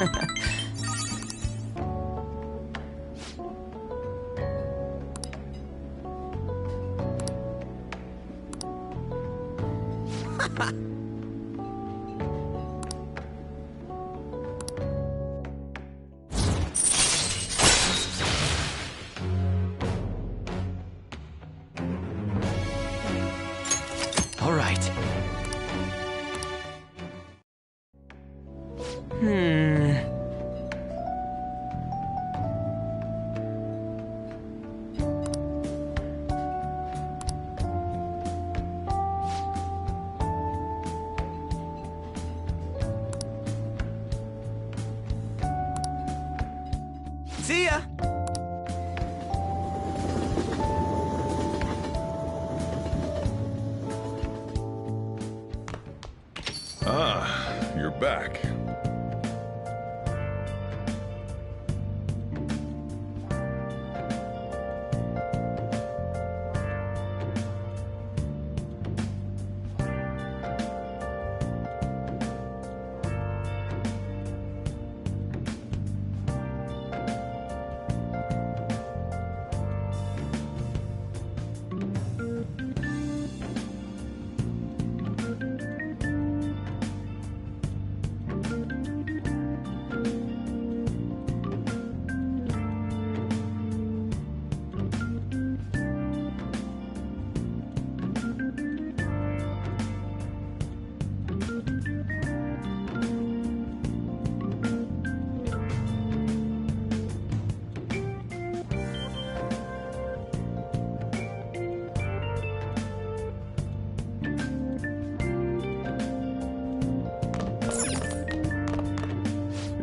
All right. See ya! Ah, you're back.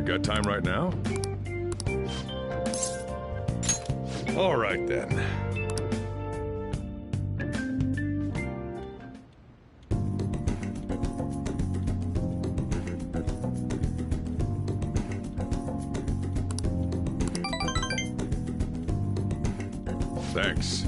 Got time right now? All right then. Thanks.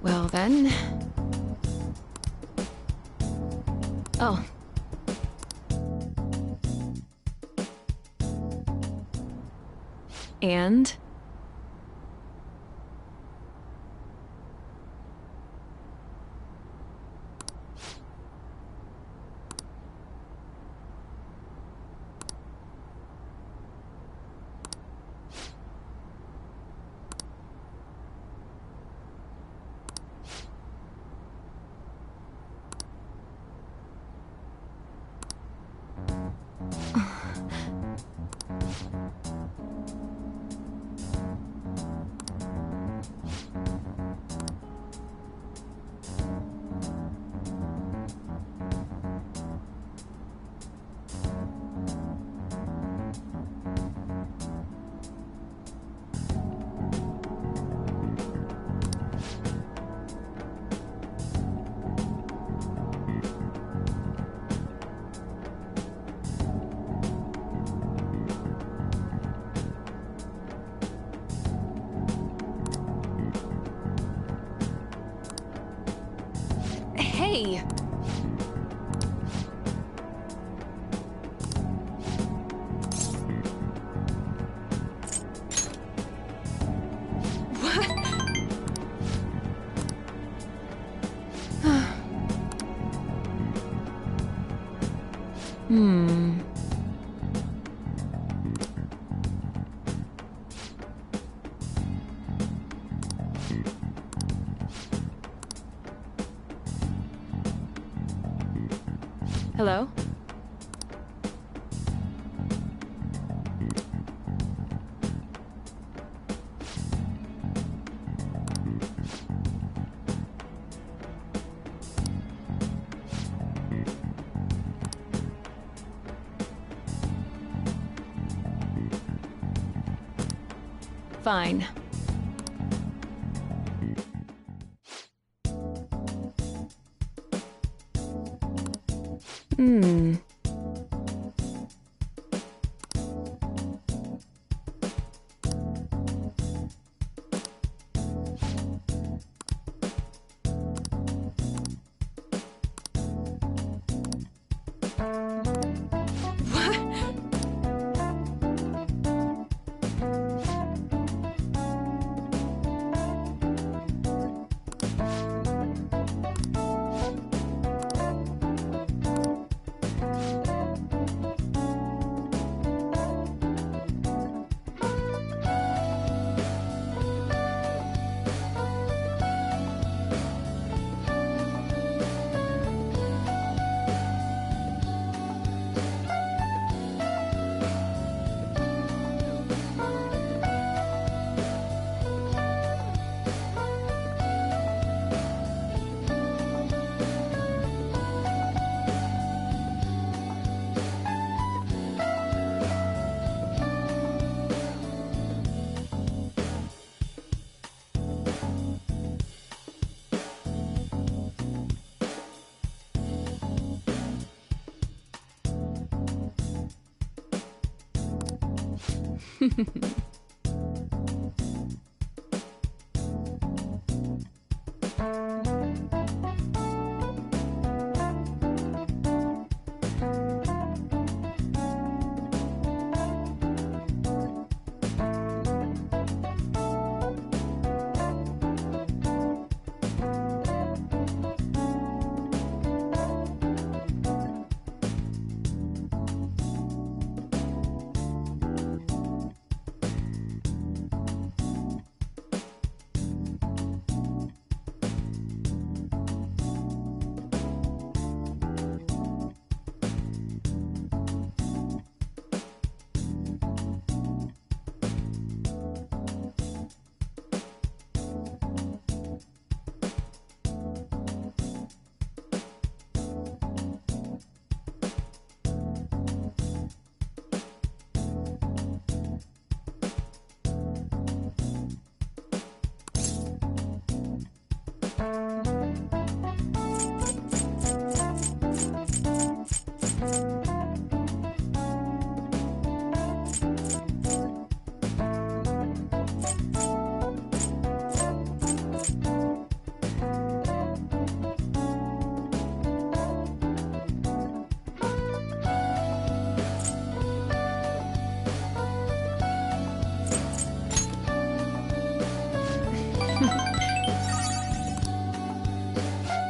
Well then... Oh. And? Hey! Hmm. Hello? Fine. Hmm.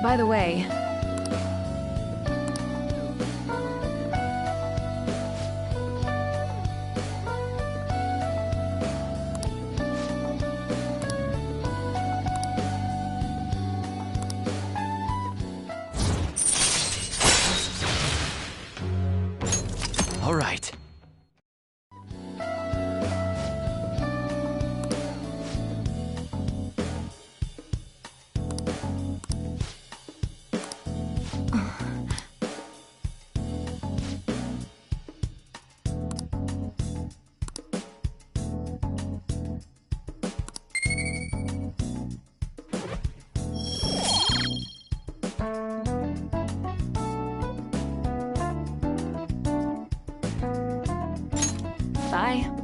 By the way, All right. bye.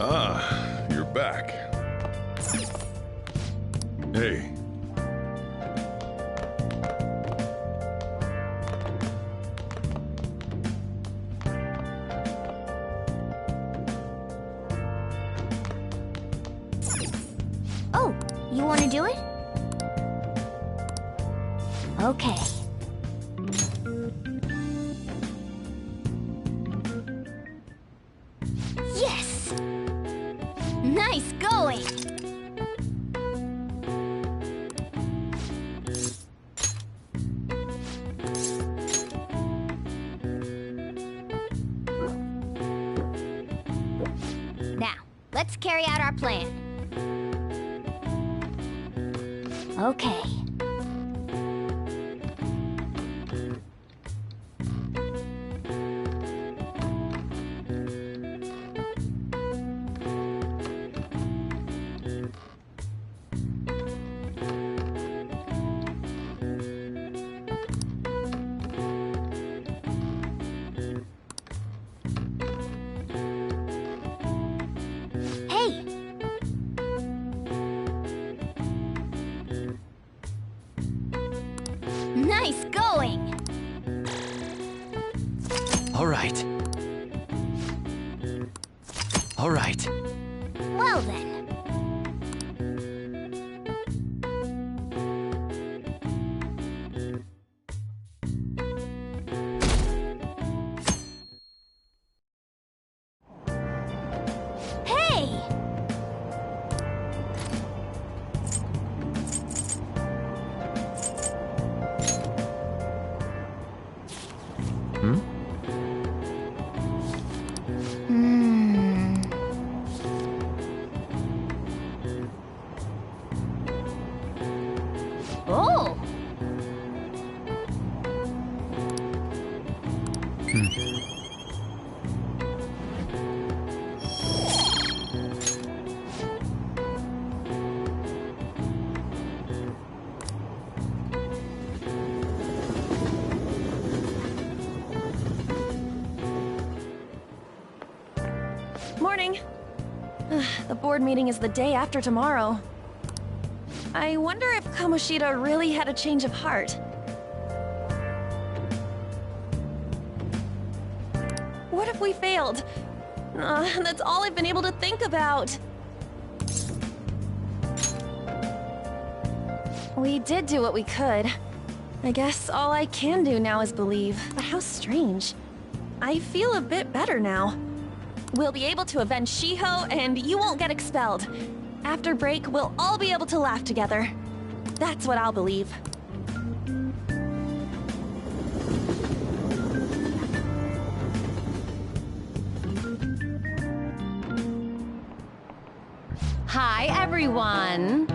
Ah, you're back. Hey. Oh, you want to do it? Okay. Yes! Nice going! Now, let's carry out our plan. Okay. Hey! Nice going! All right. All right. Well then. Hey! Oh! Morning. The board meeting is the day after tomorrow. I wonder if Kamoshida really had a change of heart. What if we failed? That's all I've been able to think about. We did do what we could. I guess all I can do now is believe. But how strange. I feel a bit better now. We'll be able to avenge Shiho, and you won't get expelled. After break, we'll all be able to laugh together. That's what I'll believe. Hi, everyone.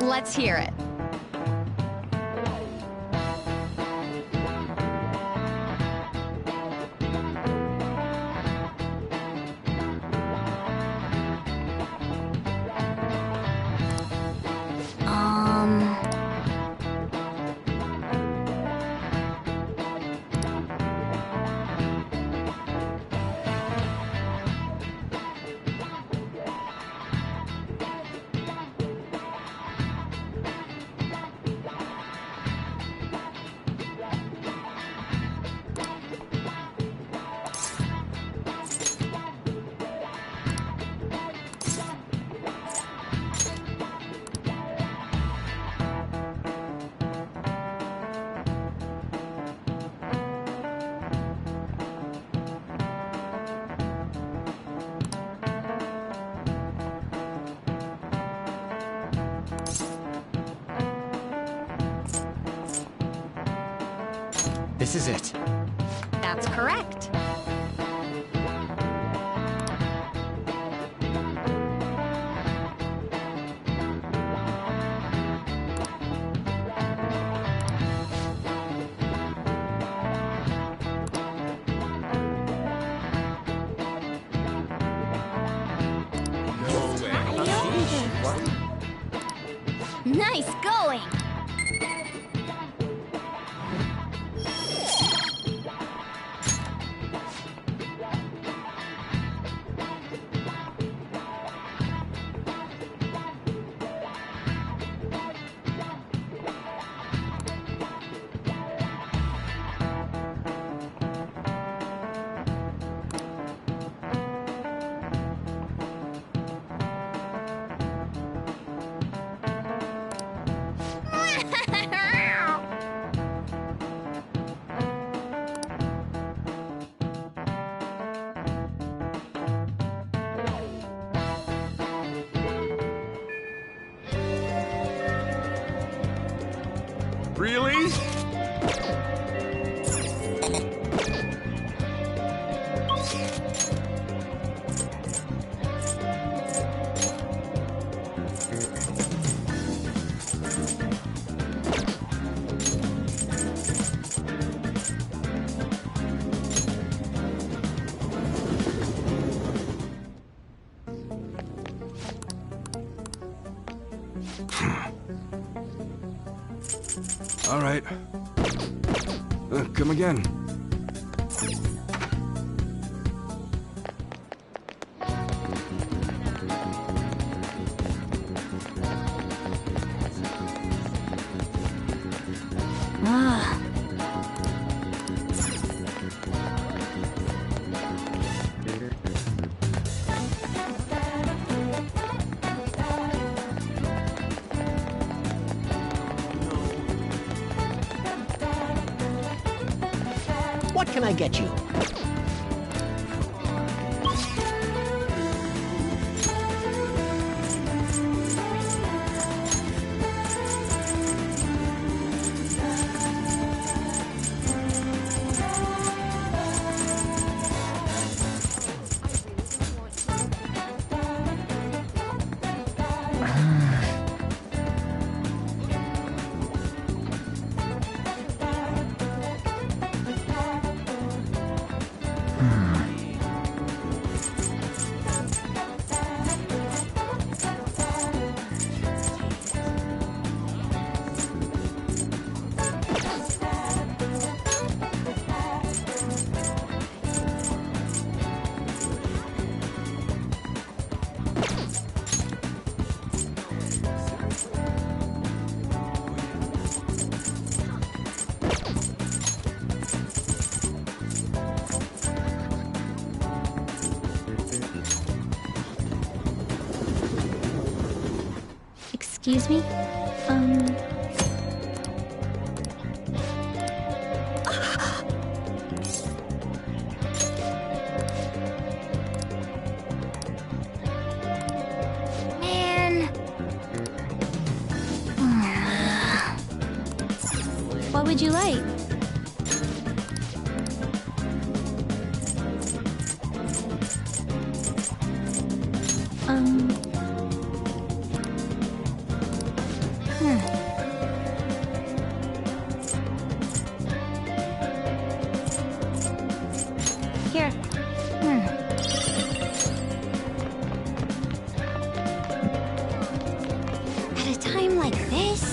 Let's hear it. This is it. That's correct. Nice going! Really? All right. Come again. Ah. What can I get you? Excuse me? Man. What would you like? Here. At a time like this?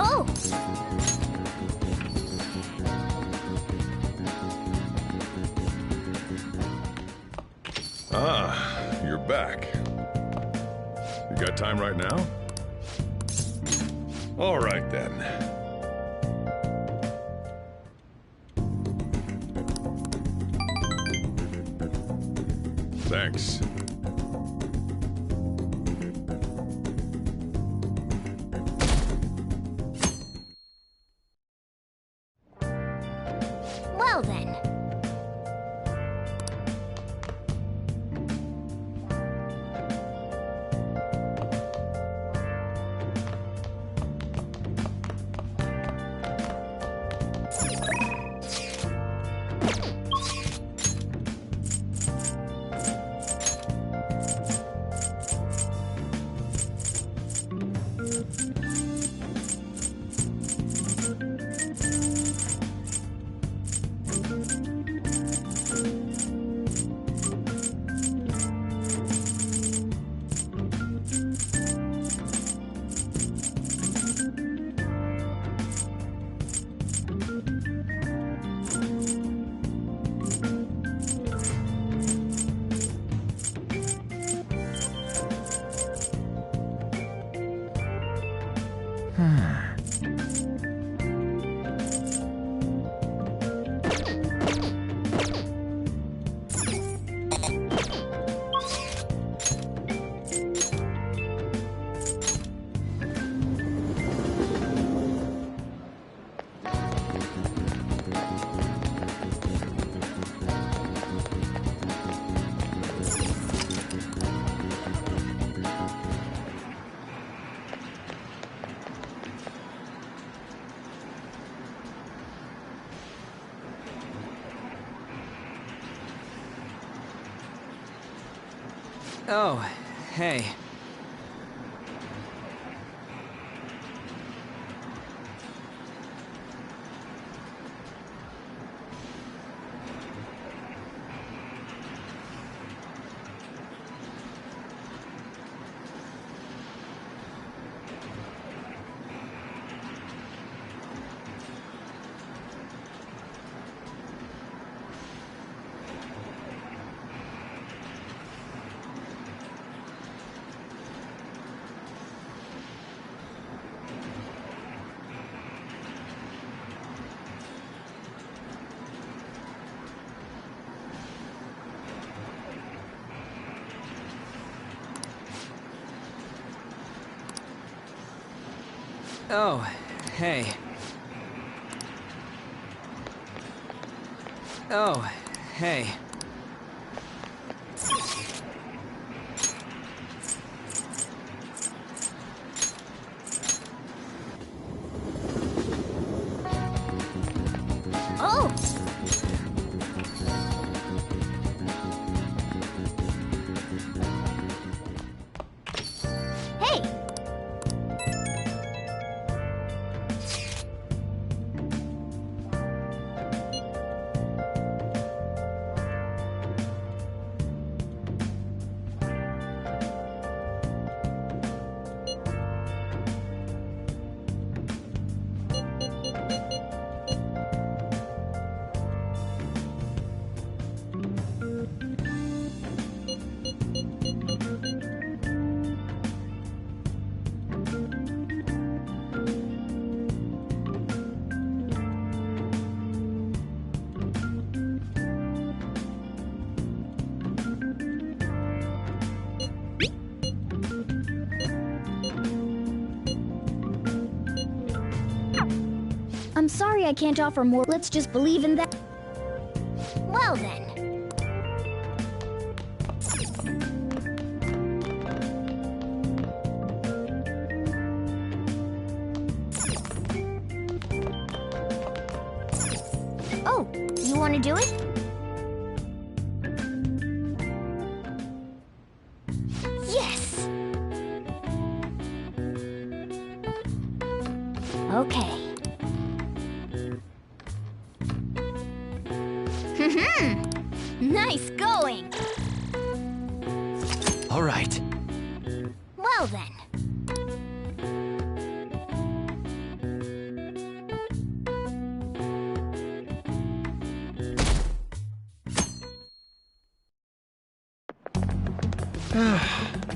Oh! Ah, you're back. You got time right now? All right then. Thanks. Well then. Oh, hey. Oh, hey. Oh, hey. Oh! Hey! I'm sorry I can't offer more. Let's just believe in that. Well then. Oh, you want to do it? Yes! Okay. Nice going! All right. Well then.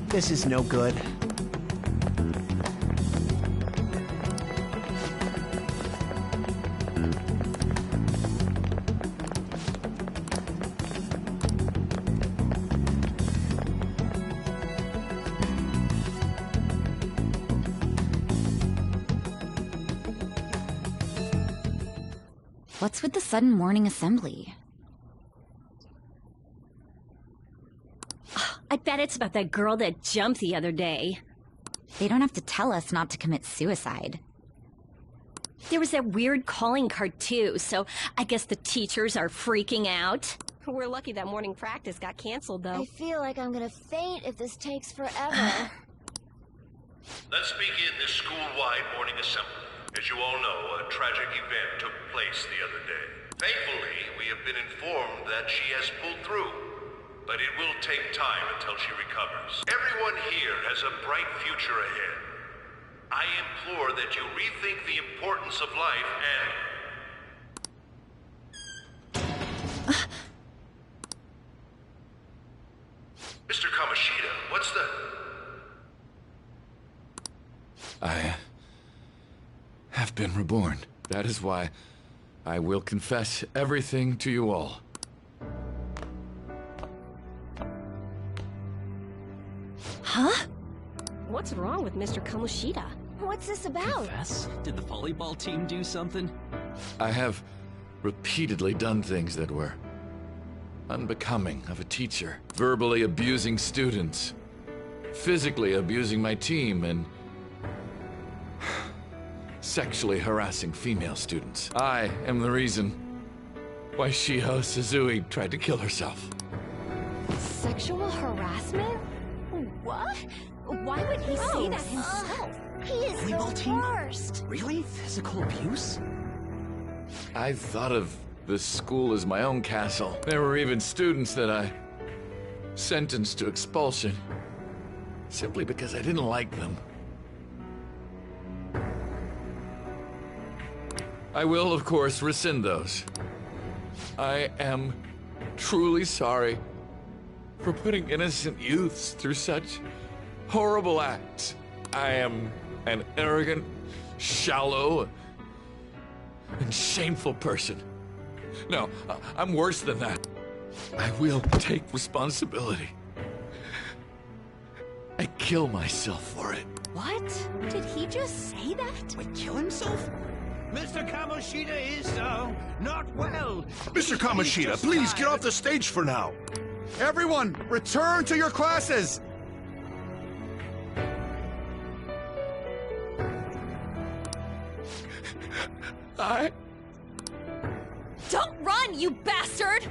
This is no good. What's with the sudden morning assembly? I bet it's about that girl that jumped the other day. They don't have to tell us not to commit suicide. There was that weird calling card too, so I guess the teachers are freaking out. We're lucky that morning practice got canceled, though. I feel like I'm gonna faint if this takes forever. Let's begin this school-wide morning assembly. As you all know, a tragic event took place the other day. Thankfully, we have been informed that she has pulled through, but it will take time until she recovers. Everyone here has a bright future ahead. I implore that you rethink the importance of life and... Mr. Kamoshida, what's the... I have been reborn. That is why I will confess everything to you all. Huh? What's wrong with Mr. Kamoshida? What's this about? Confess? Did the volleyball team do something? I have repeatedly done things that were unbecoming of a teacher. Verbally abusing students, physically abusing my team, and sexually harassing female students. I am the reason why Shiho Suzui tried to kill herself. Sexual harassment? What? Why would he say that himself? He is Volleyball the team? worst. Really? Physical abuse? I thought of this school as my own castle. There were even students that I sentenced to expulsion simply because I didn't like them. I will, of course, rescind those. I am truly sorry for putting innocent youths through such horrible acts. I am an arrogant, shallow, and shameful person. No, I'm worse than that. I will take responsibility. I kill myself for it. What? Did he just say that? Wait, kill himself? Mr. Kamoshida is, not well. Mr. Kamoshida, please get off the stage for now. Everyone, return to your classes! Don't run, you bastard!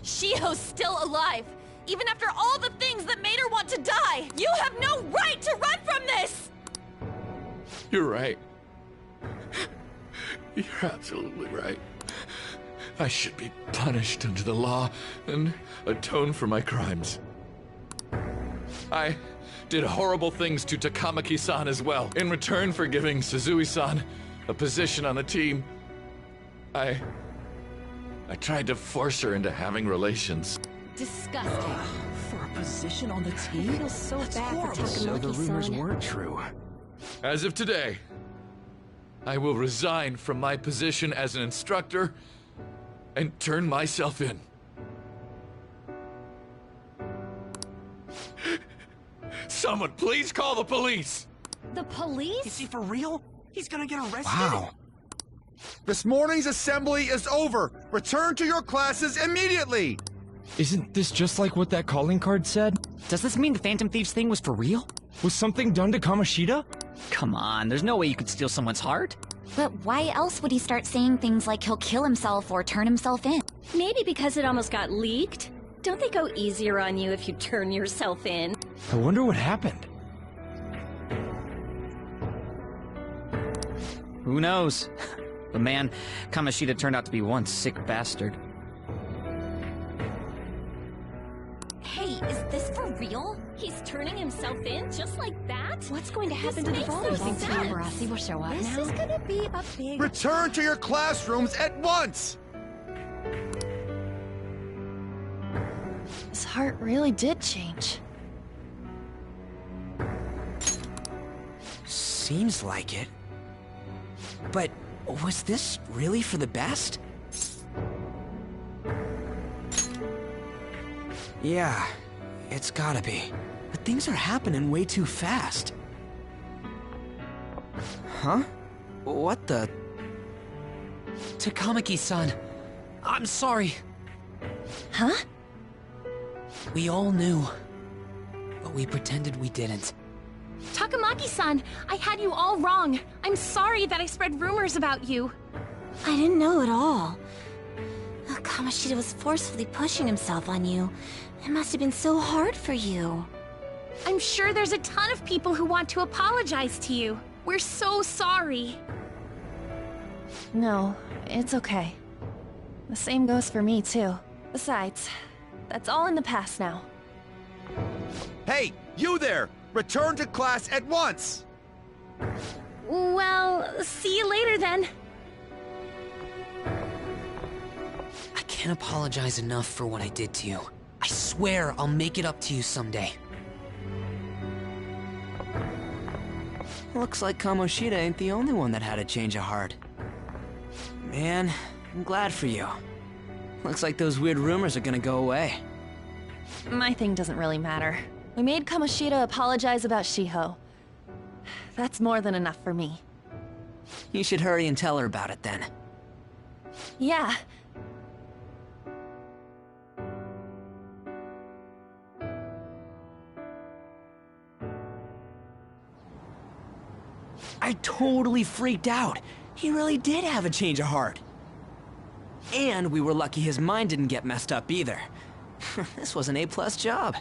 Shiho's still alive, even after all the things that made her want to die! You have no right to run from this! You're right. You're absolutely right. I should be punished under the law and atone for my crimes. I did horrible things to Takamaki-san as well. In return for giving Suzui-san a position on the team, I tried to force her into having relations. Disgusting. For a position on the team? I feel so bad for So the rumors Takamaki-san. weren't true. As of today, I will resign from my position as an instructor and turn myself in. Someone please call the police! The police? Is he for real? He's gonna get arrested? Wow. This morning's assembly is over. Return to your classes immediately! Isn't this just like what that calling card said? Does this mean the Phantom Thieves thing was for real? Was something done to Kamoshida? Come on, there's no way you could steal someone's heart. But why else would he start saying things like he'll kill himself or turn himself in? Maybe because it almost got leaked. Don't they go easier on you if you turn yourself in? I wonder what happened. Who knows? But man, Kamoshida turned out to be one sick bastard. Hey, is this for real? He's turning himself in just like that? What's going to happen to the volleyball team? Paparazzi will show up This now. is gonna be a big... Return to your classrooms at once! His heart really did change. Seems like it. But was this really for the best? Yeah, it's gotta be. But things are happening way too fast. Huh? What the? Takamaki-san, I'm sorry. Huh? We all knew, but we pretended we didn't. Takamaki-san, I had you all wrong. I'm sorry that I spread rumors about you. I didn't know at all. Kamoshida was forcefully pushing himself on you. It must have been so hard for you. I'm sure there's a ton of people who want to apologize to you. We're so sorry. No, it's okay. The same goes for me, too. Besides, that's all in the past now. Hey, you there! Return to class at once! Well, see you later then. I can't apologize enough for what I did to you. I swear I'll make it up to you someday. Looks like Kamoshida ain't the only one that had a change of heart. Man, I'm glad for you. Looks like those weird rumors are gonna go away. My thing doesn't really matter. We made Kamoshida apologize about Shiho. That's more than enough for me. You should hurry and tell her about it then. Yeah. I totally freaked out. He really did have a change of heart. And we were lucky his mind didn't get messed up either. This was an A+ job.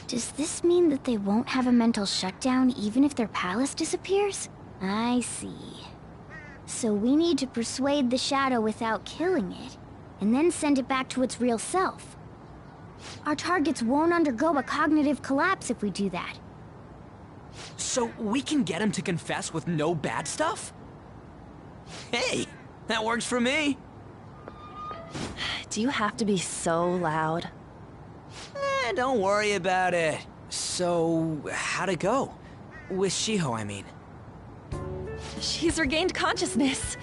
Does this mean that they won't have a mental shutdown even if their palace disappears? I see. So we need to persuade the shadow without killing it, and then send it back to its real self. Our targets won't undergo a cognitive collapse if we do that. So we can get him to confess with no bad stuff? Hey, that works for me. Do you have to be so loud? Don't worry about it. So, how'd it go? With Shiho, I mean. She's regained consciousness.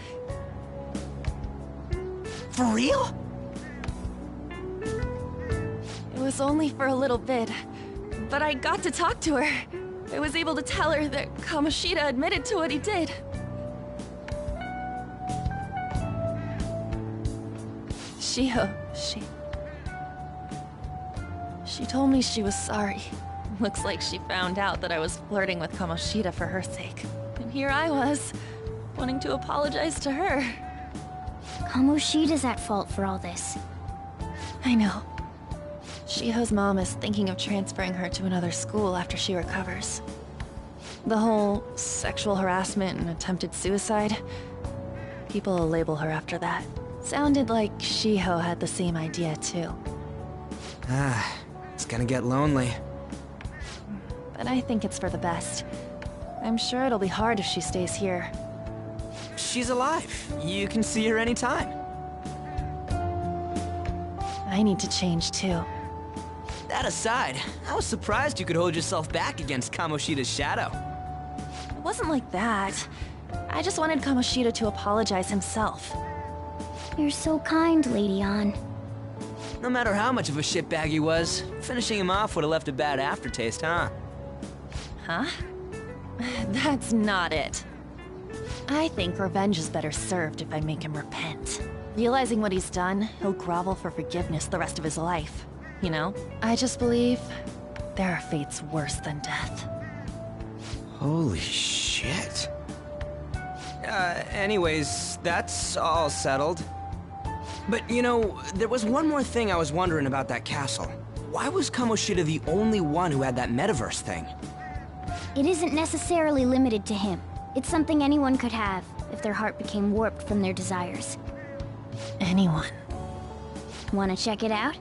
For real? It was only for a little bit, but I got to talk to her. I was able to tell her that Kamoshida admitted to what he did. Shiho, She told me she was sorry. Looks like she found out that I was flirting with Kamoshida for her sake. And here I was, wanting to apologize to her. Kamoshida's at fault for all this. I know. Shiho's mom is thinking of transferring her to another school after she recovers. The whole sexual harassment and attempted suicide, people will label her after that. Sounded like Shiho had the same idea too. It's gonna get lonely. But I think it's for the best. I'm sure it'll be hard if she stays here. She's alive. You can see her anytime. I need to change too. That aside, I was surprised you could hold yourself back against Kamoshida's shadow. It wasn't like that. I just wanted Kamoshida to apologize himself. You're so kind, Lady Ann. No matter how much of a shitbag he was, finishing him off would have left a bad aftertaste, huh? Huh? That's not it. I think revenge is better served if I make him repent. Realizing what he's done, he'll grovel for forgiveness the rest of his life. You know? I just believe there are fates worse than death. Holy shit. Anyways, that's all settled. But, you know, there was one more thing I was wondering about that castle. Why was Kamoshida the only one who had that metaverse thing? It isn't necessarily limited to him. It's something anyone could have, if their heart became warped from their desires. Anyone. Wanna check it out?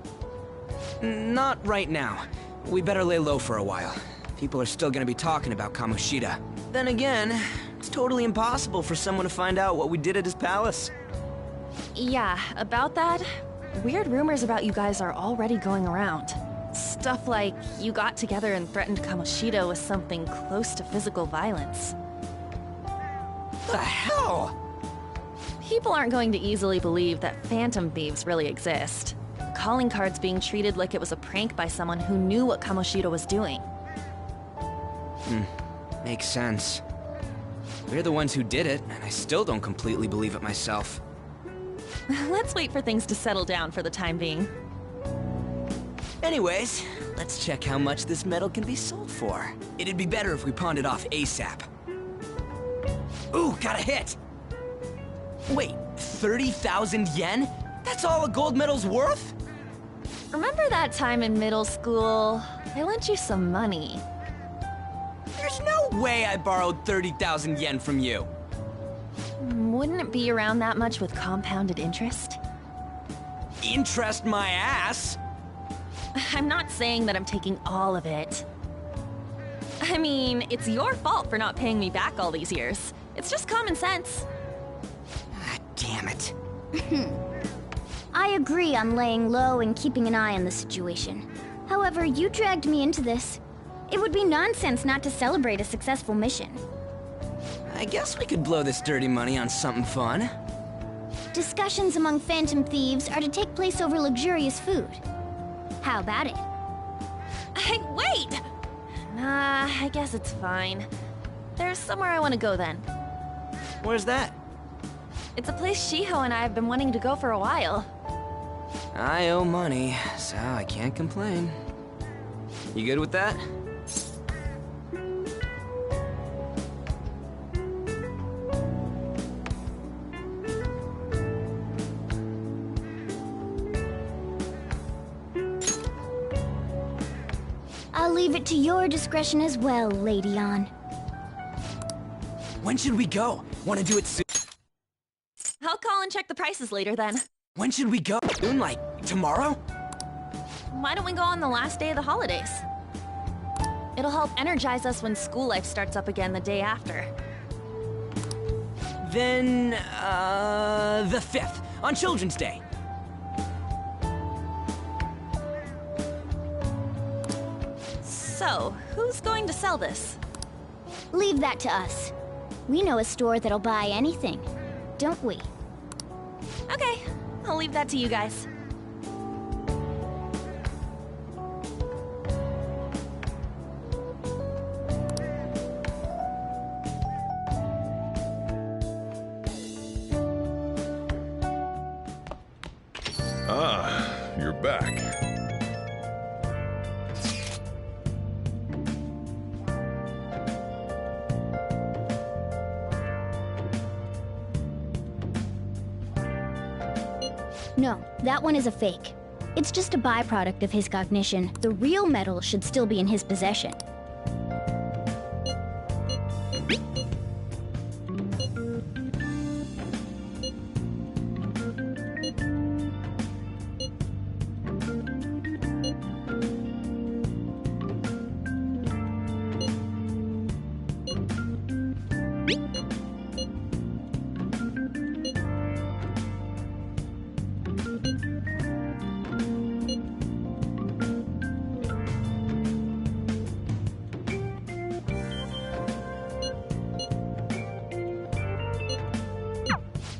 Not right now. We better lay low for a while. People are still gonna be talking about Kamoshida. Then again, it's totally impossible for someone to find out what we did at his palace. Yeah, about that, weird rumors about you guys are already going around. Stuff like you got together and threatened Kamoshida with something close to physical violence. The hell? People aren't going to easily believe that phantom thieves really exist. Calling cards being treated like it was a prank by someone who knew what Kamoshida was doing. Makes sense. We're the ones who did it, and I still don't completely believe it myself. Let's wait for things to settle down for the time being. Anyways, let's check how much this metal can be sold for. It'd be better if we pawned it off ASAP. Ooh, got a hit! Wait, 30,000 yen? That's all a gold medal's worth? Remember that time in middle school? I lent you some money. There's no way I borrowed 30,000 yen from you. Wouldn't it be around that much with compounded interest? Interest my ass? I'm not saying that I'm taking all of it. I mean, it's your fault for not paying me back all these years. It's just common sense. Ah, damn it. I agree on laying low and keeping an eye on the situation. However, you dragged me into this. It would be nonsense not to celebrate a successful mission. I guess we could blow this dirty money on something fun. Discussions among phantom thieves are to take place over luxurious food. How about it? Hey, wait! Nah, I guess it's fine. There's somewhere I want to go then. Where's that? It's a place Shiho and I have been wanting to go for a while. I owe money, so I can't complain. You good with that? leave it to your discretion as well, Lady On. When should we go? Want to do it soon? I'll call and check the prices later then. When should we go? Soon, like tomorrow? Why don't we go on the last day of the holidays? It'll help energize us when school life starts up again the day after. Then, the 5th, on Children's Day. So, who's going to sell this? Leave that to us. We know a store that'll buy anything, don't we? Okay, I'll leave that to you guys. Ah, you're back. No, that one is a fake. It's just a byproduct of his cognition. The real medal should still be in his possession.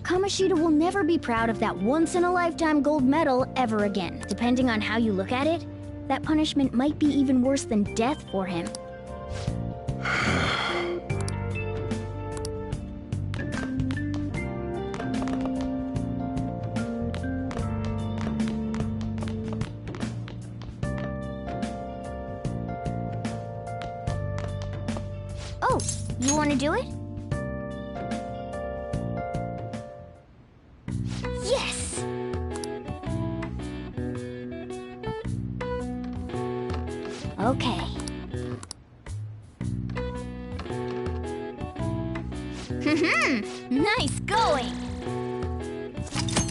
Kamoshida will never be proud of that once-in-a-lifetime gold medal ever again. Depending on how you look at it, that punishment might be even worse than death for him. Oh, you want to do it? Yes! Okay. Nice going!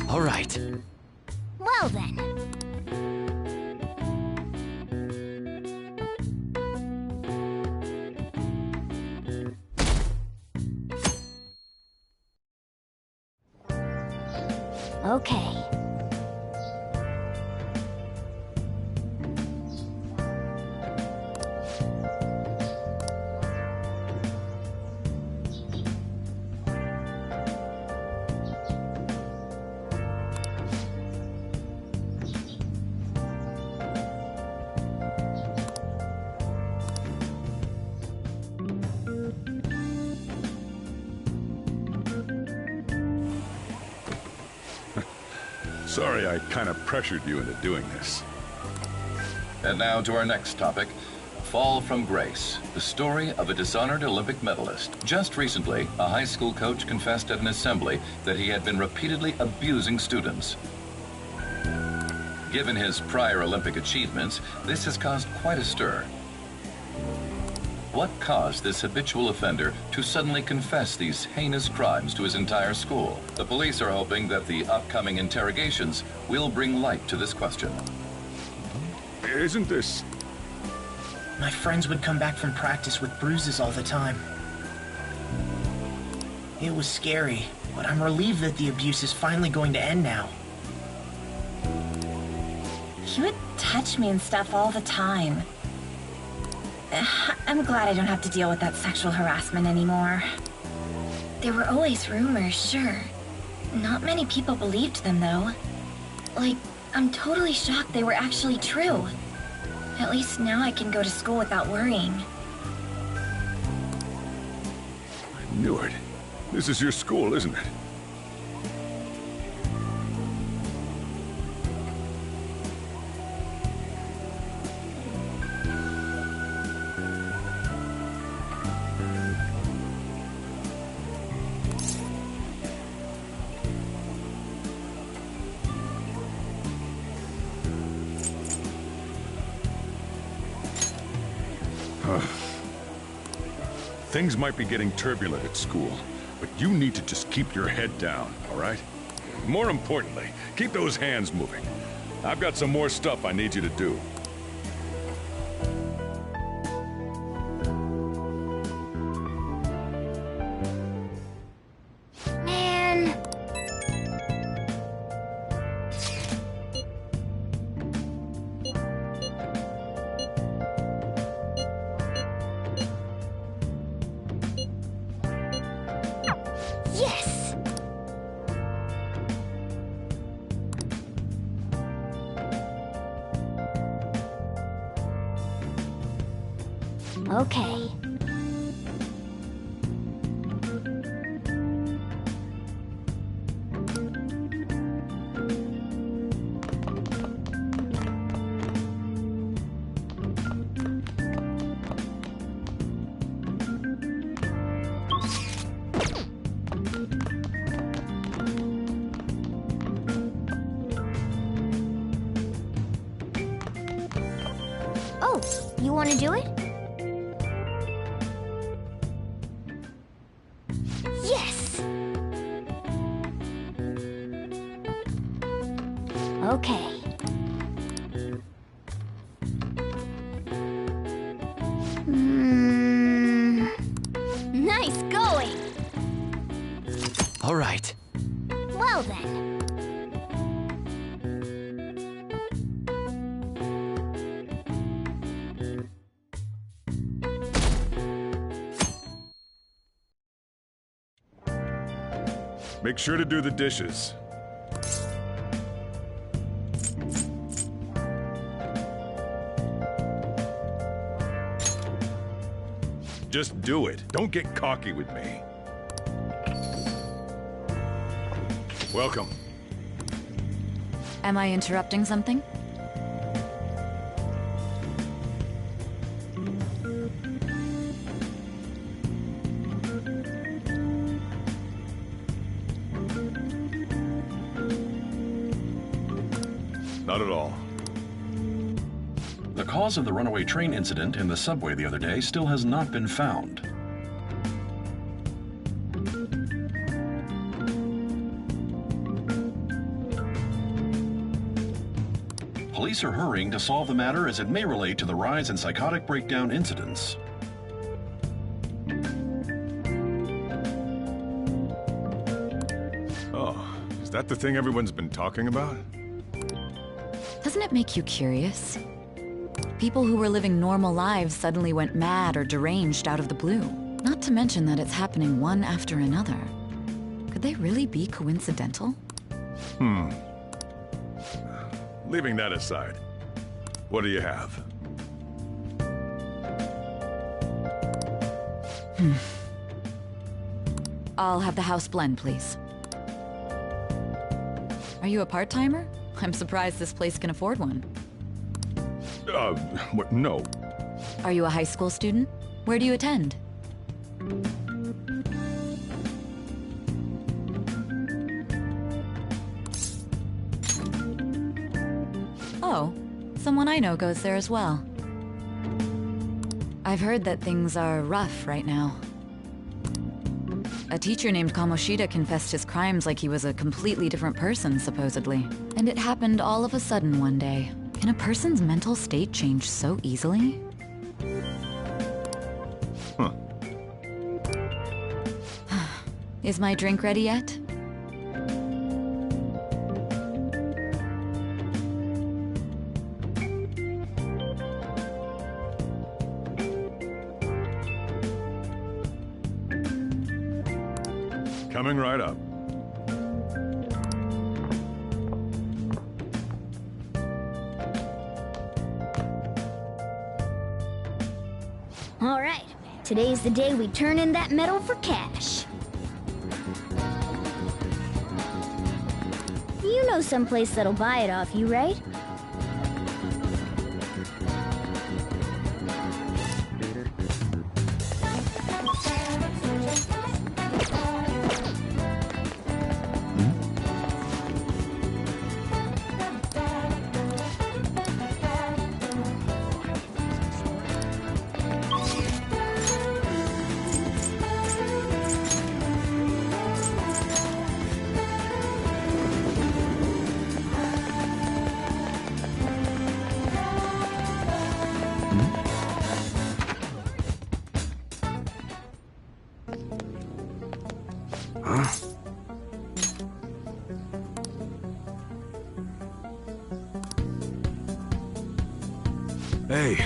All right. Well then. Okay. Sorry I kind of pressured you into doing this. And now to our next topic, Fall from Grace, the story of a dishonored Olympic medalist. Just recently, a high school coach confessed at an assembly that he had been repeatedly abusing students. Given his prior Olympic achievements, this has caused quite a stir. What caused this habitual offender to suddenly confess these heinous crimes to his entire school? The police are hoping that the upcoming interrogations will bring light to this question. Isn't this... My friends would come back from practice with bruises all the time. It was scary, but I'm relieved that the abuse is finally going to end now. He would touch me and stuff all the time. I'm glad I don't have to deal with that sexual harassment anymore. There were always rumors, sure. Not many people believed them, though. Like, I'm totally shocked they were actually true. At least now I can go to school without worrying. I knew it. This is your school, isn't it? Things might be getting turbulent at school, but you need to just keep your head down, all right? More importantly, keep those hands moving. I've got some more stuff I need you to do. Man. Yes! Okay. Oh, you want to do it? Yes! Okay. Nice going! All right. Well then. Make sure to do the dishes. Just do it. Don't get cocky with me. Welcome. Am I interrupting something? Not at all. The cause of the runaway train incident in the subway the other day still has not been found. Police are hurrying to solve the matter as it may relate to the rise in psychotic breakdown incidents. Oh, is that the thing everyone's been talking about? Doesn't it make you curious? People who were living normal lives suddenly went mad or deranged out of the blue. Not to mention that it's happening one after another. Could they really be coincidental? Leaving that aside, what do you have? I'll have the house blend, please. Are you a part-timer? I'm surprised this place can afford one. No. Are you a high school student? Where do you attend? Oh, someone I know goes there as well. I've heard that things are rough right now. A teacher named Kamoshida confessed his crimes like he was a completely different person, supposedly. And it happened all of a sudden one day. Can a person's mental state change so easily? Is my drink ready yet? Coming right up. All right, today's the day we turn in that medal for cash. You know someplace that'll buy it off you, right? Hey.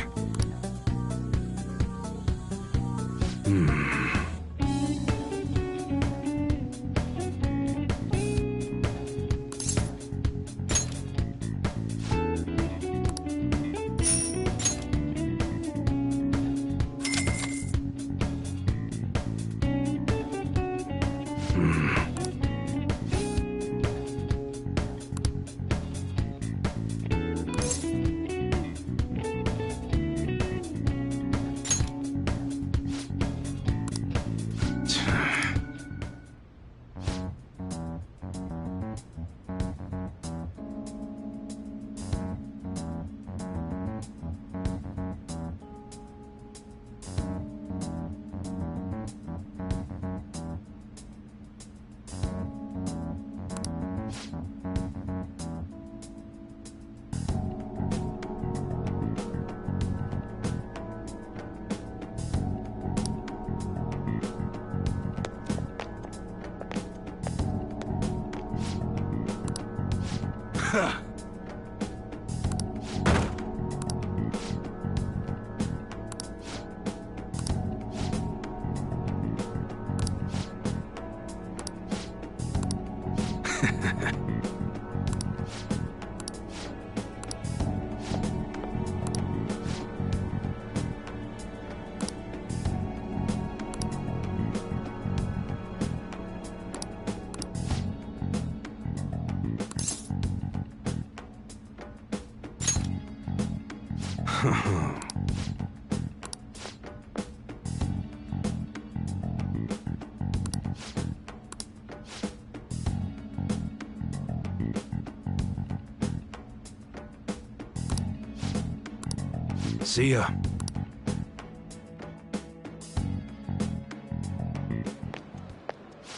See ya.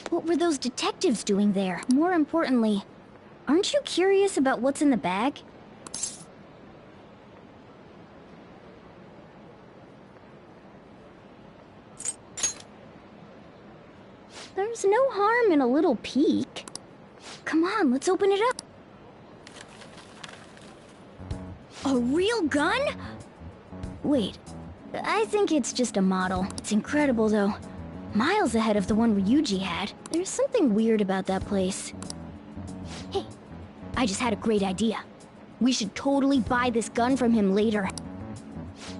What were those detectives doing there? More importantly, aren't you curious about what's in the bag? There's no harm in a little peek. Come on, let's open it up. A real gun? Wait, I think it's just a model. It's incredible, though. Miles ahead of the one Ryuji had. There's something weird about that place. Hey, I just had a great idea. We should totally buy this gun from him later.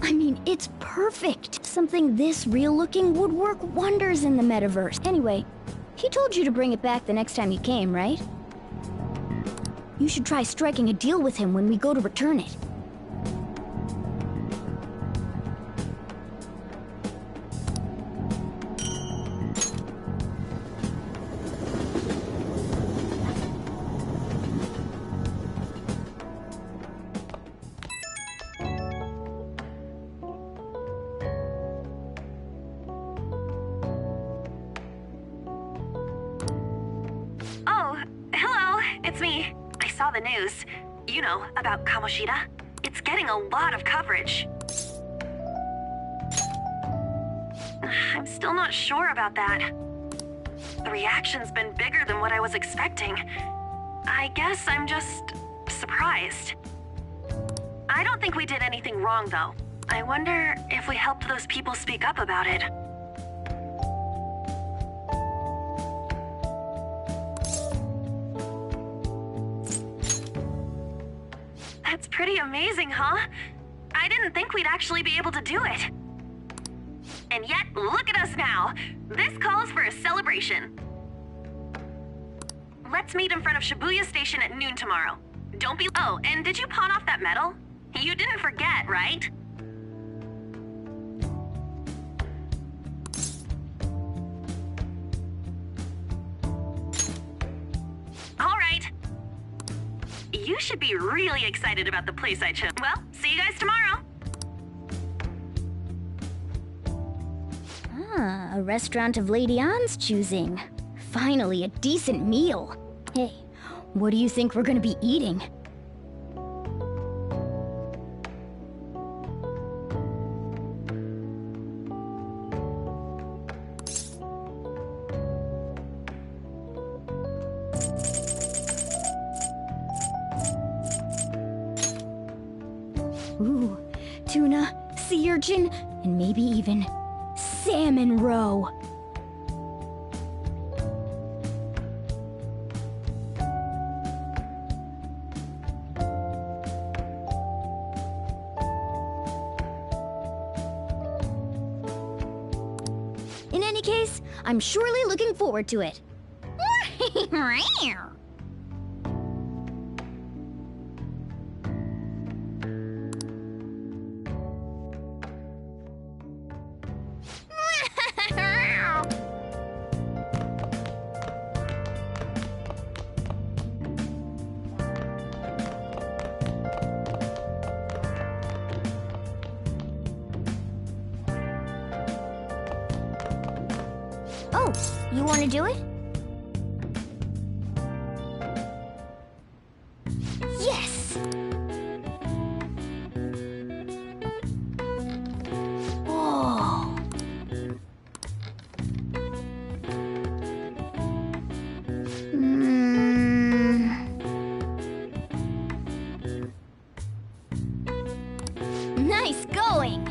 I mean, it's perfect. Something this real-looking would work wonders in the metaverse. Anyway, he told you to bring it back the next time you came, right? You should try striking a deal with him when we go to return it. The news. You know, about Kamoshida. It's getting a lot of coverage. I'm still not sure about that. The reaction's been bigger than what I was expecting. I guess I'm just surprised. I don't think we did anything wrong, though. I wonder if we helped those people speak up about it. That's pretty amazing, huh? I didn't think we'd actually be able to do it. And yet, look at us now. This calls for a celebration. Let's meet in front of Shibuya Station at noon tomorrow. Don't be— Oh, and did you pawn off that medal? You didn't forget, right? All right. You should be really excited about the place I chose. Well, see you guys tomorrow. Ah, a restaurant of Lady Ann's choosing. Finally, a decent meal. Hey, what do you think we're gonna be eating? Ooh, two urchin, and maybe even salmon roe. In any case, I'm surely looking forward to it. Oh, you want to do it? Yes! Oh. Nice going!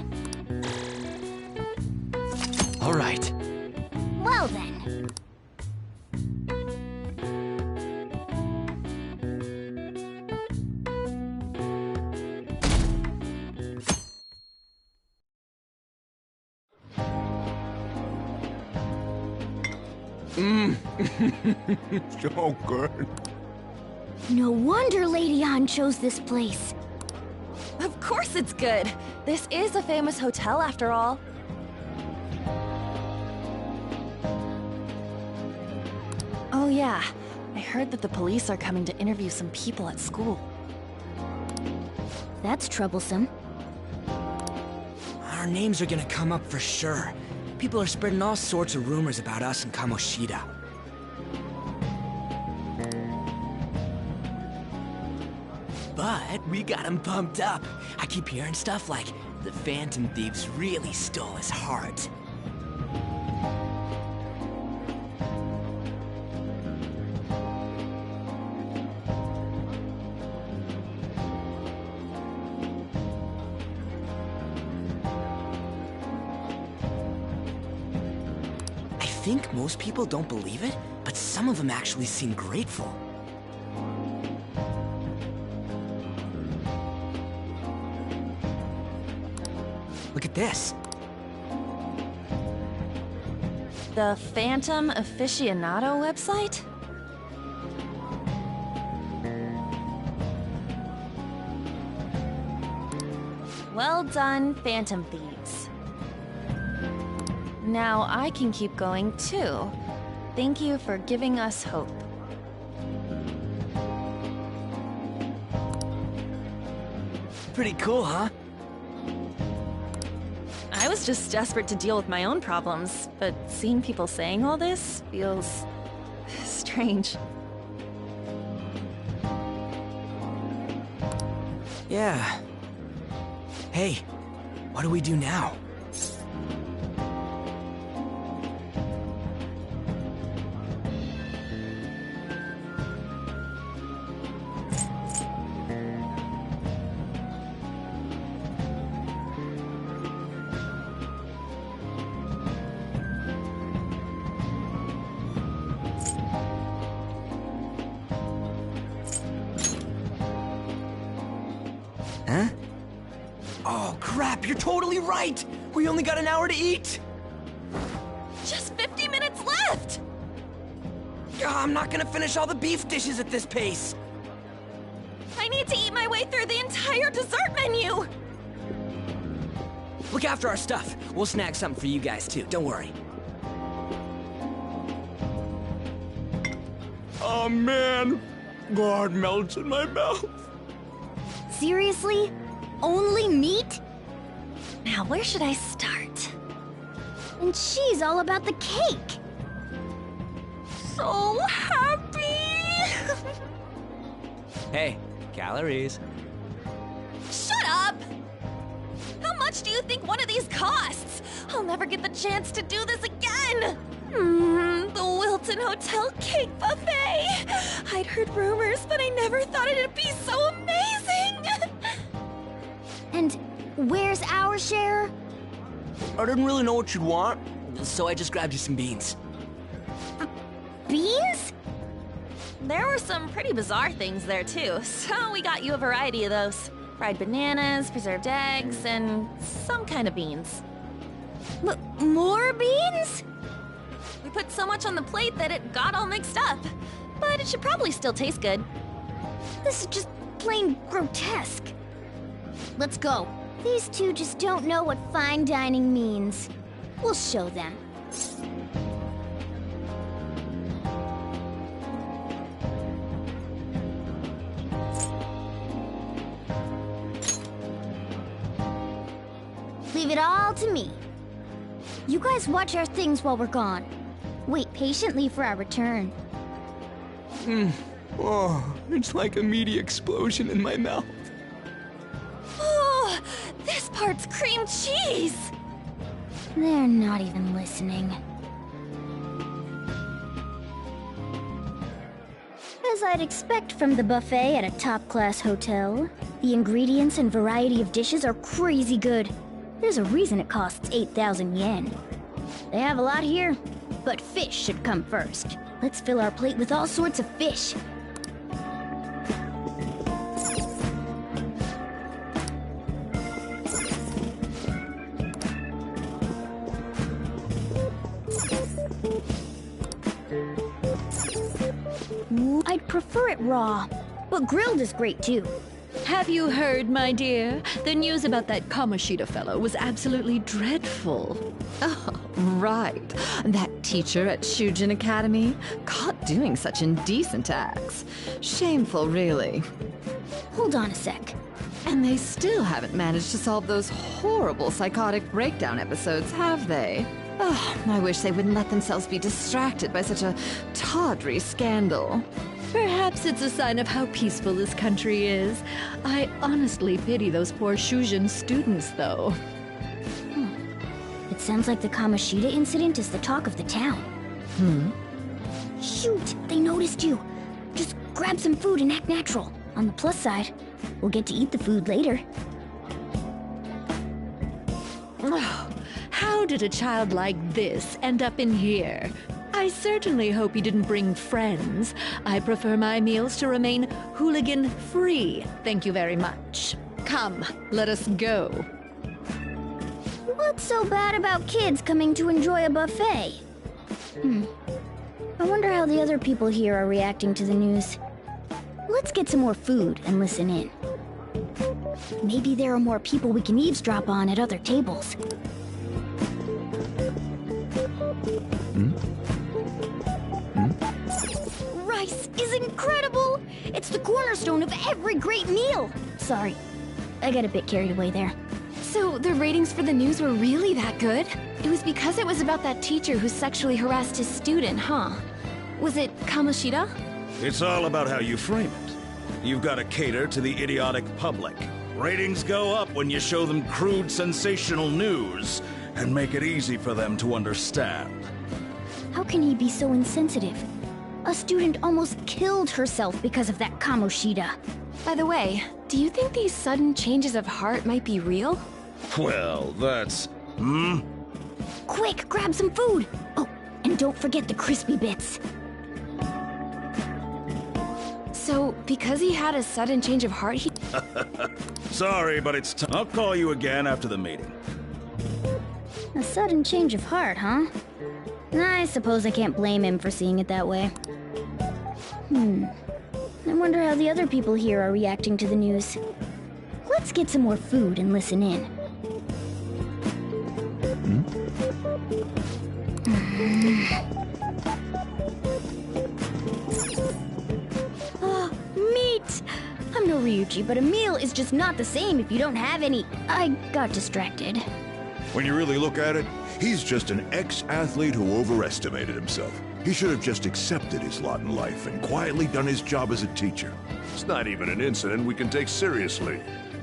All right. Well then. So good. No wonder Lady Ann chose this place. Of course it's good. This is a famous hotel after all. Oh yeah, I heard that the police are coming to interview some people at school. That's troublesome. Our names are gonna come up for sure. People are spreading all sorts of rumors about us and Kamoshida. But we got him pumped up. I keep hearing stuff like, the Phantom Thieves really stole his heart. I think most people don't believe it, but some of them actually seem grateful. Look at this. The Phantom Aficionado website? Well done, Phantom Thieves. Now I can keep going too. Thank you for giving us hope. Pretty cool, huh? I was just desperate to deal with my own problems, but seeing people saying all this feels strange. Yeah. Hey, what do we do now? Huh? Oh, crap, you're totally right! We only got an hour to eat! Just 50 minutes left! I'm not gonna finish all the beef dishes at this pace! I need to eat my way through the entire dessert menu! Look after our stuff. We'll snag something for you guys, too. Don't worry. Oh, man. God melts in my mouth. Seriously? Only meat? Now, where should I start? And she's all about the cake. So happy! Hey, calories. Shut up! How much do you think one of these costs? I'll never get the chance to do this again! The Wilton Hotel Cake Buffet! I'd heard rumors, but I never thought it'd be so amazing! And And where's our share? I didn't really know what you'd want, so I just grabbed you some beans. Beans? There were some pretty bizarre things there too, so we got you a variety of those. Fried bananas, preserved eggs, and some kind of beans. More beans? We put so much on the plate that it got all mixed up. But it should probably still taste good. This is just plain grotesque. Let's go. These two just don't know what fine dining means. We'll show them. Leave it all to me. You guys watch our things while we're gone. Wait patiently for our return. Oh, it's like a meaty explosion in my mouth. Oh, this part's cream cheese! They're not even listening. As I'd expect from the buffet at a top-class hotel, the ingredients and variety of dishes are crazy good. There's a reason it costs 8,000 yen. They have a lot here, but fish should come first. Let's fill our plate with all sorts of fish. I'd prefer it raw, but grilled is great too. Have you heard, my dear? The news about that Kamoshida fellow was absolutely dreadful. Oh, right. That teacher at Shujin Academy, caught doing such indecent acts. Shameful, really. Hold on a sec. And they still haven't managed to solve those horrible psychotic breakdown episodes, have they? Oh, I wish they wouldn't let themselves be distracted by such a tawdry scandal. Perhaps it's a sign of how peaceful this country is. I honestly pity those poor Shujin students, though. It sounds like the Kamoshida incident is the talk of the town. Shoot, they noticed you. Just grab some food and act natural. On the plus side, we'll get to eat the food later. Oh, how did a child like this end up in here? I certainly hope he didn't bring friends. I prefer my meals to remain hooligan-free. Thank you very much. Come, let us go. What's so bad about kids coming to enjoy a buffet? I wonder how the other people here are reacting to the news. Let's get some more food and listen in. Maybe there are more people we can eavesdrop on at other tables. Rice is incredible! It's the cornerstone of every great meal! Sorry, I got a bit carried away there. So the ratings for the news were really that good? It was because it was about that teacher who sexually harassed his student, huh? Was it Kamoshida? It's all about how you frame it. You've got to cater to the idiotic public. Ratings go up when you show them crude, sensational news and make it easy for them to understand. How can he be so insensitive? A student almost killed herself because of that Kamoshida. By the way, do you think these sudden changes of heart might be real? Well, that's... Quick, grab some food! Oh, and don't forget the crispy bits. So, because he had a sudden change of heart, he... Sorry, but it's time. I'll call you again after the meeting. A sudden change of heart, huh? I suppose I can't blame him for seeing it that way. I wonder how the other people here are reacting to the news. Let's get some more food and listen in. Oh, meat! I'm no Ryuji, but a meal is just not the same if you don't have any. I got distracted. When you really look at it, he's just an ex-athlete who overestimated himself. He should have just accepted his lot in life and quietly done his job as a teacher. It's not even an incident we can take seriously.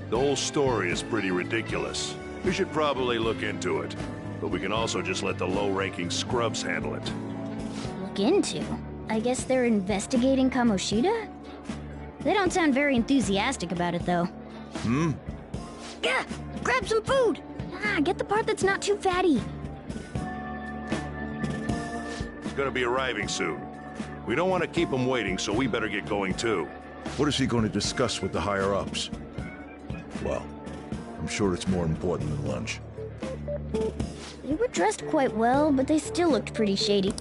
The whole story is pretty ridiculous. We should probably look into it. But we can also just let the low-ranking scrubs handle it. Look into? I guess they're investigating Kamoshida? They don't sound very enthusiastic about it, though. Gah! Grab some food! Get the part that's not too fatty. He's gonna be arriving soon. We don't want to keep him waiting, so we better get going too. What is he going to discuss with the higher-ups? Well, I'm sure it's more important than lunch. They were dressed quite well, but they still looked pretty shady.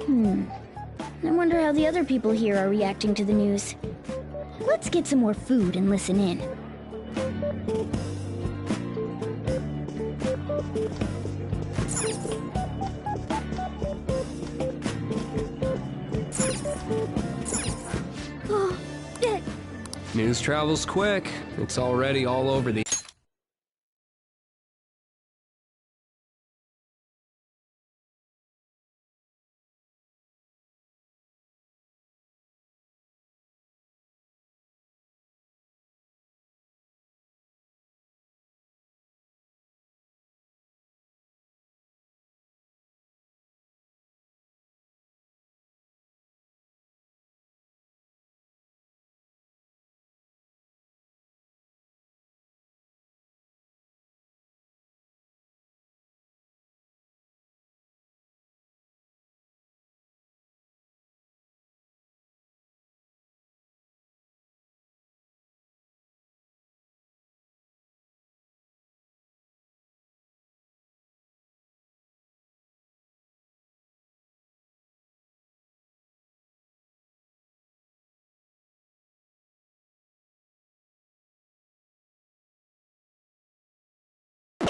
I wonder how the other people here are reacting to the news. Let's get some more food and listen in. News travels quick. It's already all over the...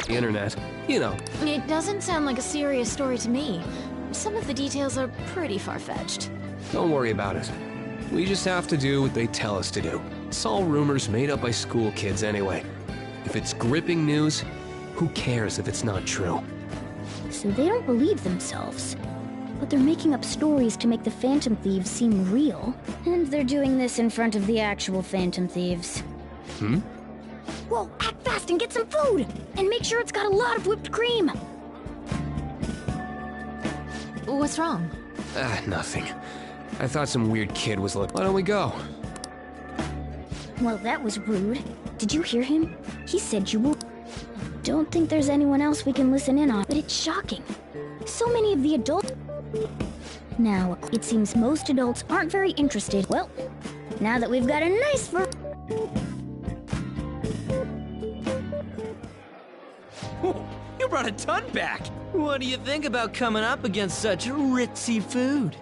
internet. You know. It doesn't sound like a serious story to me. Some of the details are pretty far-fetched. Don't worry about it. We just have to do what they tell us to do. It's all rumors made up by school kids anyway. If it's gripping news, who cares if it's not true? So they don't believe themselves. But they're making up stories to make the Phantom Thieves seem real. And they're doing this in front of the actual Phantom Thieves. Whoa, act fast and get some food! And make sure it's got a lot of whipped cream! What's wrong? Nothing. I thought some weird kid was like, why don't we go? Well, that was rude. Did you hear him? He said you will... Don't think there's anyone else we can listen in on, but it's shocking. So many of the adults... Now, it seems most adults aren't very interested. Well, now that we've got a nice... You brought a ton back! What do you think about coming up against such ritzy food?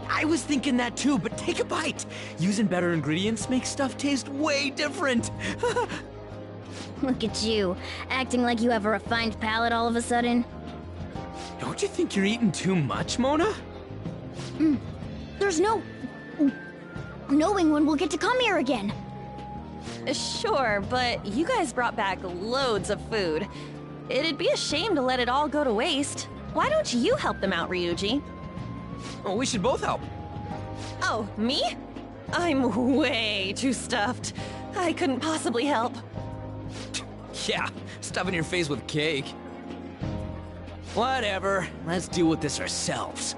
I was thinking that too, but take a bite! Using better ingredients makes stuff taste way different! Look at you, acting like you have a refined palate all of a sudden. Don't you think you're eating too much, Mona? There's no... knowing when we'll get to come here again. Sure, but you guys brought back loads of food. It'd be a shame to let it all go to waste. Why don't you help them out, Ryuji? Oh, we should both help. Oh, me? I'm way too stuffed. I couldn't possibly help. Yeah, stuffing your face with cake. Whatever, let's deal with this ourselves.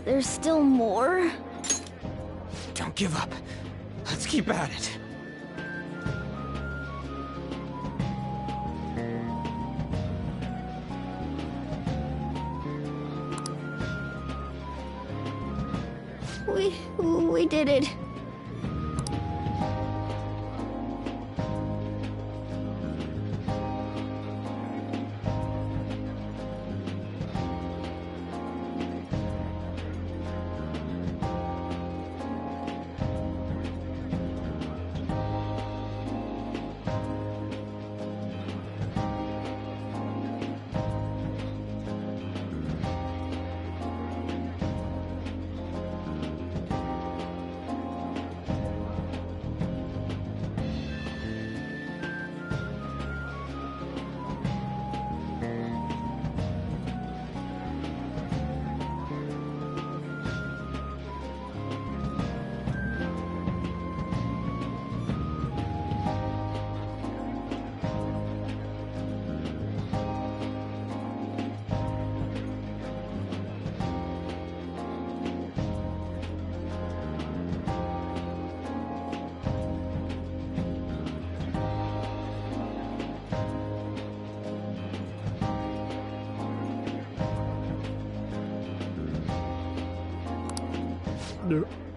There's still more? Don't give up. Let's keep at it. We did it.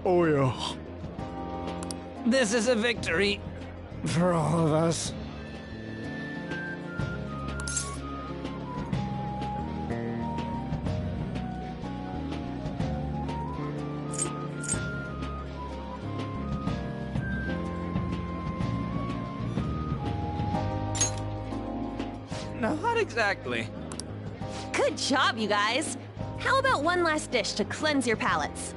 Oh, yeah. This is a victory for all of us. Not exactly. Good job, you guys. How about one last dish to cleanse your palates?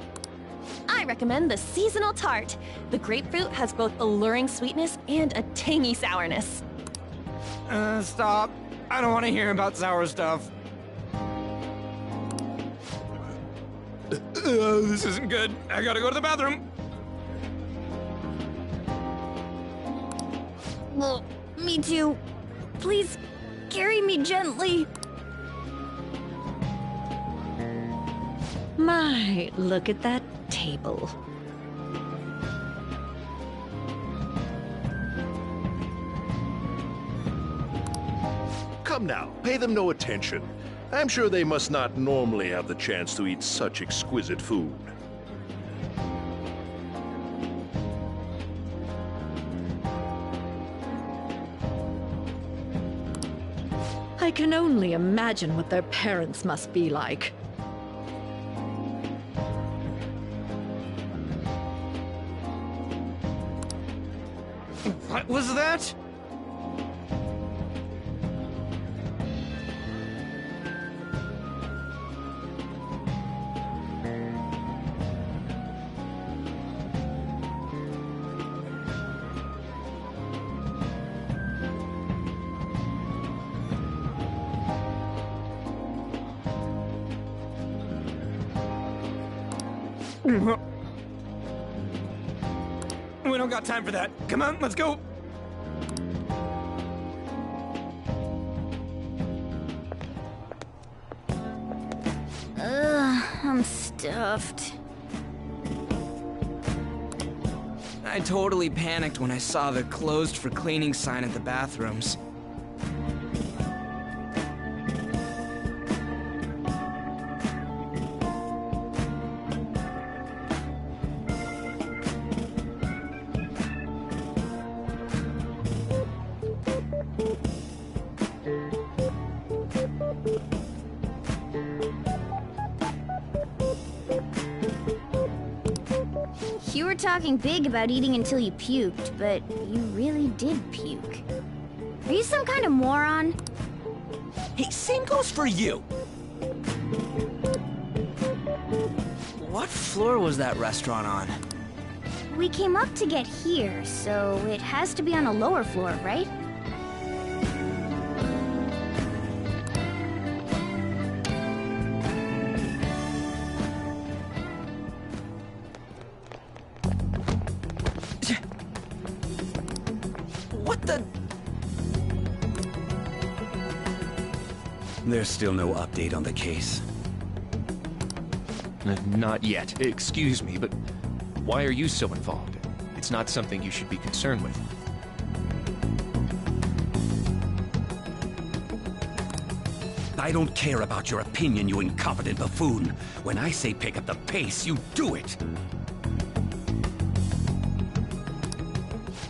I recommend the seasonal tart. The grapefruit has both alluring sweetness and a tangy sourness. Stop. I don't want to hear about sour stuff. This isn't good. I gotta go to the bathroom. Well, me too. Please, carry me gently. My, look at that table. Come now, pay them no attention. I'm sure they must not normally have the chance to eat such exquisite food. I can only imagine what their parents must be like. What was that? We don't got time for that. Come on, let's go. I'm stuffed. I totally panicked when I saw the closed for cleaning sign at the bathrooms. You were talking big about eating until you puked, but you really did puke. Are you some kind of moron? Hey, same goes for you. What floor was that restaurant on? We came up to get here, so it has to be on a lower floor, right? What the? There's still no update on the case. Not yet. Excuse me, but why are you so involved? It's not something you should be concerned with. I don't care about your opinion, you incompetent buffoon. When I say pick up the pace, you do it.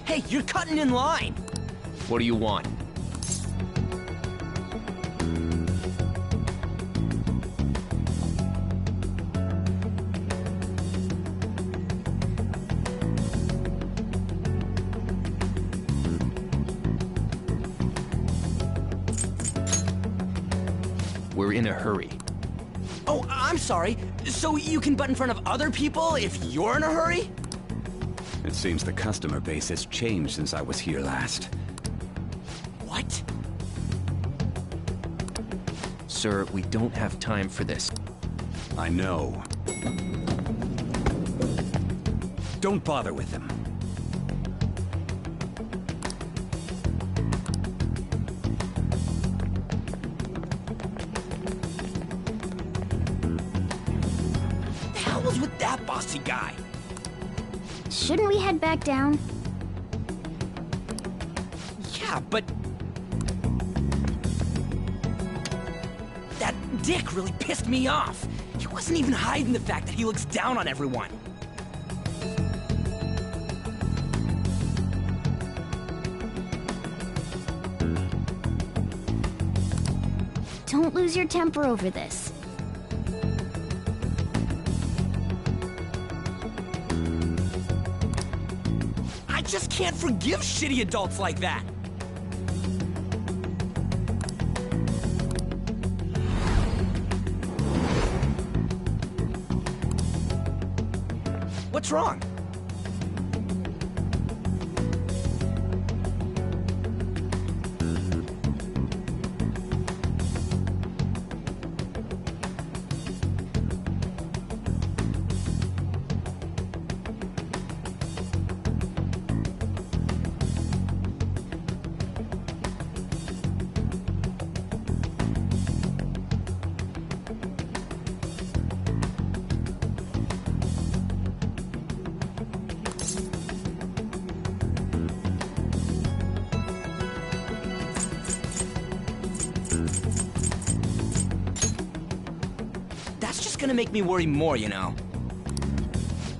Hey, you're cutting in line. What do you want? We're in a hurry. Oh, I'm sorry. So you can butt in front of other people if you're in a hurry? It seems the customer base has changed since I was here last. What? Sir, we don't have time for this. I know. Don't bother with them. The hell was with that bossy guy? Shouldn't we head back down? Yeah, but... that dick really pissed me off. He wasn't even hiding the fact that he looks down on everyone. Don't lose your temper over this. I just can't forgive shitty adults like that! What's wrong? Gonna make me worry more, you know.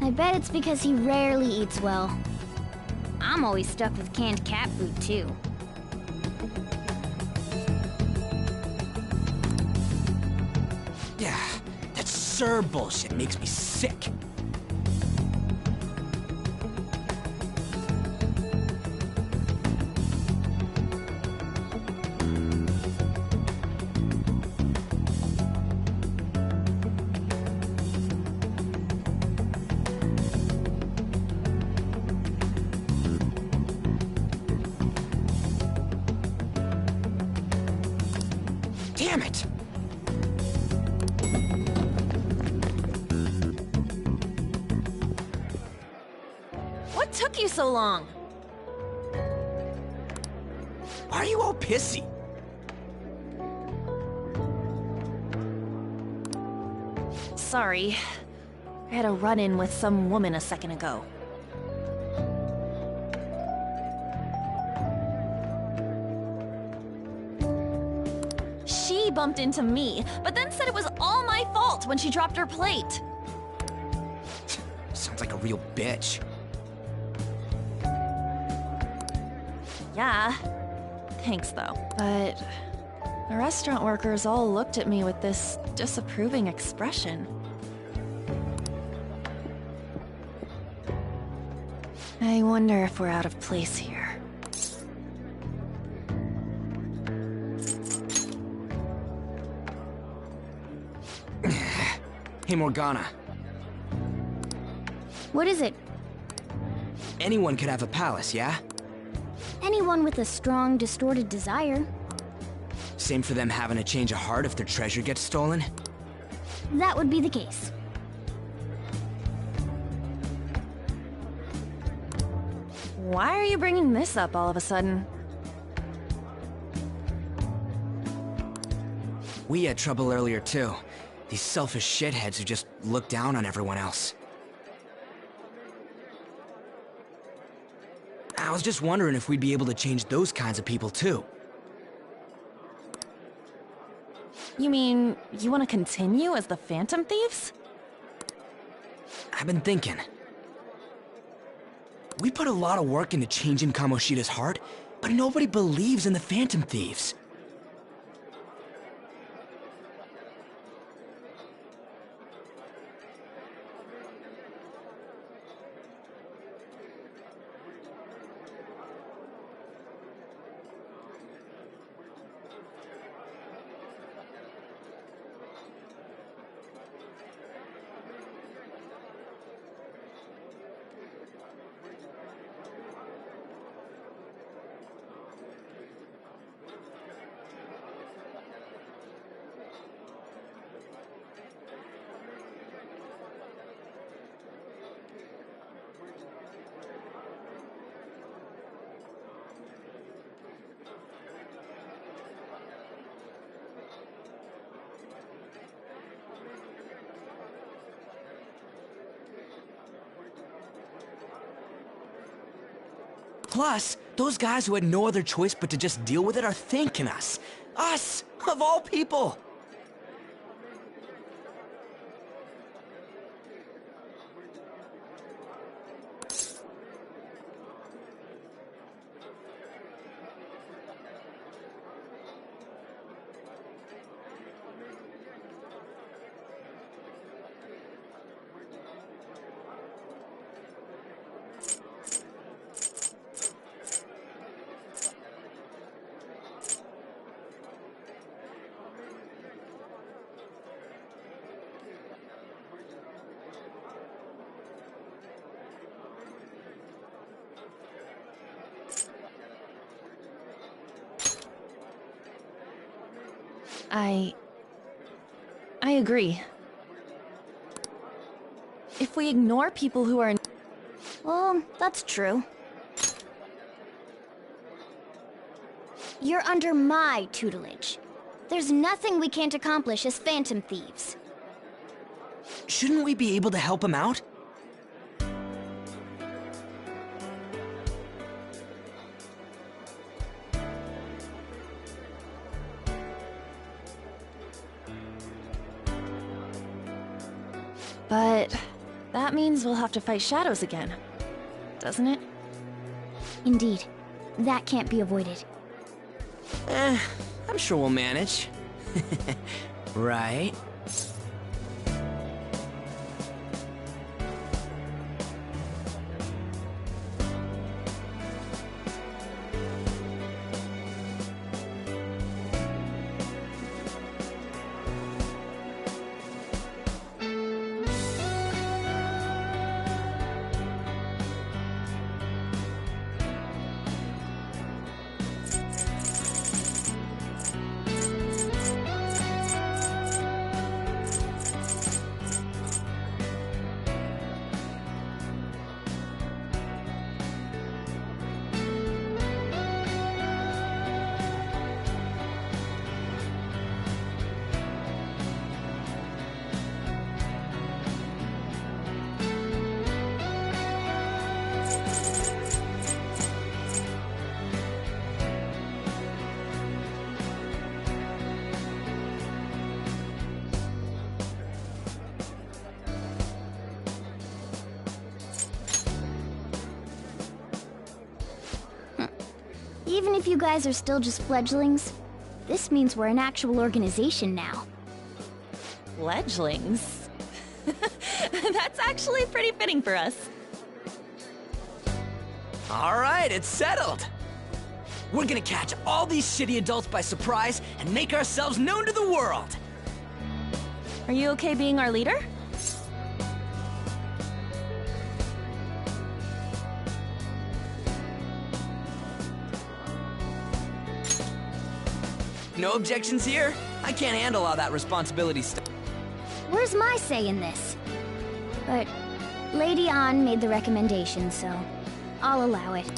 I bet it's because he rarely eats well. I'm always stuck with canned cat food, too. Yeah, that Sir bullshit makes me sick. Damn it! What took you so long? Why are you all pissy? Sorry. I had a run-in with some woman a second ago. She bumped into me, but then said it was all my fault when she dropped her plate. Sounds like a real bitch. Yeah. Thanks, though. But the restaurant workers all looked at me with this disapproving expression. I wonder if we're out of place here. Hey, Morgana. What is it? Anyone could have a palace, yeah? Anyone with a strong, distorted desire. Same for them having a change of heart if their treasure gets stolen? That would be the case. Why are you bringing this up all of a sudden? We had trouble earlier, too. These selfish shitheads who just look down on everyone else. I was just wondering if we'd be able to change those kinds of people, too. You mean, you want to continue as the Phantom Thieves? I've been thinking. We put a lot of work into changing Kamoshida's heart, but nobody believes in the Phantom Thieves. Plus, those guys who had no other choice but to just deal with it are thanking us. Us, of all people! I agree. If we ignore people who are in... Well, that's true. You're under my tutelage. There's nothing we can't accomplish as Phantom Thieves. Shouldn't we be able to help him out? But that means we'll have to fight shadows again, doesn't it? Indeed. That can't be avoided. I'm sure we'll manage. Right? Even if you guys are still just fledglings, this means we're an actual organization now. Fledglings? That's actually pretty fitting for us. All right, it's settled. We're gonna catch all these shitty adults by surprise and make ourselves known to the world. Are you okay being our leader? No objections here? I can't handle all that responsibility stuff. Where's my say in this? But Lady An made the recommendation, so I'll allow it.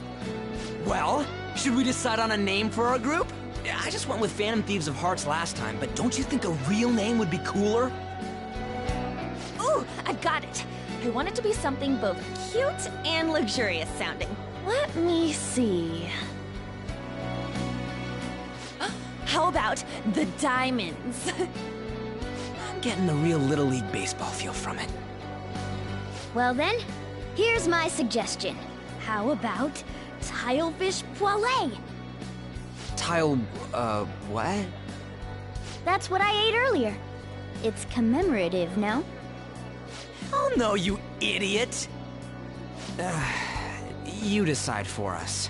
Well, should we decide on a name for our group? I just went with Phantom Thieves of Hearts last time, but don't you think a real name would be cooler? Ooh, I got it. I want it to be something both cute and luxurious sounding. Let me see. How about the Diamonds? I'm getting the real Little League Baseball feel from it. Well then, here's my suggestion. How about Tilefish Poêlée? What? That's what I ate earlier. It's commemorative, no? Oh no, you idiot! You decide for us.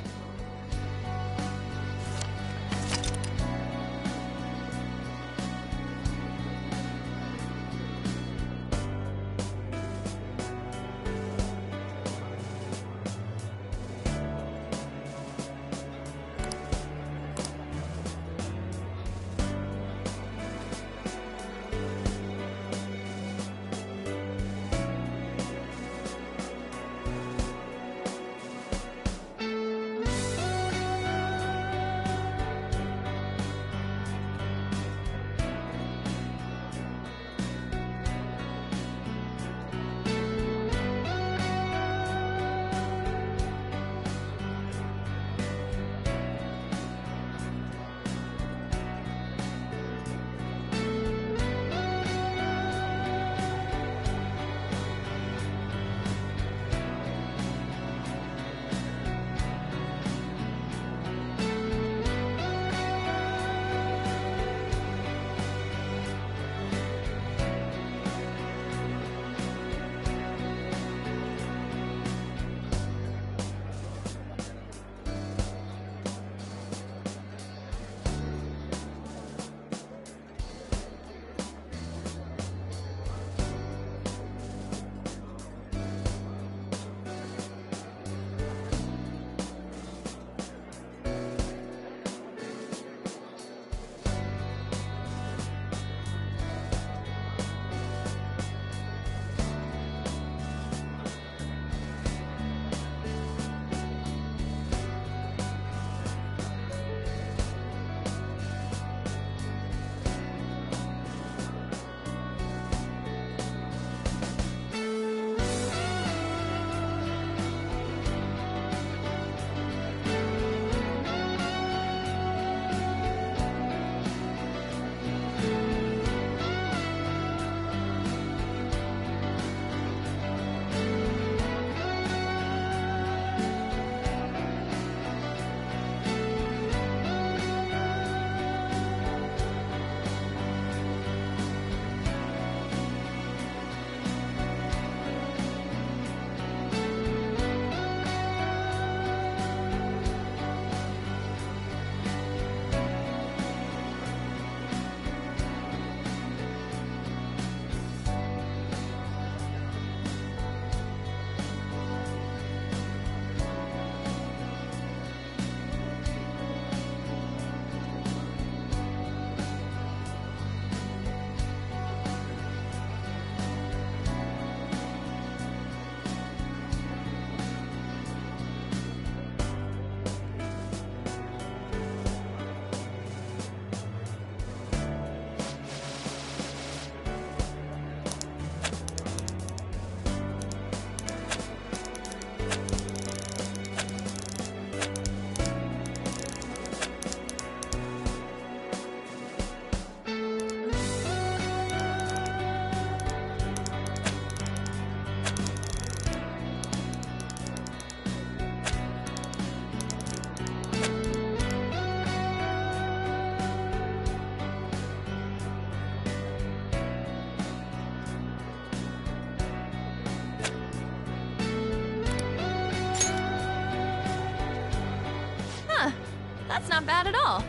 not bad at all.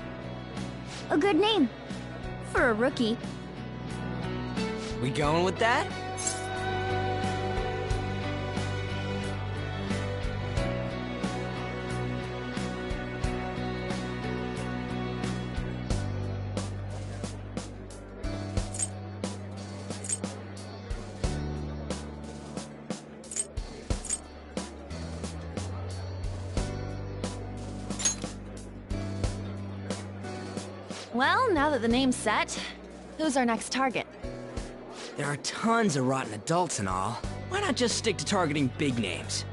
A good name. For a rookie. We going with that? Well, now that the name's set, who's our next target? There are tons of rotten adults and all. Why not just stick to targeting big names?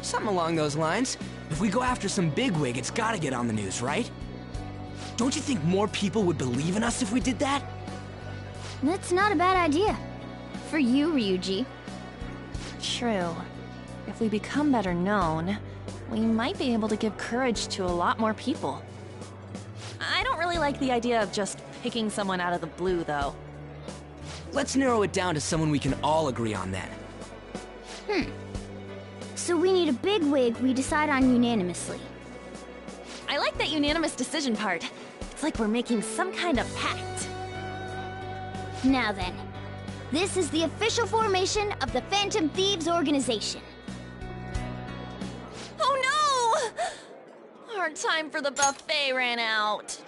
Something along those lines. If we go after some bigwig, it's gotta get on the news, right? Don't you think more people would believe in us if we did that? That's not a bad idea. For you, Ryuji. True. If we become better known, we might be able to give courage to a lot more people. I don't really like the idea of just picking someone out of the blue, though. Let's narrow it down to someone we can all agree on then. So we need a bigwig we decide on unanimously. I like that unanimous decision part. It's like we're making some kind of pact. Now then, this is the official formation of the Phantom Thieves organization. Oh no! Our time for the buffet ran out.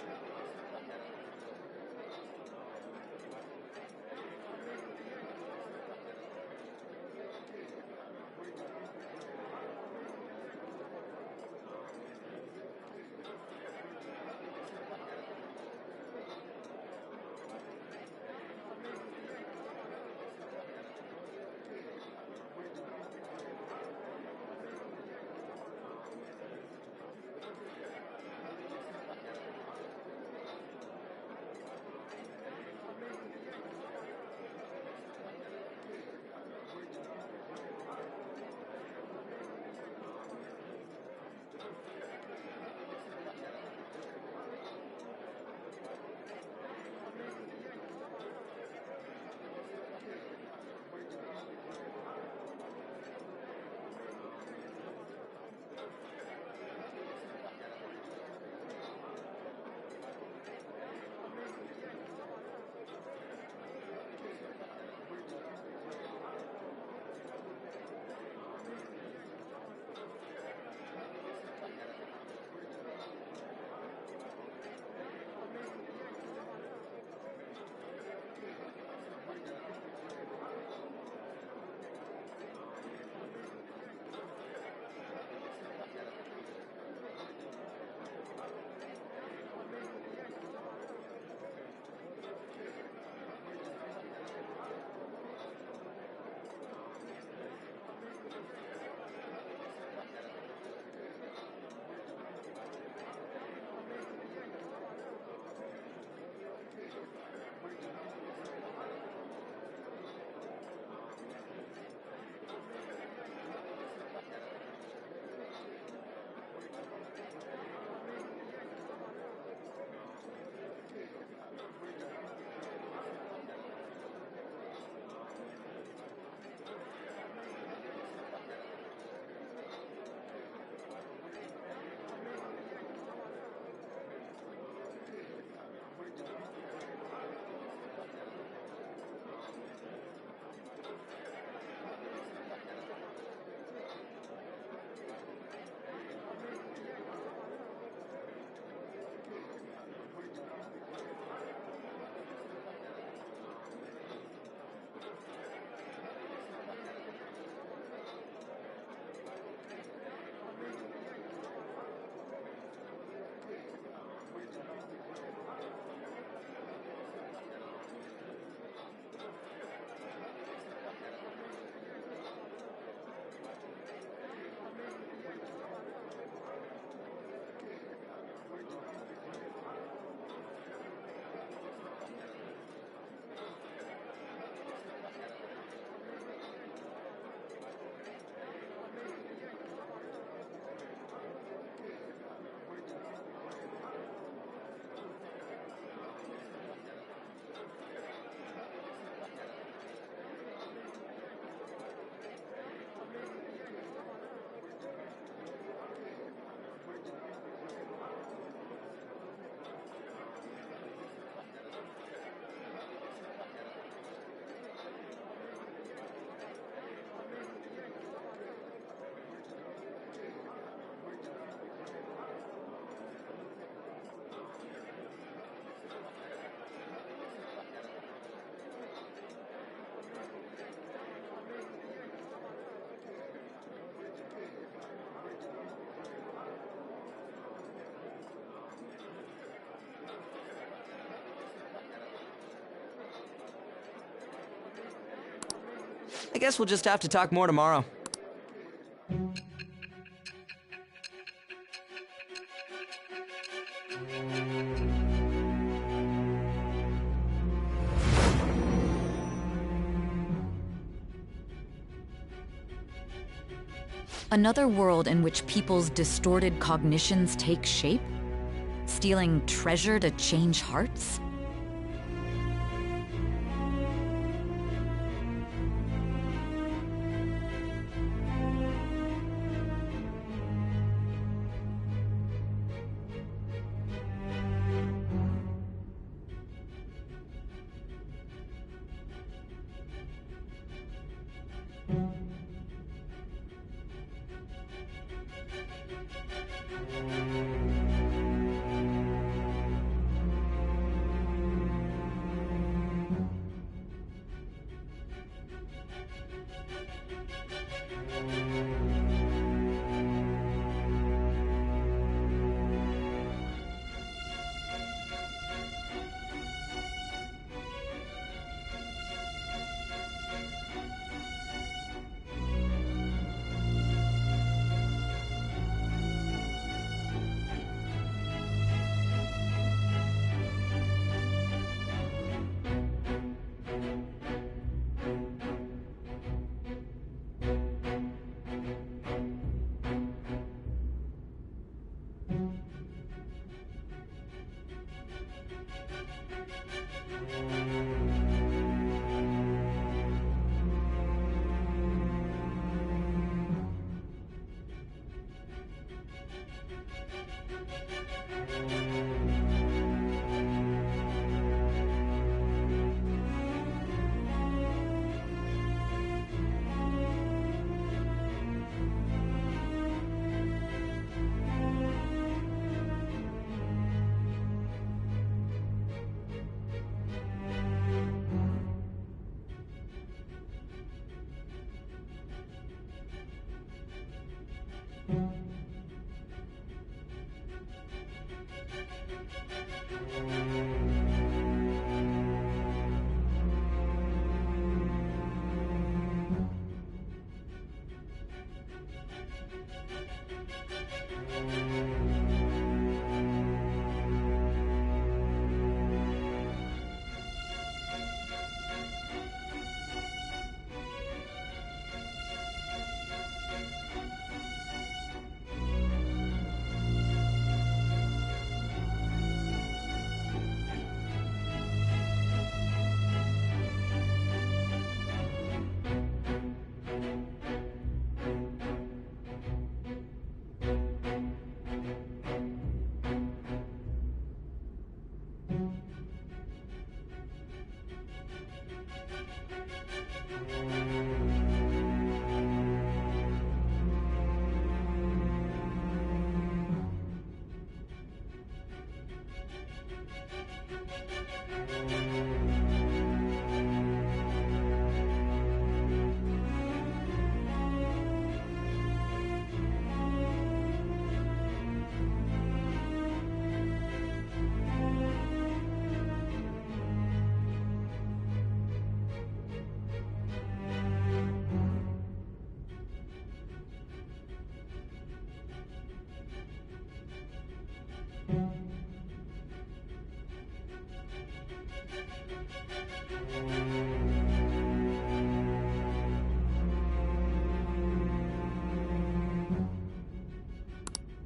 I guess we'll just have to talk more tomorrow. Another world in which people's distorted cognitions take shape? stealing treasure to change hearts?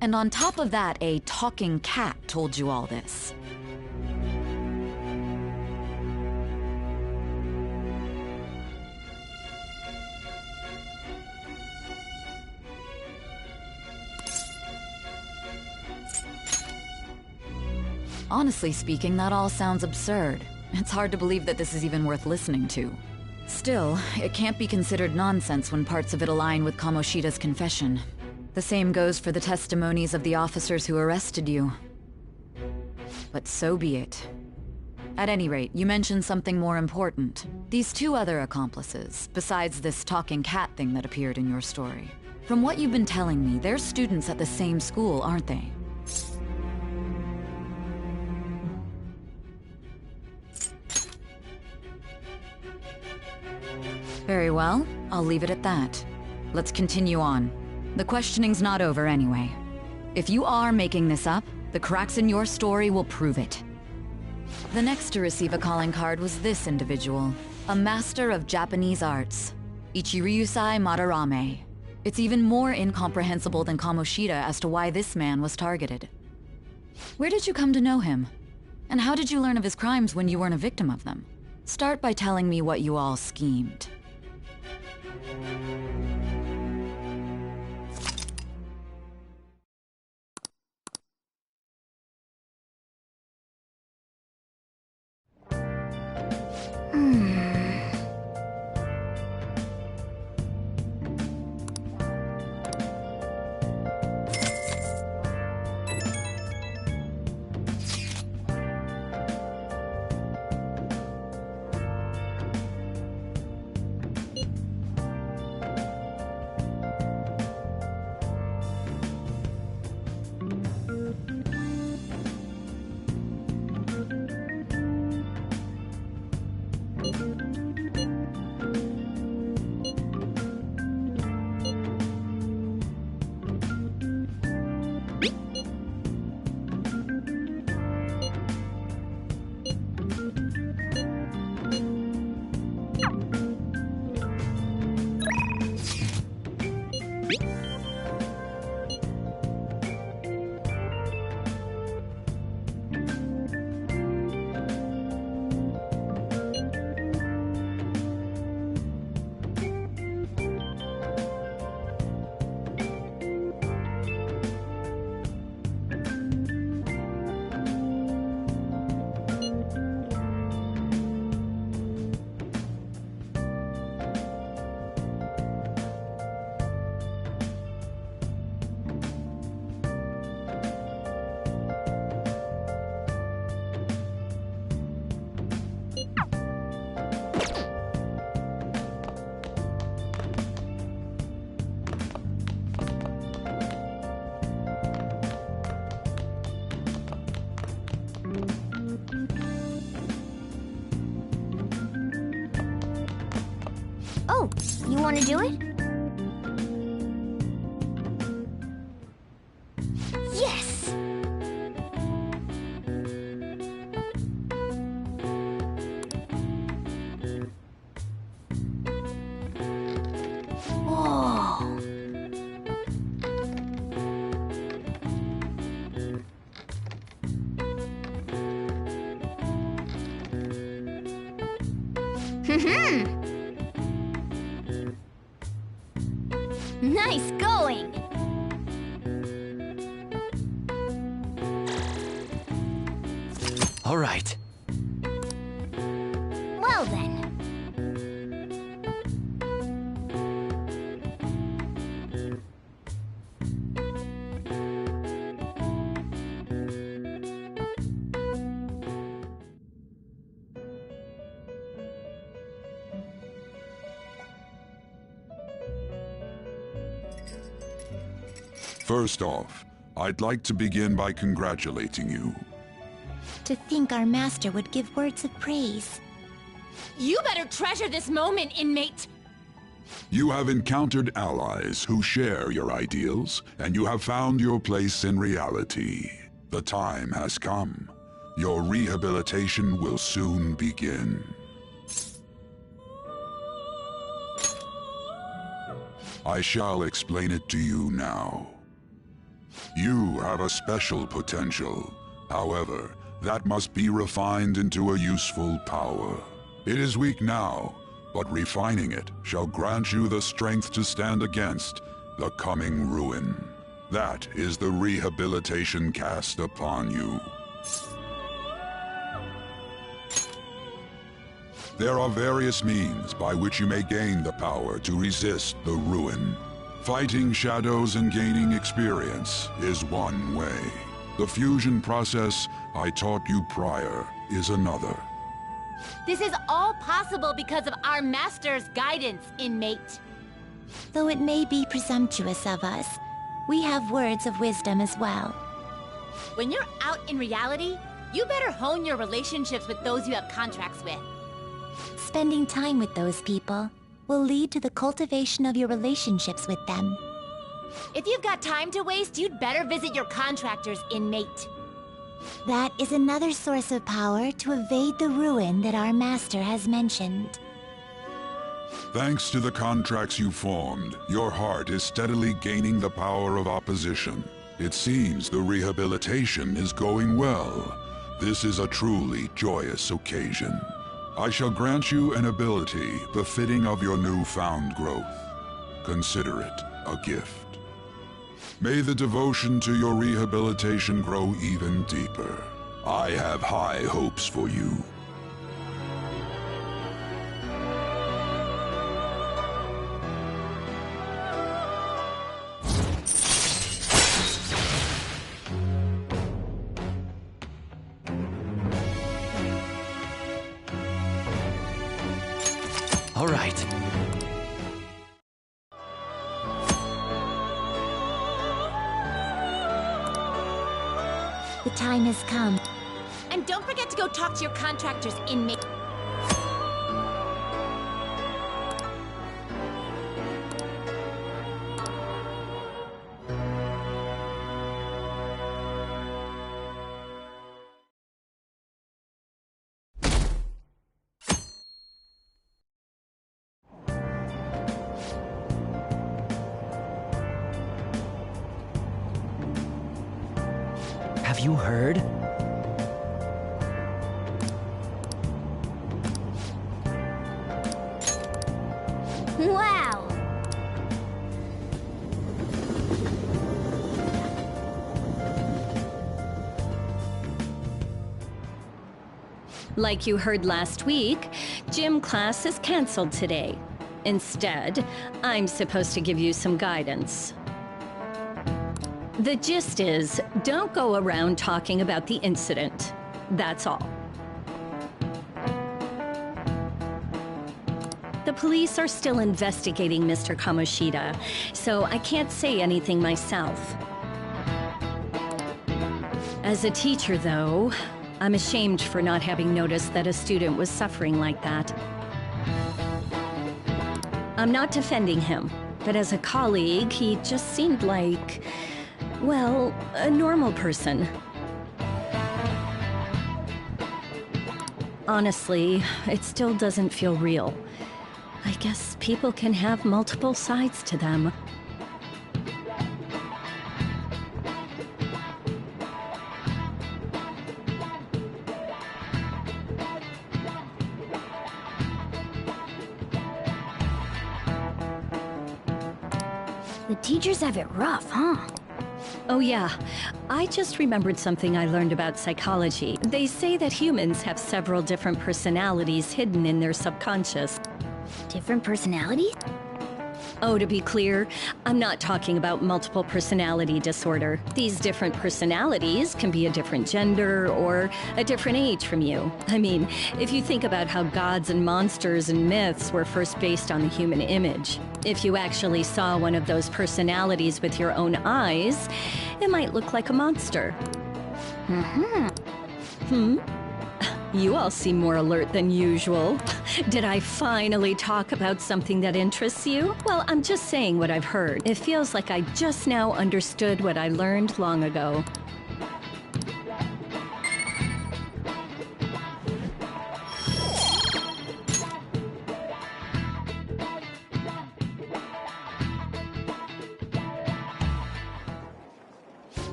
And on top of that, a talking cat told you all this. Honestly speaking, that all sounds absurd. It's hard to believe that this is even worth listening to. Still, it can't be considered nonsense when parts of it align with Kamoshida's confession. The same goes for the testimonies of the officers who arrested you. But so be it. At any rate, you mentioned something more important. These two other accomplices, besides this talking cat thing that appeared in your story. From what you've been telling me, they're students at the same school, aren't they? Very well, I'll leave it at that. Let's continue on. The questioning's not over anyway. If you are making this up, the cracks in your story will prove it. The next to receive a calling card was this individual, a master of Japanese arts, Ichiryusai Madarame. It's even more incomprehensible than Kamoshida as to why this man was targeted. Where did you come to know him? And how did you learn of his crimes when you weren't a victim of them? Start by telling me what you all schemed. Oh, you want to do it? Yes! Whoa! Nice going! All right. Well then. First off, I'd like to begin by congratulating you. To think our master would give words of praise. You better treasure this moment, inmate! You have encountered allies who share your ideals, and you have found your place in reality. The time has come. Your rehabilitation will soon begin. I shall explain it to you now. You have a special potential. However, that must be refined into a useful power. It is weak now, but refining it shall grant you the strength to stand against the coming ruin. That is the rehabilitation cast upon you. There are various means by which you may gain the power to resist the ruin. Fighting shadows and gaining experience is one way. The fusion process I taught you prior is another. This is all possible because of our master's guidance, inmate. Though it may be presumptuous of us, we have words of wisdom as well. When you're out in reality, you better hone your relationships with those you have contracts with. Spending time with those people will lead to the cultivation of your relationships with them. If you've got time to waste, you'd better visit your contractors, inmate. That is another source of power to evade the ruin that our master has mentioned. Thanks to the contracts you formed, your heart is steadily gaining the power of opposition. It seems the rehabilitation is going well. This is a truly joyous occasion. I shall grant you an ability befitting of your newfound growth. Consider it a gift. May the devotion to your rehabilitation grow even deeper. I have high hopes for you. All right. The time has come. And don't forget to go talk to your contractors in May. Have you heard? Wow! Like you heard last week, gym class is canceled today. Instead, I'm supposed to give you some guidance. The gist is, don't go around talking about the incident. That's all. The police are still investigating Mr. Kamoshida, so I can't say anything myself. As a teacher, though, I'm ashamed for not having noticed that a student was suffering like that. I'm not defending him, but as a colleague, he just seemed like, well, a normal person. Honestly, it still doesn't feel real. I guess people can have multiple sides to them. The teachers have it rough, huh? Oh yeah, I just remembered something I learned about psychology. They say that humans have several different personalities hidden in their subconscious. Different personalities? Oh, to be clear, I'm not talking about multiple personality disorder. These different personalities can be a different gender or a different age from you. I mean, if you think about how gods and monsters and myths were first based on the human image, if you actually saw one of those personalities with your own eyes, it might look like a monster. You all seem more alert than usual. Did I finally talk about something that interests you? Well, I'm just saying what I've heard. It feels like I just now understood what I learned long ago.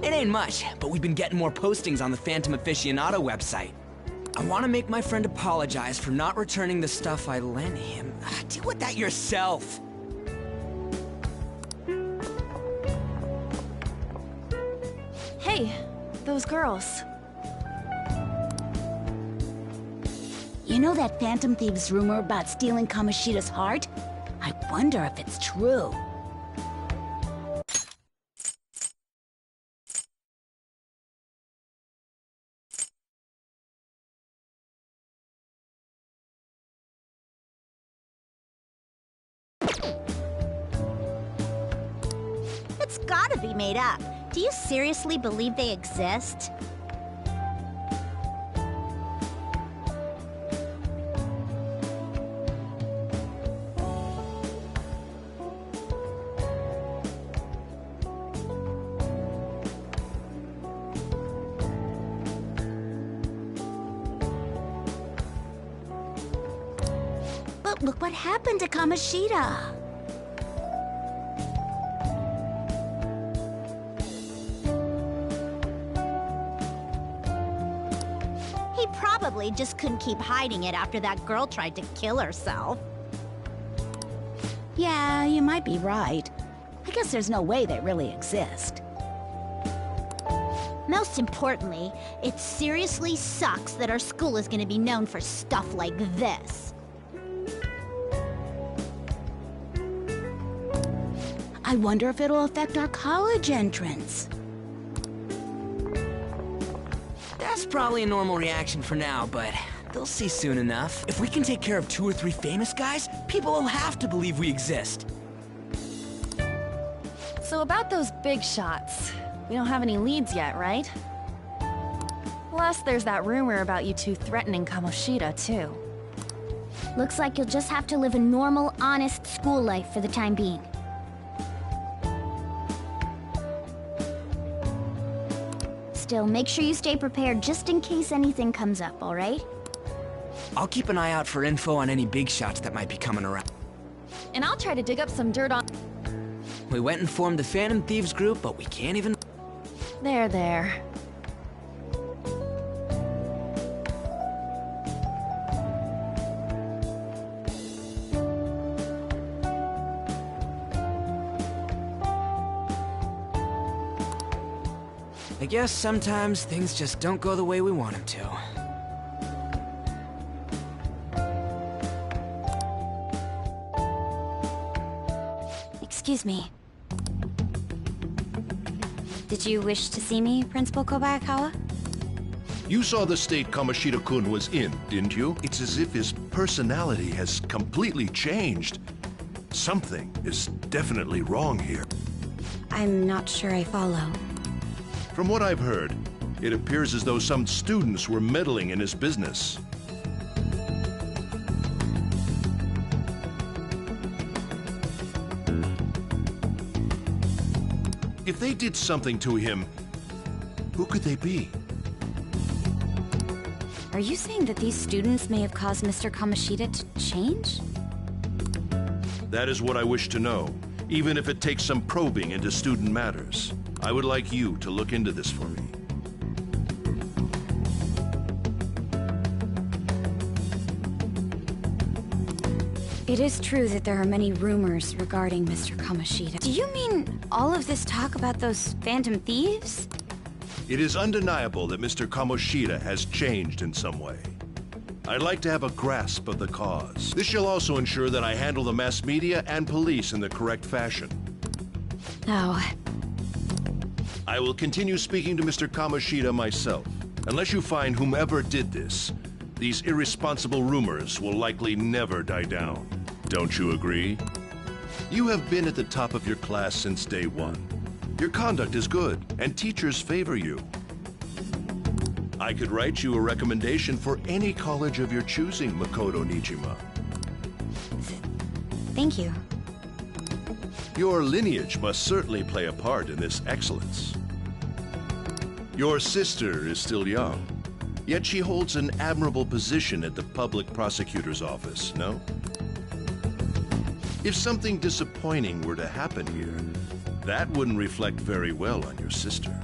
It ain't much, but we've been getting more postings on the Phantom Aficionado website. I want to make my friend apologize for not returning the stuff I lent him. Deal with that yourself. Hey, those girls. You know that Phantom Thieves rumor about stealing Kamoshida's heart? I wonder if it's true. It's gotta be made up. Do you seriously believe they exist? But look what happened to Kamoshida. probably just couldn't keep hiding it after that girl tried to kill herself. Yeah, you might be right. I guess there's no way they really exist. Most importantly, it seriously sucks that our school is gonna be known for stuff like this. I wonder if it'll affect our college entrance. That's probably a normal reaction for now, but they'll see soon enough. If we can take care of 2 or 3 famous guys, people will have to believe we exist. So about those big shots, we don't have any leads yet, right? Plus, there's that rumor about you two threatening Kamoshida, too. Looks like you'll just have to live a normal, honest school life for the time being. Still, make sure you stay prepared just in case anything comes up, alright? I'll keep an eye out for info on any big shots that might be coming around. And I'll try to dig up some dirt on... We went and formed the Phantom Thieves group, but we can't even... There. I guess sometimes things just don't go the way we want them to. Excuse me. Did you wish to see me, Principal Kobayakawa? You saw the state Kamoshida-kun was in, didn't you? It's as if his personality has completely changed. Something is definitely wrong here. I'm not sure I follow. From what I've heard, it appears as though some students were meddling in his business. If they did something to him, who could they be? Are you saying that these students may have caused Mr. Kamoshida to change? That is what I wish to know, even if it takes some probing into student matters. I would like you to look into this for me. It is true that there are many rumors regarding Mr. Kamoshida. Do you mean all of this talk about those Phantom Thieves? It is undeniable that Mr. Kamoshida has changed in some way. I'd like to have a grasp of the cause. This shall also ensure that I handle the mass media and police in the correct fashion. Oh. I will continue speaking to Mr. Kamoshida myself. Unless you find whomever did this, these irresponsible rumors will likely never die down. Don't you agree? You have been at the top of your class since day one. Your conduct is good, and teachers favor you. I could write you a recommendation for any college of your choosing, Makoto Nijima. Thank you. Your lineage must certainly play a part in this excellence. Your sister is still young, yet she holds an admirable position at the public prosecutor's office, no? If something disappointing were to happen here, that wouldn't reflect very well on your sister.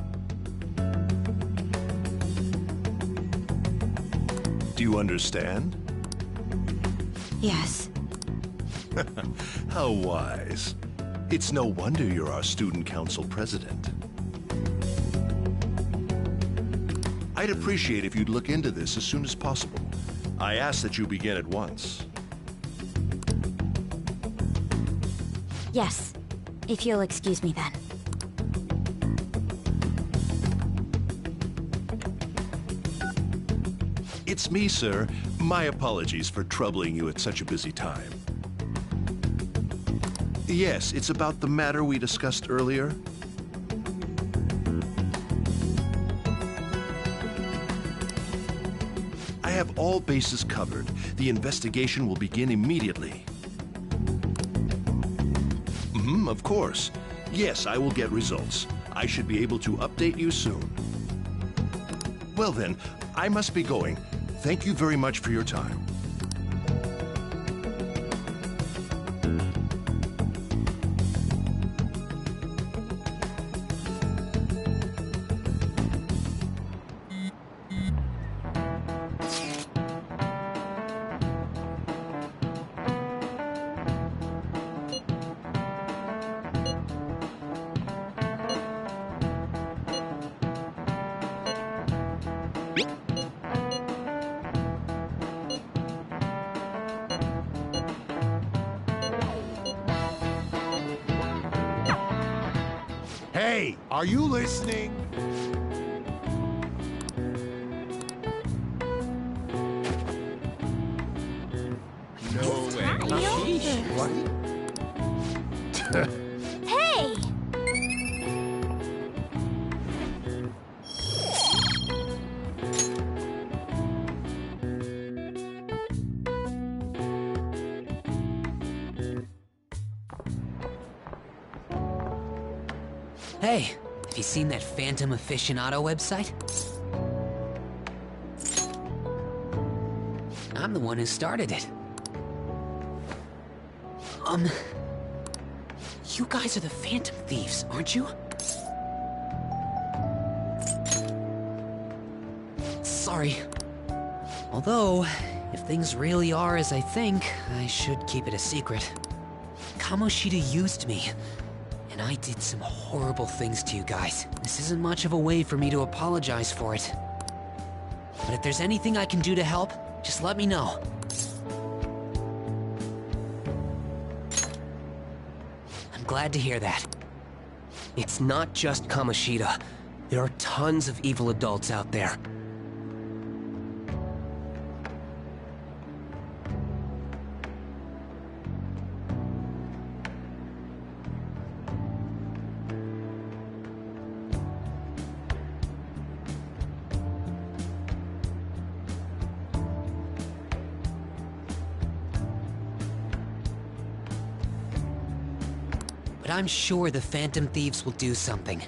Do you understand? Yes. How wise. It's no wonder you're our student council president. I'd appreciate if you'd look into this as soon as possible. I ask that you begin at once. Yes. If you'll excuse me then. It's me, sir. My apologies for troubling you at such a busy time. Yes, it's about the matter we discussed earlier. I have all bases covered. The investigation will begin immediately. Of course. Yes, I will get results. I should be able to update you soon. Well then, I must be going. Thank you very much for your time. Hey, are you listening? No way. What? Hey! Hey, have you seen that Phantom Aficionado website? I'm the one who started it. You guys are the Phantom Thieves, aren't you? Sorry. Although, if things really are as I think, I should keep it a secret. Kamoshida used me, and I did some horrible things to you guys. This isn't much of a way for me to apologize for it. But if there's anything I can do to help, just let me know. I'm glad to hear that. It's not just Kamoshida. There are tons of evil adults out there. But I'm sure the Phantom Thieves will do something.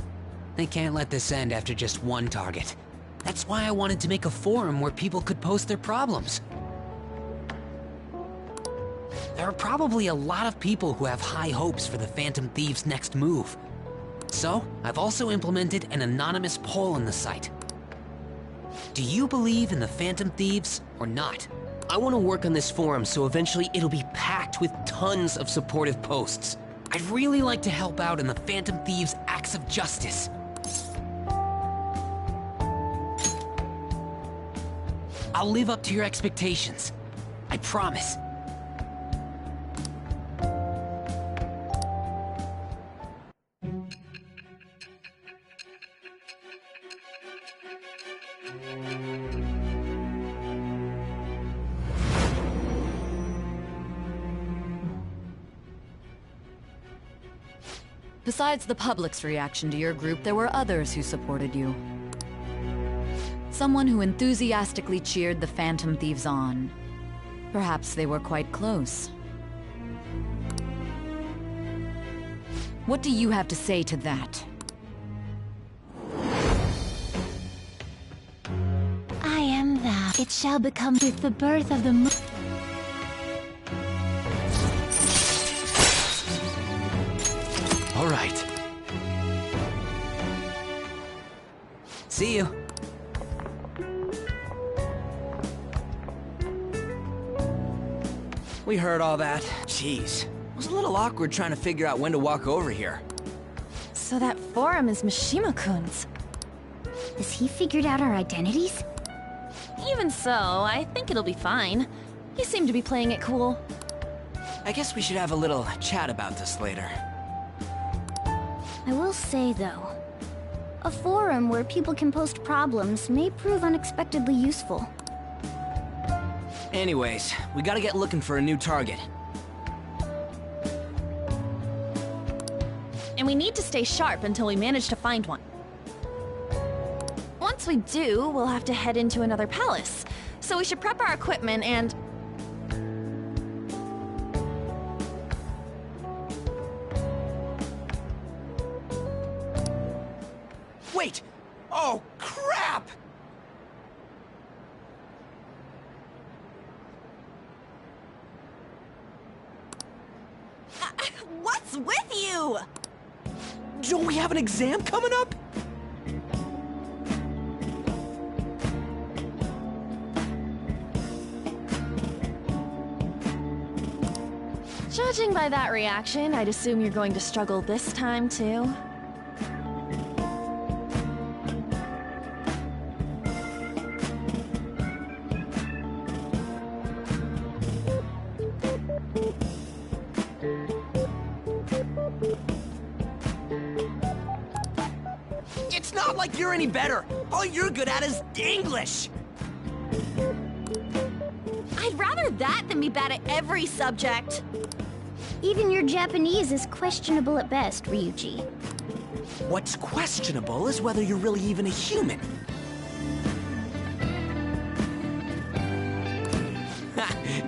They can't let this end after just one target. That's why I wanted to make a forum where people could post their problems. There are probably a lot of people who have high hopes for the Phantom Thieves' next move. So, I've also implemented an anonymous poll on the site. Do you believe in the Phantom Thieves or not? I want to work on this forum so eventually it'll be packed with tons of supportive posts. I'd really like to help out in the Phantom Thieves' acts of justice. I'll live up to your expectations. I promise. Besides the public's reaction to your group, there were others who supported you. Someone who enthusiastically cheered the Phantom Thieves on. Perhaps they were quite close. What do you have to say to that? I am thou. It shall become with the birth of the moon. All right. See you. We heard all that. Jeez. It was a little awkward trying to figure out when to walk over here. So that forum is Mishima-kun's. Has he figured out our identities? Even so, I think it'll be fine. He seemed to be playing it cool. I guess we should have a little chat about this later. I will say, though, a forum where people can post problems may prove unexpectedly useful. Anyways, we gotta get looking for a new target. And we need to stay sharp until we manage to find one. Once we do, we'll have to head into another palace. So we should prep our equipment and... Wait! Oh, crap! What's with you? Don't we have an exam coming up? Judging by that reaction, I'd assume you're going to struggle this time, too. Not like you're any better. All you're good at is English. I'd rather that than be bad at every subject. Even your Japanese is questionable at best, Ryuji. What's questionable is whether you're really even a human.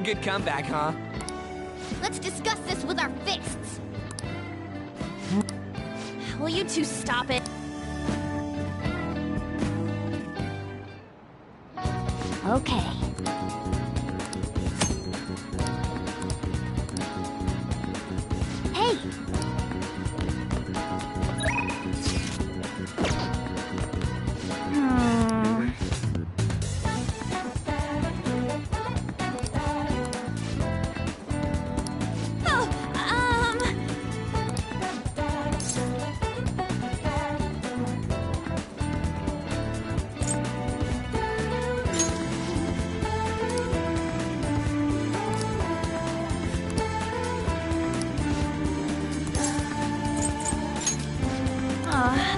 Good comeback, huh? Let's discuss this with our fists. Will you two stop it? Okay. Hey!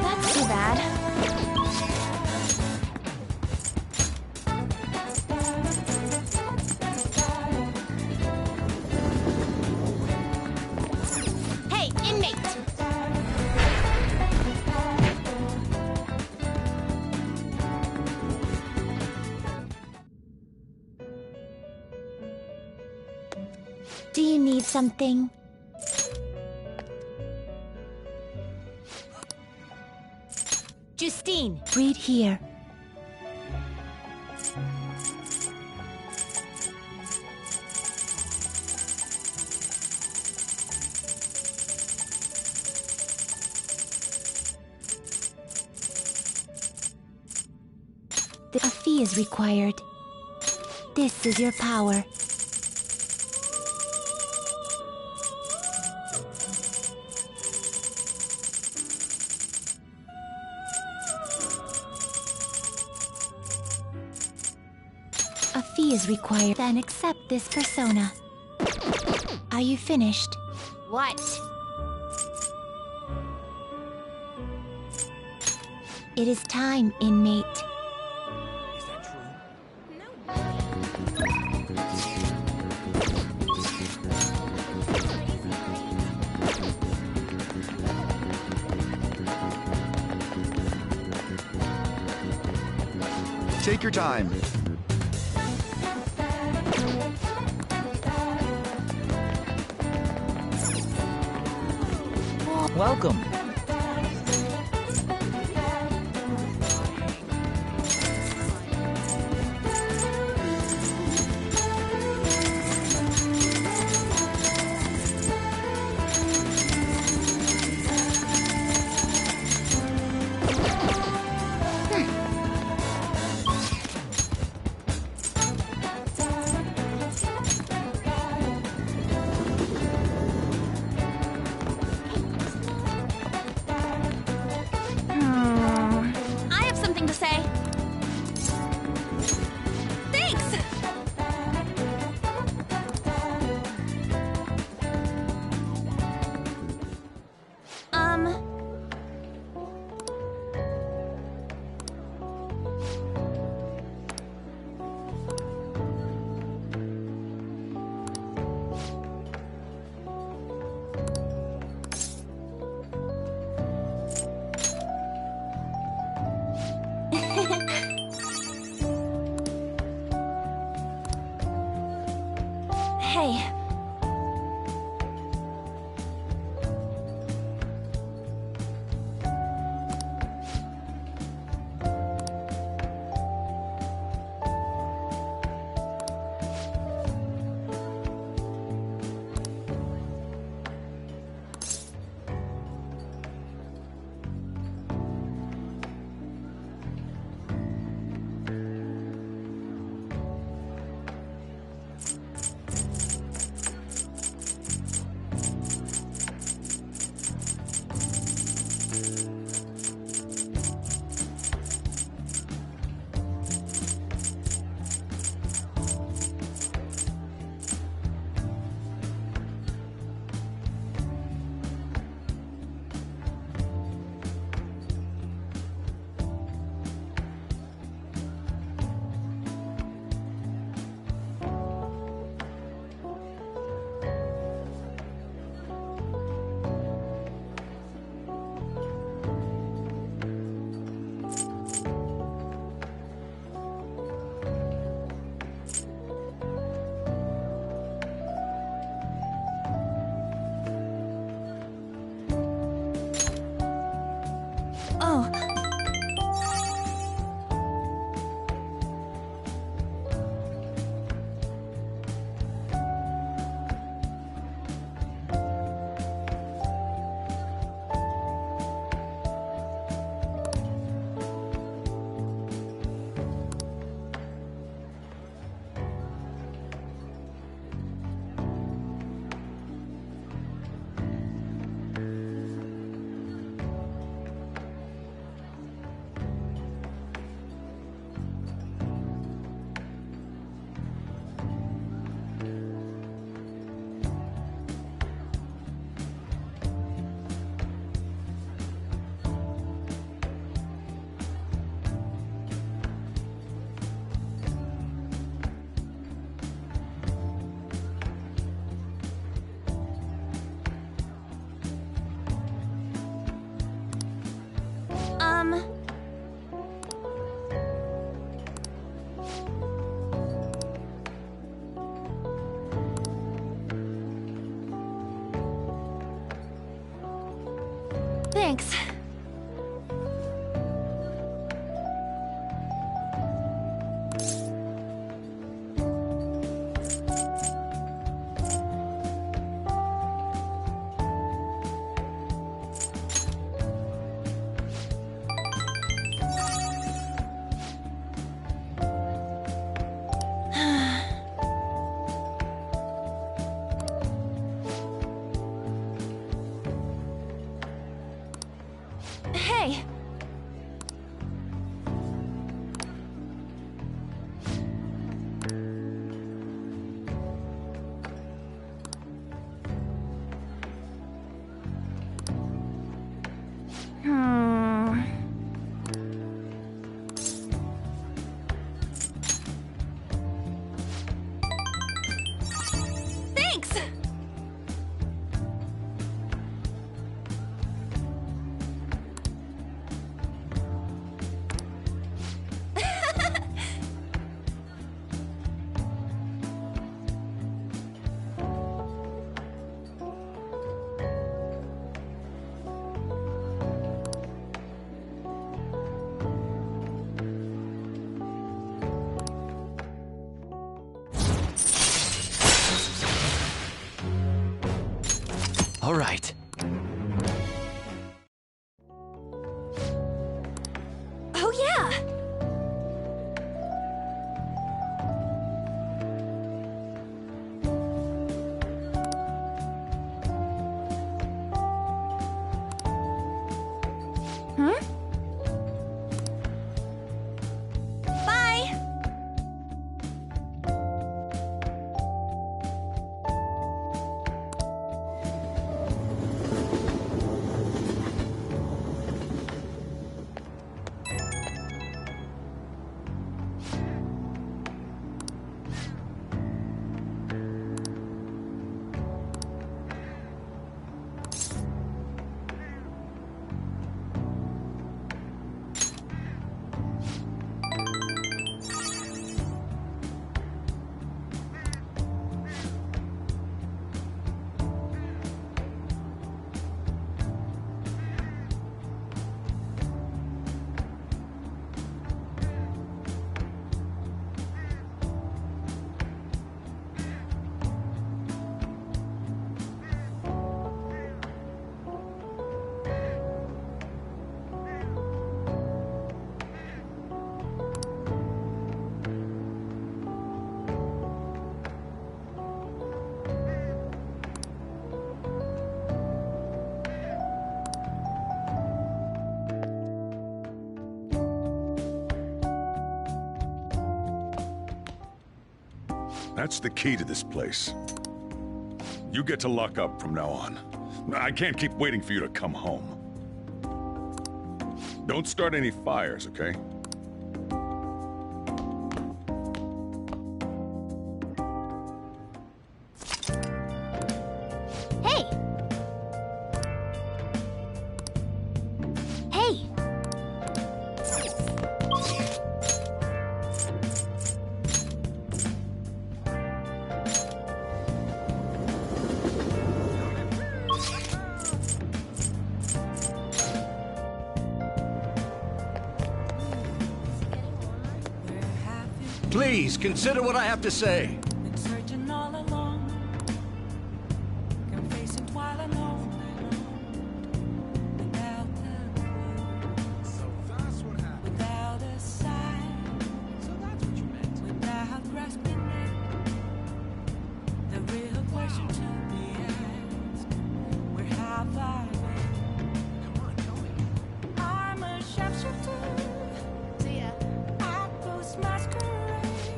That's too bad. Hey, inmate! Do you need something? Justine! Read here. A fee is required. This is your power. A fee is required. Then accept this persona. Are you finished? What? It is time, inmate. Is that true? Take your time. Welcome. I have something to say. Thanks! Hey. Thanks. Hey! Thanks! All right. Oh yeah! Hmm? Bye! That's the key to this place. You get to lock up from now on. I can't keep waiting for you to come home. Don't start any fires, okay? Hey! Hey! Please, consider what I have to say. Searching all along, confessing while alone, without a word. So that's what happened. Without a sign. So that's what you meant. Without grasping it. The real question to be asked: where have I been? Come on, tell me. I'm a sharpshooter. See ya. I post masquerade.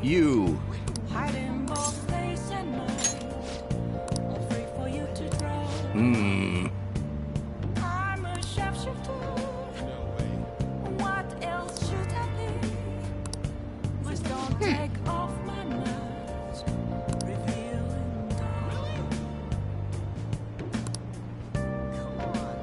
You. Hiding both face and mind, all free for you to draw. I'm a sharpshooter. What else should I be? Just don't take off my mask, revealing dawn. Come on.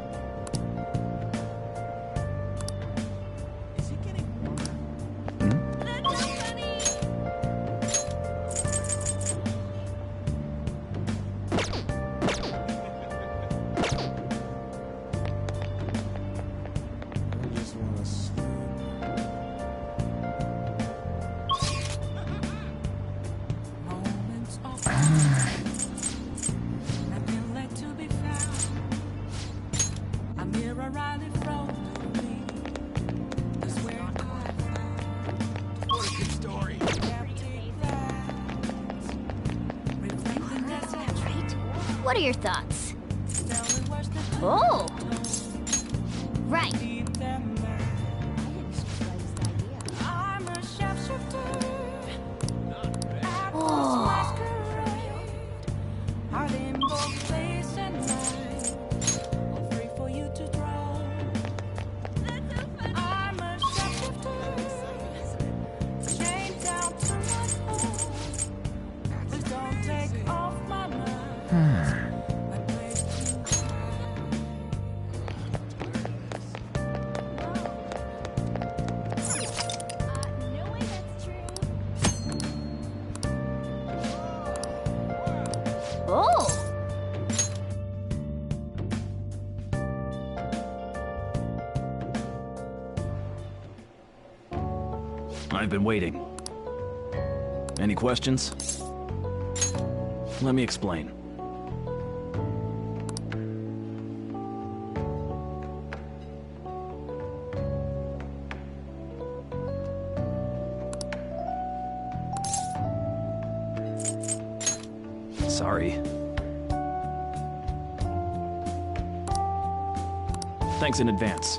mirror right in front of me is where I found. What a good story. Empty glass, reflecting desert treat. What are your thoughts? Oh! Right. I'm a shapeshifter. Oh. Heart in both place and mind. All free for you to draw. I'm a shapeshifter. Chained down to my core. Please don't take off my mind. Oh! I've been waiting. Any questions? Let me explain. Sorry. Thanks in advance.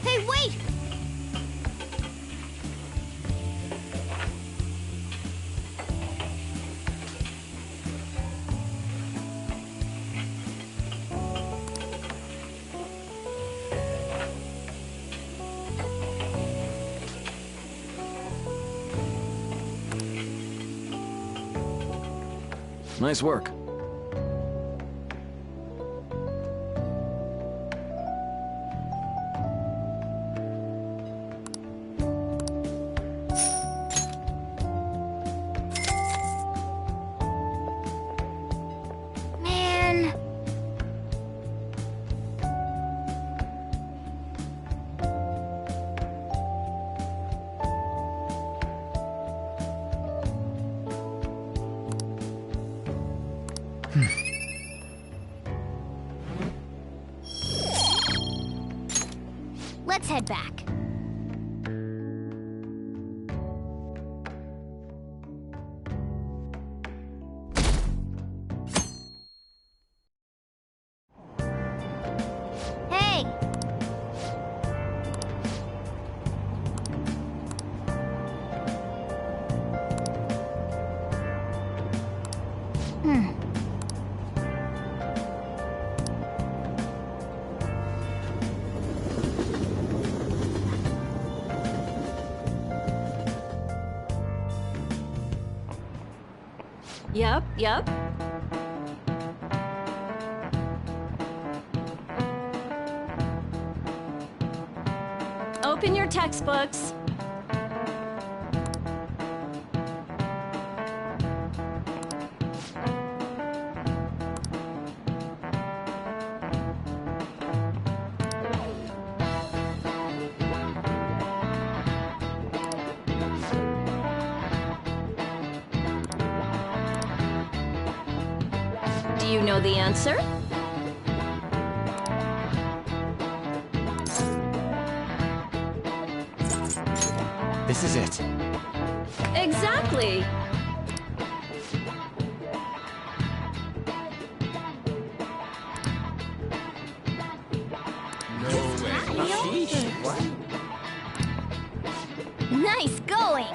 Hey, wait! Nice work. Man. Let's head back. Hey! Yep. Open your textbooks. Do you know the answer? This is it. Exactly. Nice going!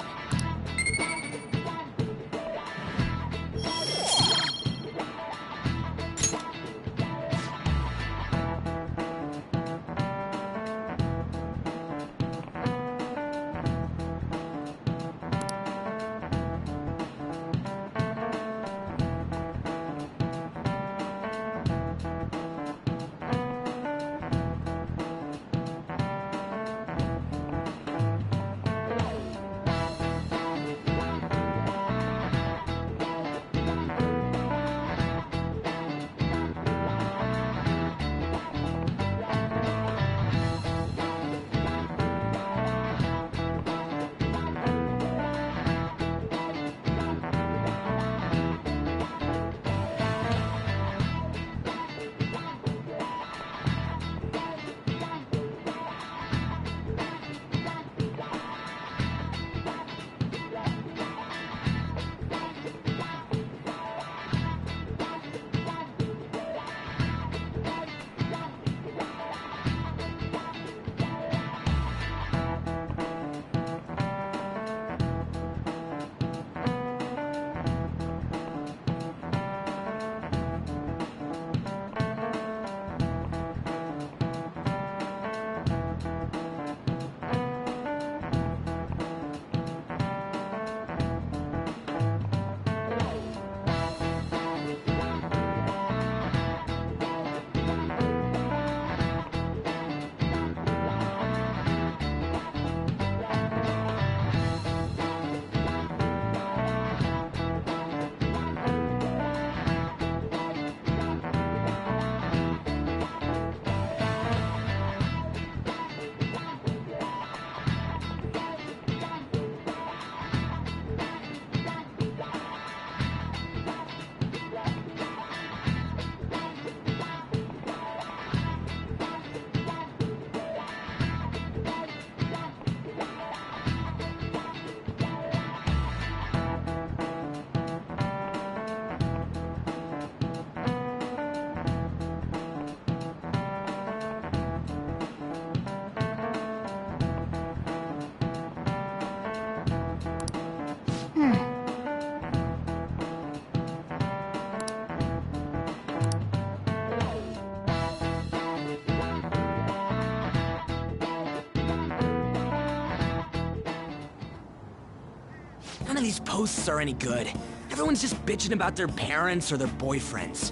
None of these posts are any good. Everyone's just bitching about their parents or their boyfriends.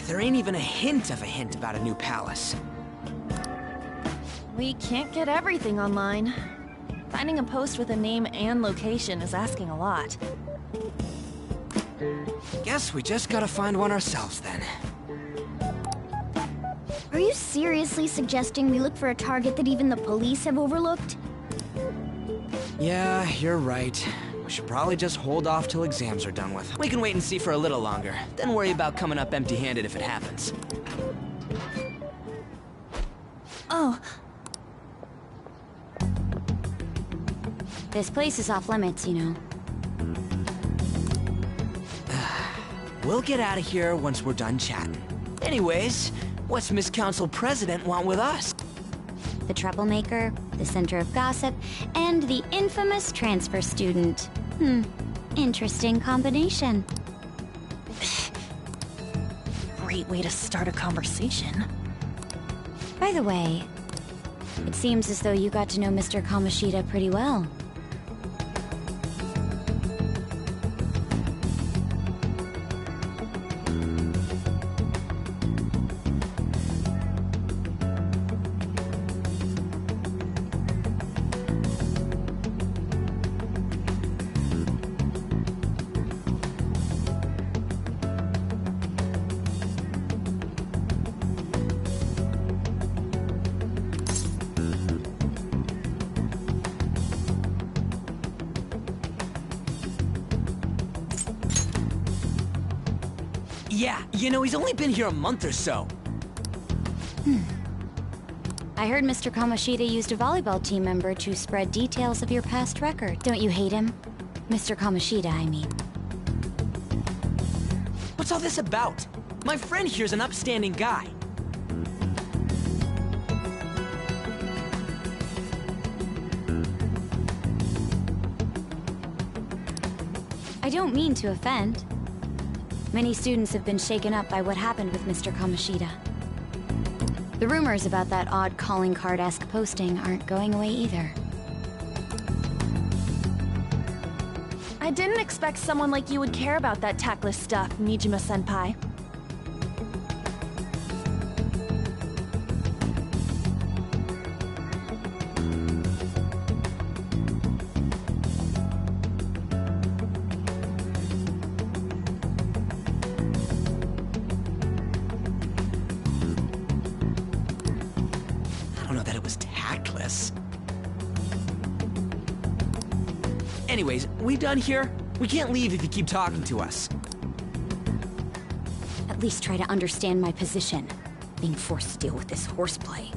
There ain't even a hint about a new palace. We can't get everything online. Finding a post with a name and location is asking a lot. Guess we just gotta find one ourselves then. Are you seriously suggesting we look for a target that even the police have overlooked? Yeah, you're right. We should probably just hold off till exams are done with. We can wait and see for a little longer, then worry about coming up empty-handed if it happens. Oh. This place is off limits, you know. We'll get out of here once we're done chatting. Anyways, what's Miss Council President want with us? The troublemaker, the center of gossip, and the infamous transfer student. Interesting combination. Great way to start a conversation. By the way, it seems as though you got to know Mr. Kamoshida pretty well. Yeah, you know, he's only been here a month or so. I heard Mr. Kamoshida used a volleyball team member to spread details of your past record. Don't you hate him? Mr. Kamoshida, I mean. What's all this about? My friend here's an upstanding guy. I don't mean to offend. Many students have been shaken up by what happened with Mr. Kamoshida. The rumors about that odd calling card-esque posting aren't going away either. I didn't expect someone like you would care about that tactless stuff, Nijima-senpai. Anyways, we done here? We can't leave if you keep talking to us. At least try to understand my position. Being forced to deal with this horseplay.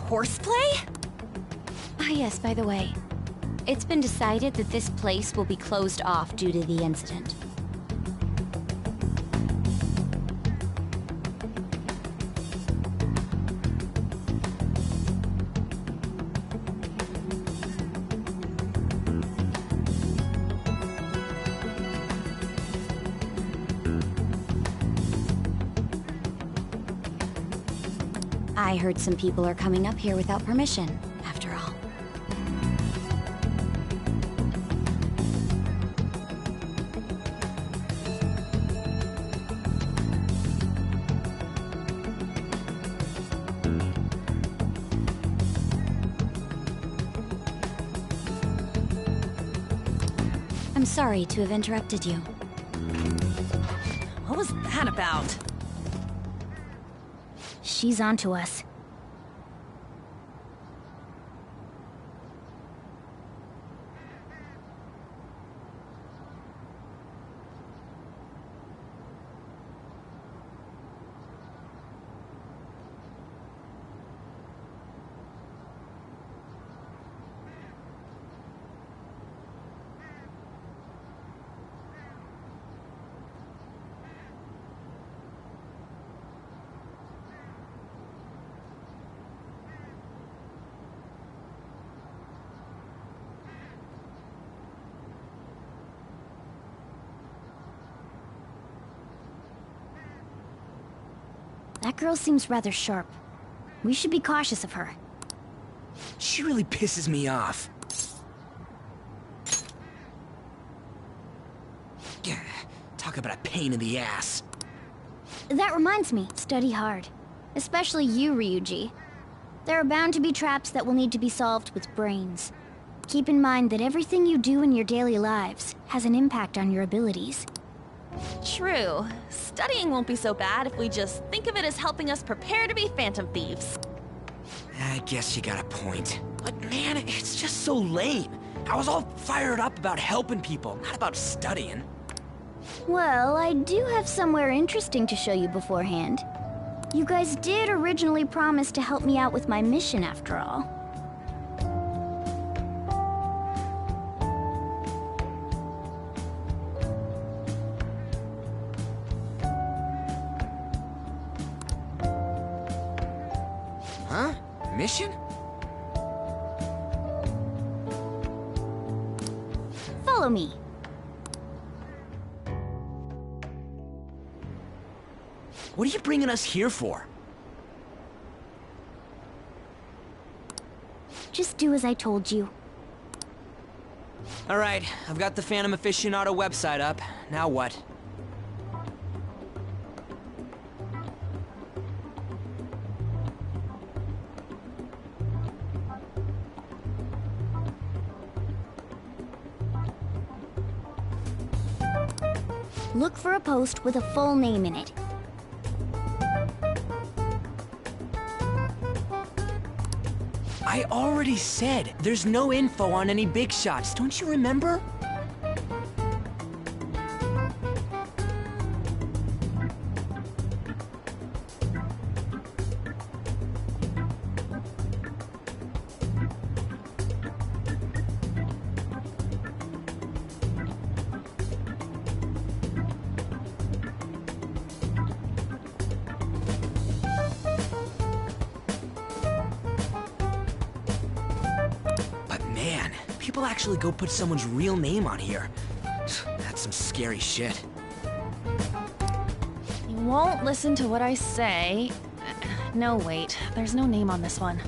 Horseplay? Ah yes, by the way. It's been decided that this place will be closed off due to the incident. I heard some people are coming up here without permission, after all. I'm sorry to have interrupted you. What was that about? She's onto us. That girl seems rather sharp. We should be cautious of her. She really pisses me off. Talk about a pain in the ass. That reminds me, study hard. Especially you, Ryuji. There are bound to be traps that will need to be solved with brains. Keep in mind that everything you do in your daily lives has an impact on your abilities. True. Studying won't be so bad if we just think of it as helping us prepare to be phantom thieves. I guess you got a point. But man, it's just so lame. I was all fired up about helping people, not about studying. Well, I do have somewhere interesting to show you beforehand. You guys did originally promise to help me out with my mission after all. Huh? Mission? Follow me. What are you bringing us here for? Just do as I told you. Alright, I've got the Phantom Aficionado website up. Now what? Look for a post with a full name in it. I already said there's no info on any big shots, don't you remember? Man, people actually go put someone's real name on here. That's some scary shit. You won't listen to what I say. No, wait. There's no name on this one.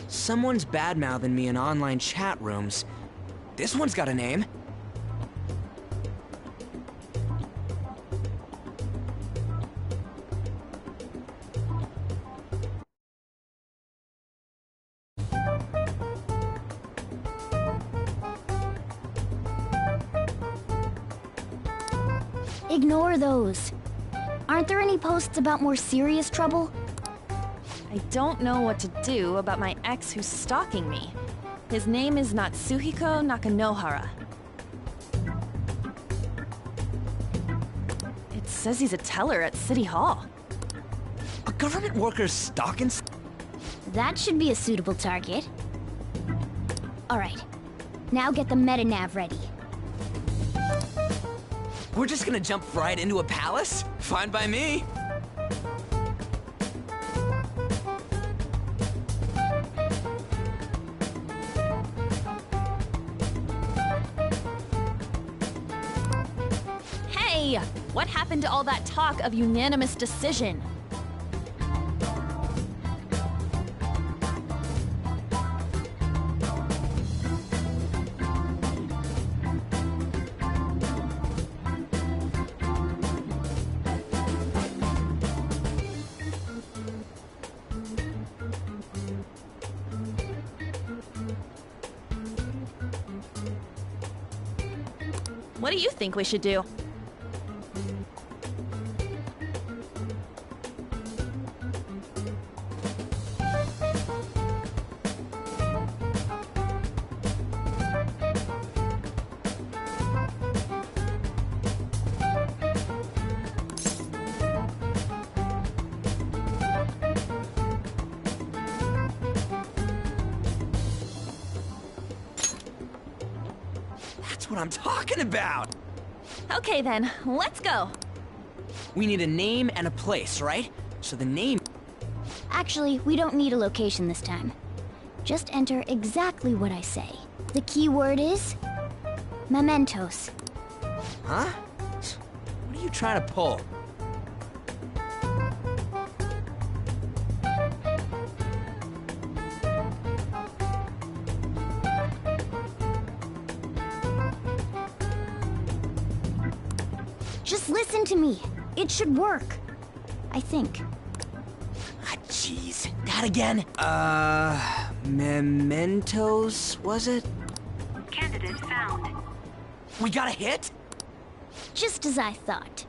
Someone's bad-mouthing me in online chat rooms. This one's got a name. Ignore those. Aren't there any posts about more serious trouble? I don't know what to do about my ex who's stalking me. His name is Natsuhiko Nakanohara. It says he's a teller at City Hall. A government worker's stalking? That should be a suitable target. Alright, now get the meta-nav ready. We're just gonna jump right into a palace? Fine by me. Hey! What happened to all that talk of unanimous decision? What do you think we should do? That's what I'm talking about! Okay then, let's go. We need a name and a place, right? So the name... Actually, we don't need a location this time. Just enter exactly what I say. The key word is... mementos. Huh? What are you trying to pull? Just listen to me. It should work. I think. Ah, jeez. That again? Mementos, was it? Candidate found. We got a hit? Just as I thought.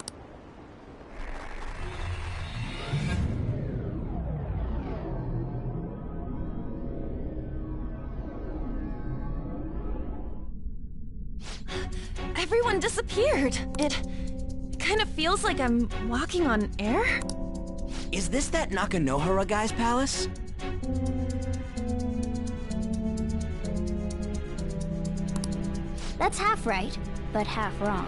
Everyone disappeared. It kind of feels like I'm walking on air. Is this that Nakanohara guy's palace? That's half right, but half wrong.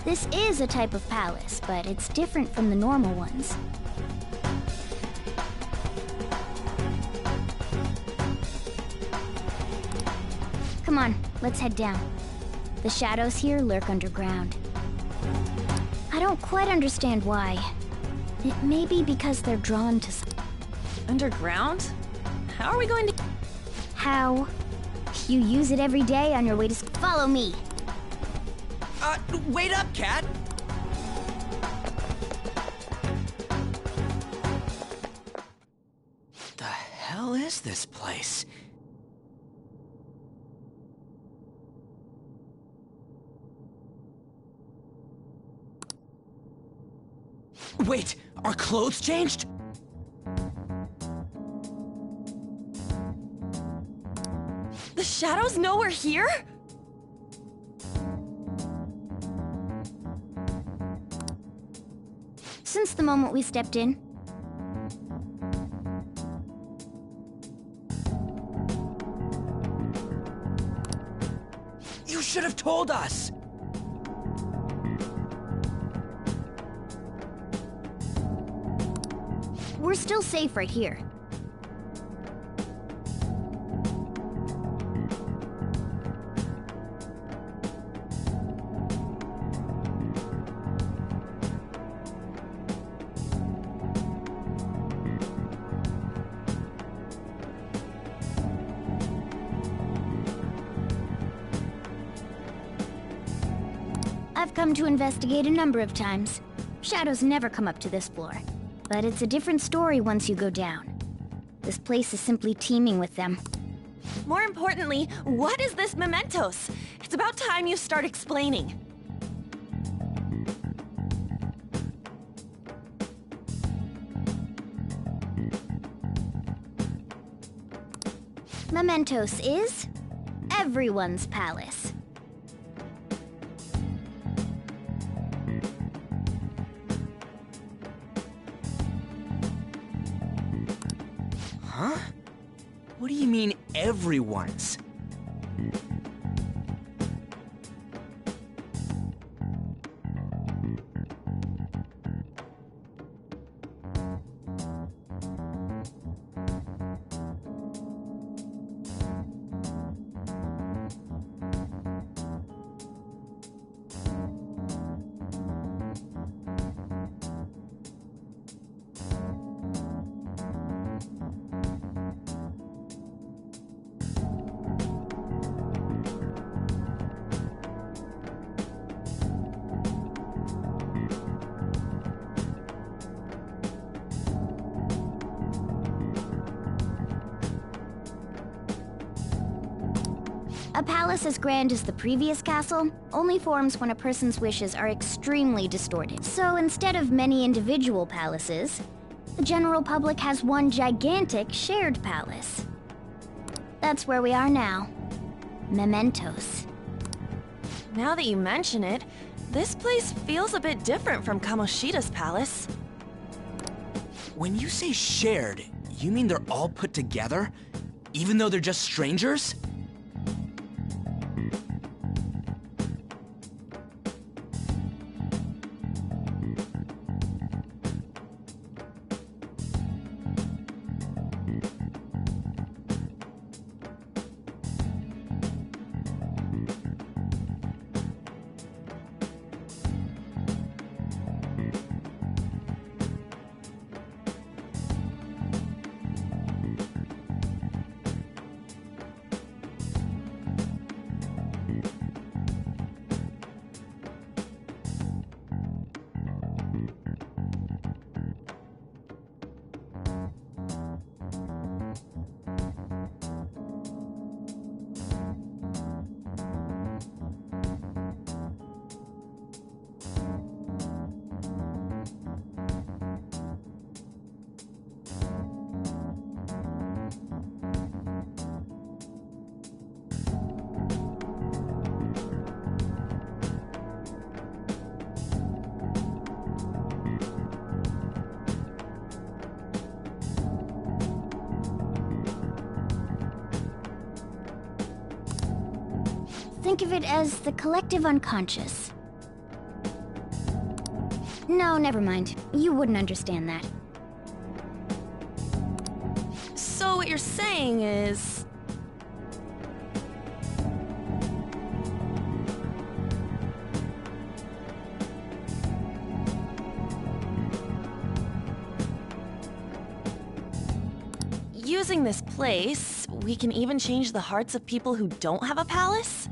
This is a type of palace, but it's different from the normal ones. Come on, let's head down. The shadows here lurk underground. I don't quite understand why. It may be because they're drawn to... Underground? How are we going to... How? You use it every day on your way to school. Follow me. Wait up, Cat! The hell is this place? Wait, our clothes changed? The shadows know we're here? Since the moment we stepped in. You should have told us! We're still safe right here. I've come to investigate a number of times. Shadows never come up to this floor. But it's a different story once you go down. This place is simply teeming with them. More importantly, what is this mementos? It's about time you start explaining. Mementos is everyone's palace. Huh? What do you mean, everyone's? palace as grand as the previous castle only forms when a person's wishes are extremely distorted. So instead of many individual palaces, the general public has one gigantic shared palace. That's where we are now. Mementos. Now that you mention it, this place feels a bit different from Kamoshida's palace. When you say shared, you mean they're all put together? Even though they're just strangers? Think of it as the collective unconscious. No, never mind. You wouldn't understand that. So what you're saying is... using this place, we can even change the hearts of people who don't have a palace?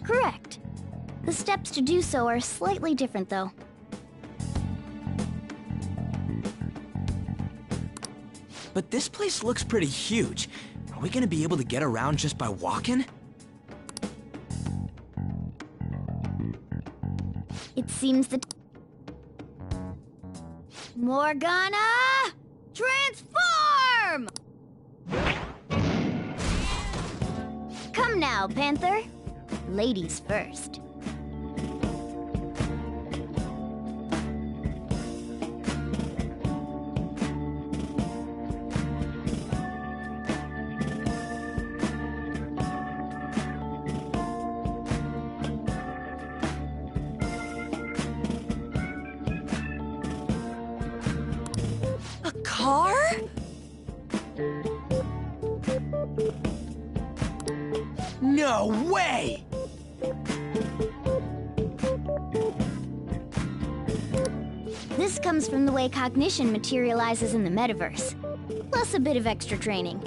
Correct. The steps to do so are slightly different, though. But this place looks pretty huge. Are we gonna be able to get around just by walking? It seems that... Morgana! Transform! Come now, Panther. Ladies first. A car? No way! This comes from the way cognition materializes in the metaverse, plus a bit of extra training.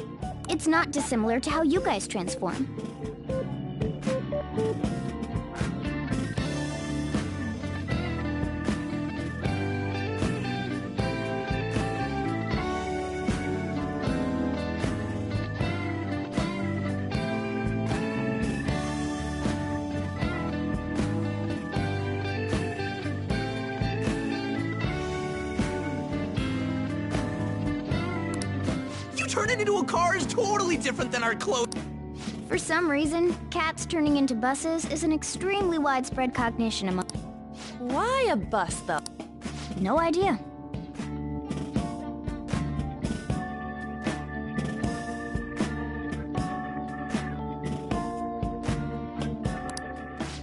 It's not dissimilar to how you guys transform. Turning into a car is totally different than our clothes. For some reason, cats turning into buses is an extremely widespread cognition among... Why a bus, though? No idea.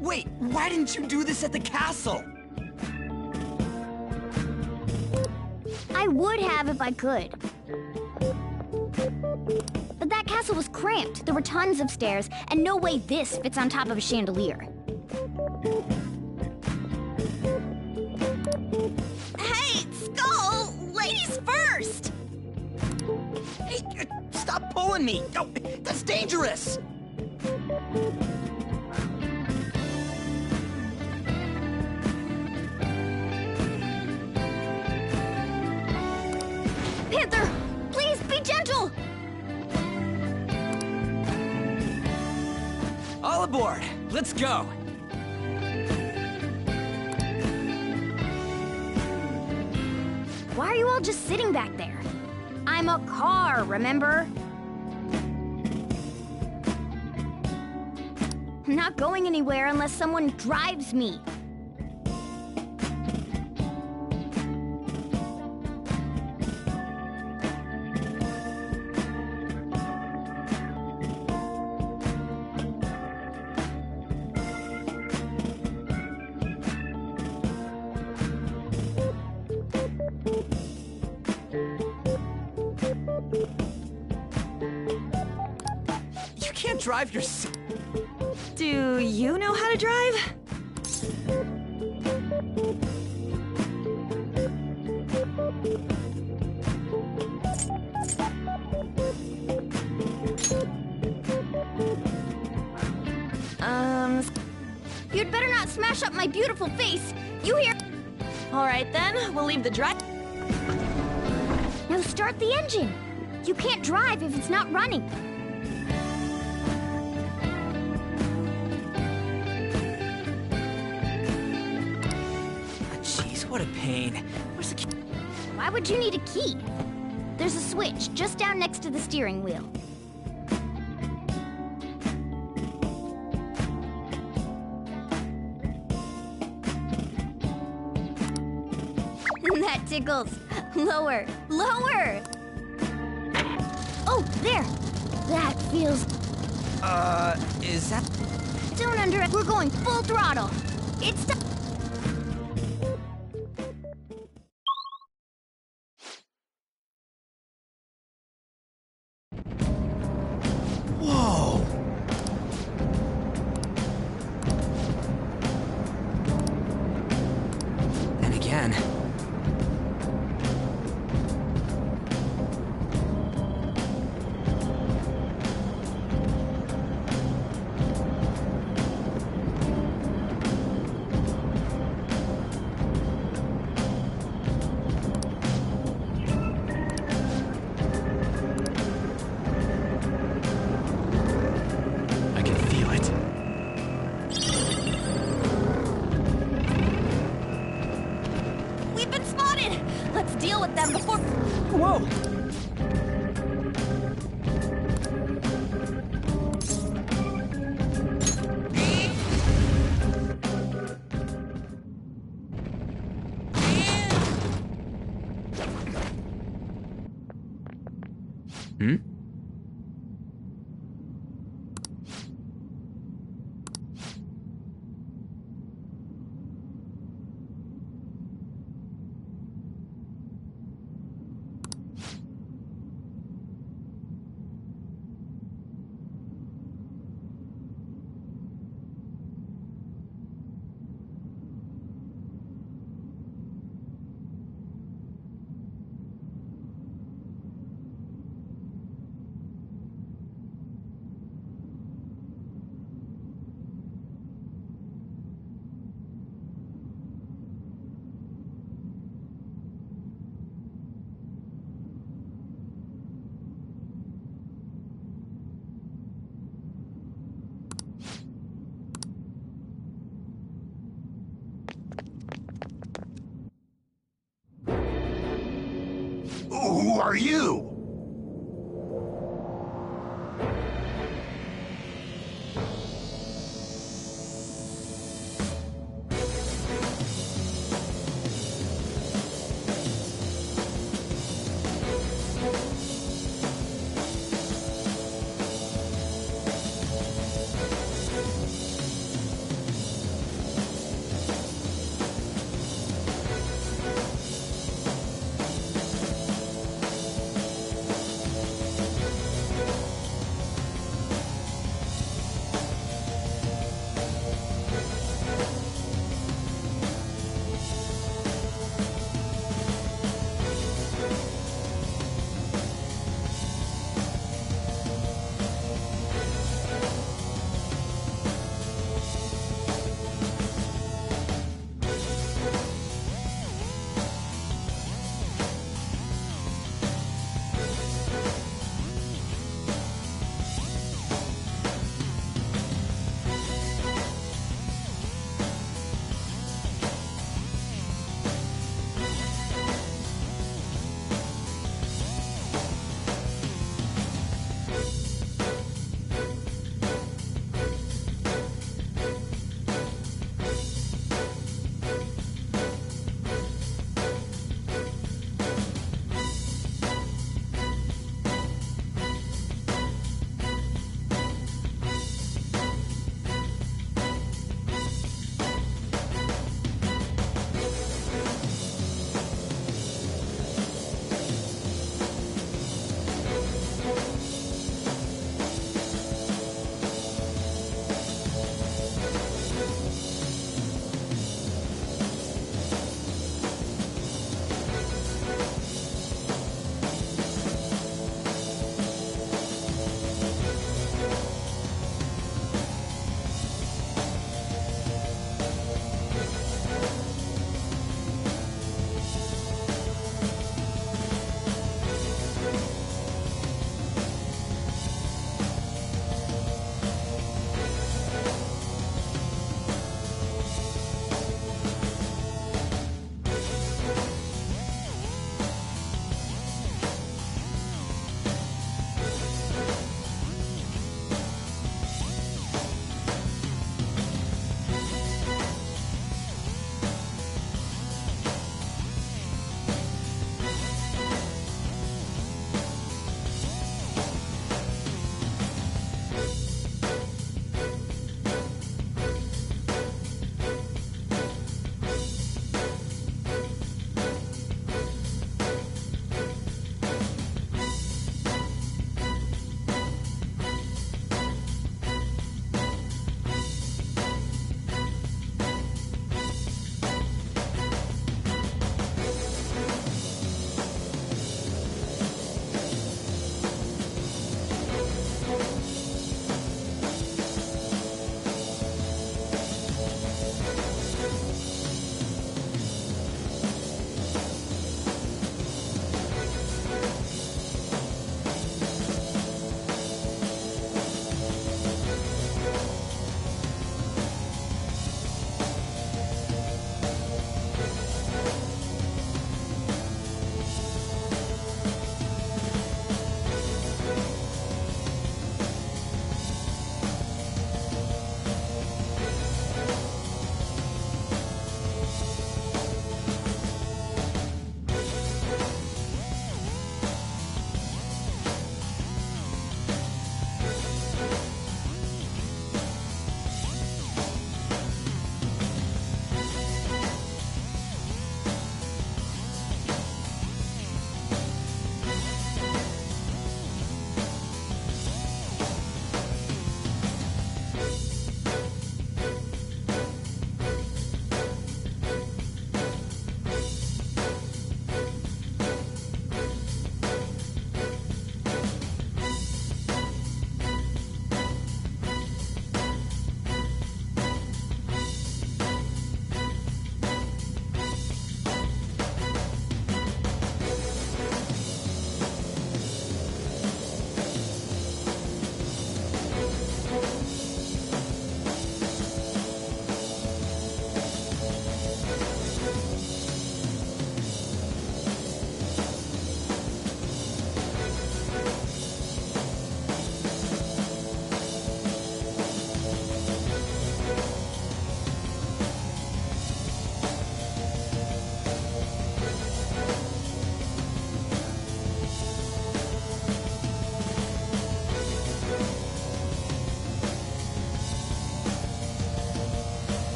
Wait, why didn't you do this at the castle? I would have if I could. But that castle was cramped. There were tons of stairs, and no way this fits on top of a chandelier. Hey, Skull! Ladies first! Hey, stop pulling me! Oh, that's dangerous! Panther, please be gentle! All aboard! Let's go! Why are you all just sitting back there? I'm a car, remember? I'm not going anywhere unless someone drives me. You can't drive yourself. Do you know how to drive? You'd better not smash up my beautiful face. You hear? All right then, we'll leave the drive. Now start the engine. You can't drive if it's not running. Jeez, what a pain. Where's the key? Why would you need a key? There's a switch just down next to the steering wheel. That tickles. Lower, lower! Oh, there! That feels... Is that... Don't We're going full throttle. It's time. Whoa! And again. Deal with them before... Whoa! Hmm? Who are you?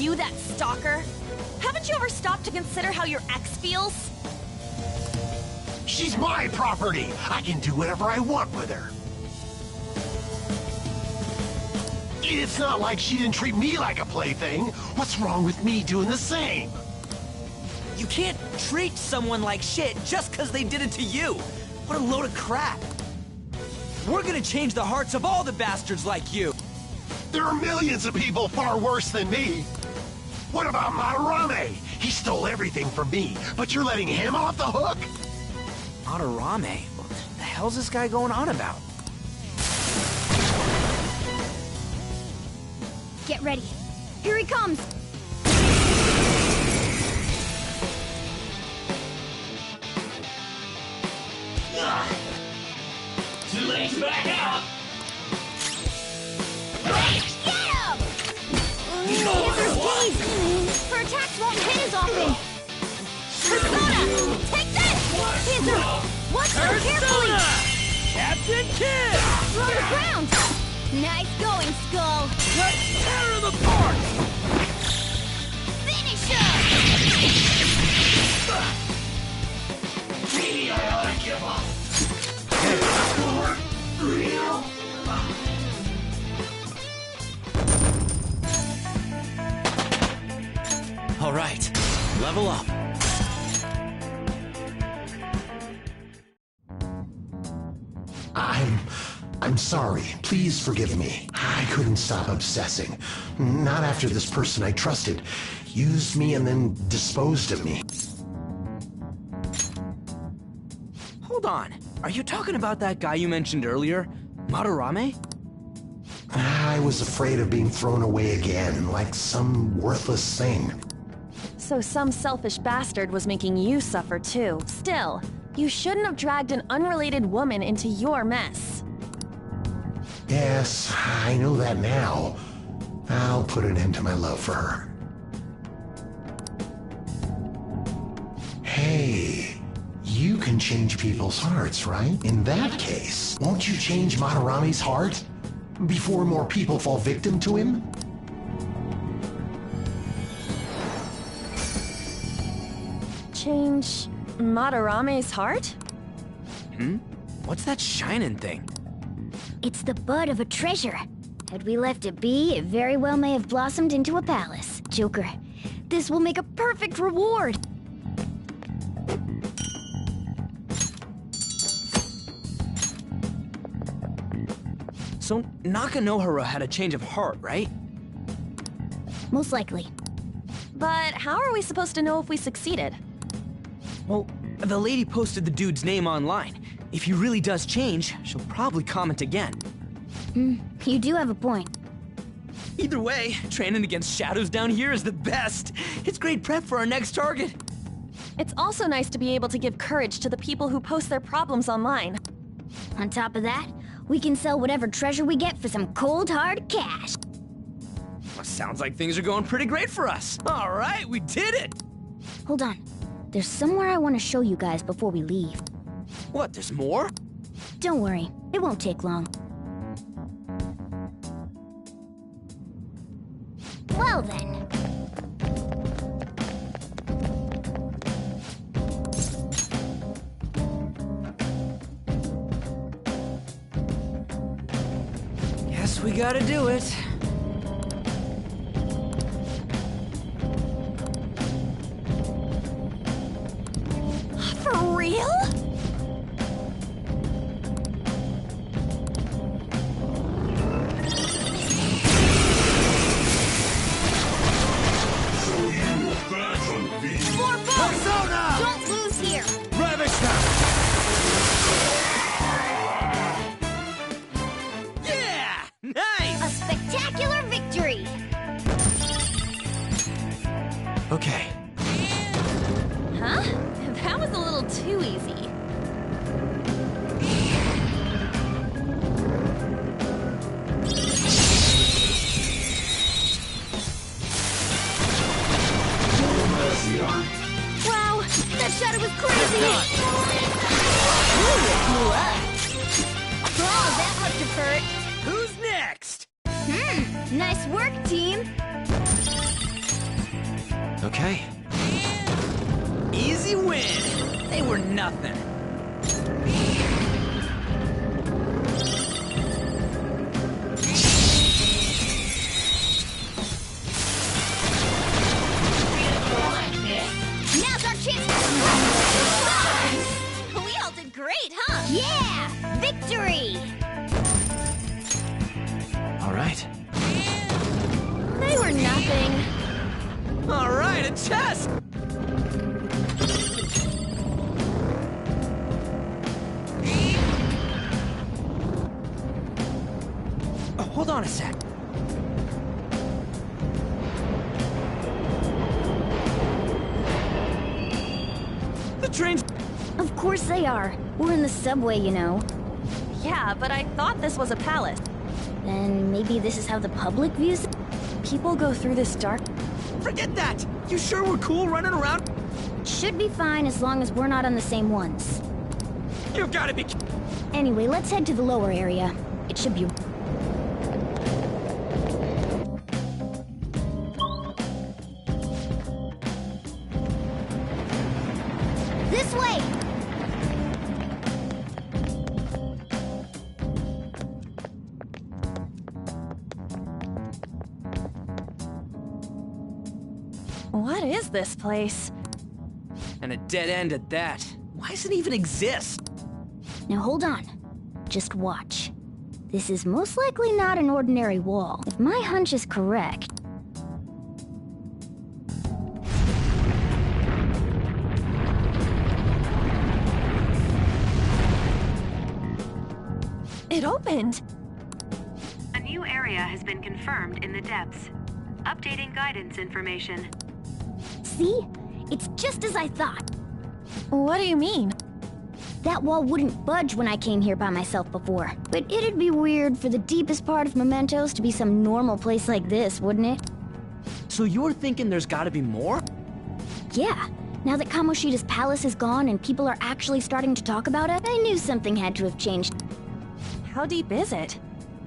you that stalker? Haven't you ever stopped to consider how your ex feels? She's my property. I can do whatever I want with her. It's not like she didn't treat me like a plaything. What's wrong with me doing the same? You can't treat someone like shit just because they did it to you. What a load of crap. We're gonna change the hearts of all the bastards like you. There are millions of people far worse than me. What about Madarame? He stole everything from me, but you're letting him off the hook? Madarame? What the hell's this guy going on about? Get ready. Here he comes! Too late to back out! Get him! His gaze! Her attacks won't hit as often! Persona! Take this! Hizzer! Watch her carefully! Captain Kidd! On the ground! Nice going, Skull! Let's tear him apart! Finish him! Maybe I ought to give up. Real? All right, level up. I'm sorry. Please forgive me. I couldn't stop obsessing. Not after this person I trusted used me and then disposed of me. Hold on. Are you talking about that guy you mentioned earlier? Madarame? I was afraid of being thrown away again, like some worthless thing. So some selfish bastard was making you suffer too. Still, you shouldn't have dragged an unrelated woman into your mess. Yes, I know that now. I'll put an end to my love for her. Hey, you can change people's hearts, right? In that case, won't you change Madarame's heart? Before more people fall victim to him? Change Madarame's heart? What's that shining thing? It's the bud of a treasure. Had we left it be, it very well may have blossomed into a palace. Joker, this will make a perfect reward. So Nakanohara had a change of heart, right? Most likely. But how are we supposed to know if we succeeded? Well, the lady posted the dude's name online. If he really does change, she'll probably comment again. You do have a point. Either way, training against shadows down here is the best. It's great prep for our next target. It's also nice to be able to give courage to the people who post their problems online. On top of that, we can sell whatever treasure we get for some cold, hard cash. Well, sounds like things are going pretty great for us. All right, we did it! Hold on. There's somewhere I want to show you guys before we leave. What, there's more? Don't worry, it won't take long. Well then. Guess we gotta do it. For real? More folks! Don't lose here! Ravish them! Yeah! Nice! A spectacular victory! Okay. Huh? That was a little too easy. Wow, that shadow was crazy! Ooh, oh, that must have hurt. Who's next? Nice work, team! Okay. Easy win! They were nothing. Now's our chance! We all did great, huh? Yeah! Victory! All right. They were nothing. All right, a test! Oh, hold on a sec. The train's... Of course they are. We're in the subway, you know. Yeah, but I thought this was a palace. Then maybe this is how the public views it? People go through this dark... Forget that! You sure we're cool running around? Should be fine as long as we're not on the same ones. You've gotta be... Anyway, let's head to the lower area. It should be... This way! What is this place? And a dead end at that. Why does it even exist? Now hold on. Just watch. This is most likely not an ordinary wall. If my hunch is correct... It opened! A new area has been confirmed in the depths. Updating guidance information. See? It's just as I thought. What do you mean? That wall wouldn't budge when I came here by myself before. But it'd be weird for the deepest part of Mementos to be some normal place like this, wouldn't it? So you're thinking there's gotta be more? Yeah. Now that Kamoshida's palace is gone and people are actually starting to talk about it, I knew something had to have changed. How deep is it?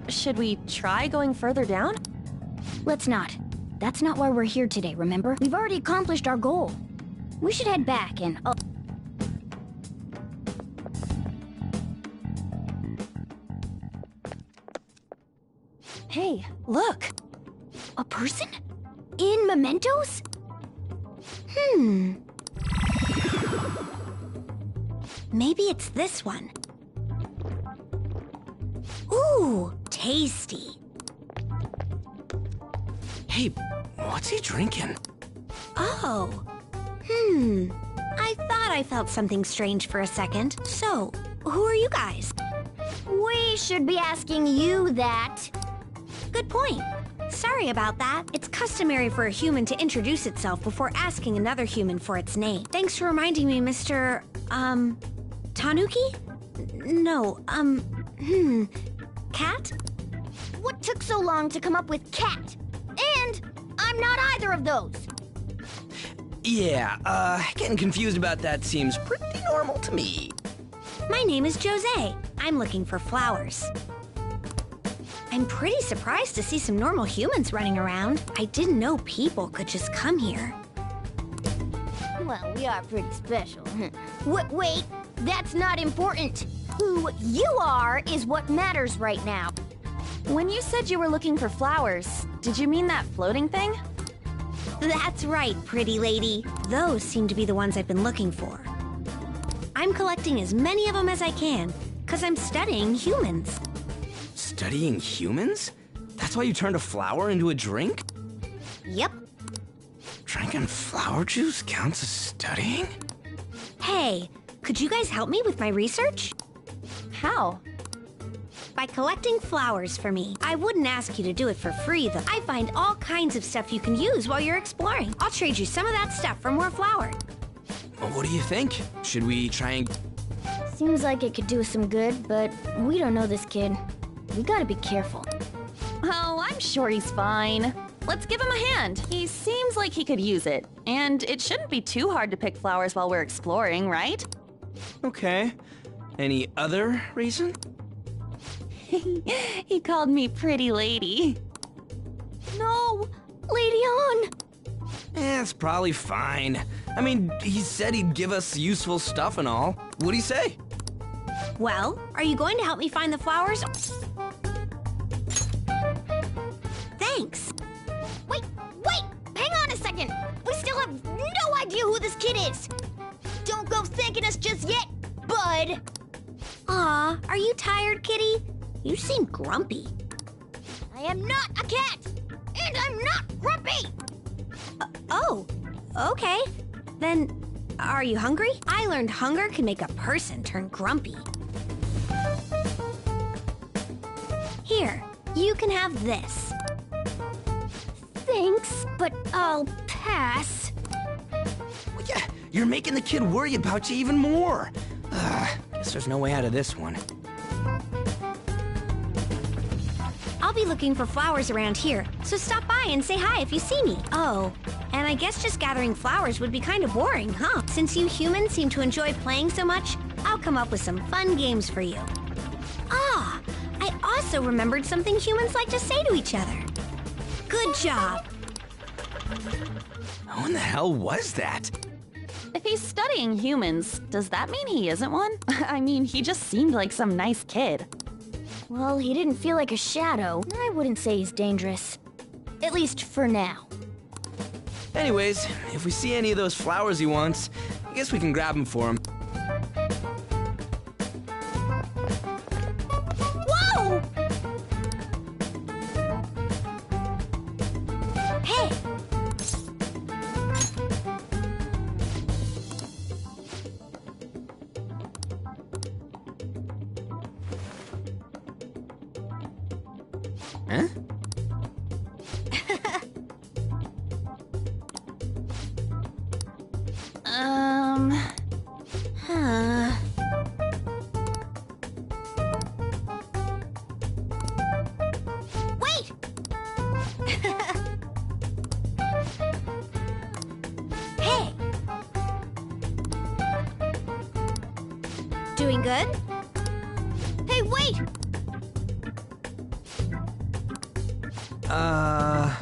Should we try going further down? Let's not. That's not why we're here today, remember? We've already accomplished our goal. We should head back and... Hey, look! A person? In Mementos? Maybe it's this one. Ooh, tasty. Hey, what's he drinking? Oh. I thought I felt something strange for a second. So, who are you guys? We should be asking you that. Good point. Sorry about that. It's customary for a human to introduce itself before asking another human for its name. Thanks for reminding me, Mr. Tanuki? No, Cat? What took so long to come up with cat? And I'm not either of those. Yeah, getting confused about that seems pretty normal to me. My name is Jose. I'm looking for flowers. I'm pretty surprised to see some normal humans running around. I didn't know people could just come here. Well, we are pretty special. Wait, that's not important. Who you are is what matters right now. When you said you were looking for flowers, did you mean that floating thing? That's right, pretty lady. Those seem to be the ones I've been looking for. I'm collecting as many of them as I can, because I'm studying humans. Studying humans? That's why you turned a flower into a drink? Yep. Drinking flower juice counts as studying? Hey, could you guys help me with my research? How? By collecting flowers for me. I wouldn't ask you to do it for free, though. I find all kinds of stuff you can use while you're exploring. I'll trade you some of that stuff for more flowers. Well, what do you think? Should we try and... Seems like it could do us some good, but we don't know this kid. We gotta be careful. Oh, I'm sure he's fine. Let's give him a hand. He seems like he could use it. And it shouldn't be too hard to pick flowers while we're exploring, right? Okay. Any other reason? He called me pretty lady. No! Lady On! It's probably fine. I mean, he said he'd give us useful stuff and all. What'd he say? Well, are you going to help me find the flowers? Thanks. Wait! Hang on a second! We still have no idea who this kid is! Don't go thanking us just yet, bud! Aw, are you tired, kitty? You seem grumpy. I am not a cat! And I'm not grumpy! Oh, okay. Then, are you hungry? I learned hunger can make a person turn grumpy. Here, you can have this. Thanks, but I'll pass. Well, yeah, you're making the kid worry about you even more. Guess there's no way out of this one. I'll be looking for flowers around here, so stop by and say hi if you see me. Oh, and I guess just gathering flowers would be kind of boring, huh? Since you humans seem to enjoy playing so much, I'll come up with some fun games for you. Ah, I also remembered something humans like to say to each other. Good job. Who in the hell was that? If he's studying humans, does that mean he isn't one? I mean, he just seemed like some nice kid. Well, he didn't feel like a shadow. I wouldn't say he's dangerous. At least for now. Anyways, if we see any of those flowers he wants, I guess we can grab them for him. Whoa! Hey! Huh? Wait! Hey! Doing good? Hey, wait! Oh,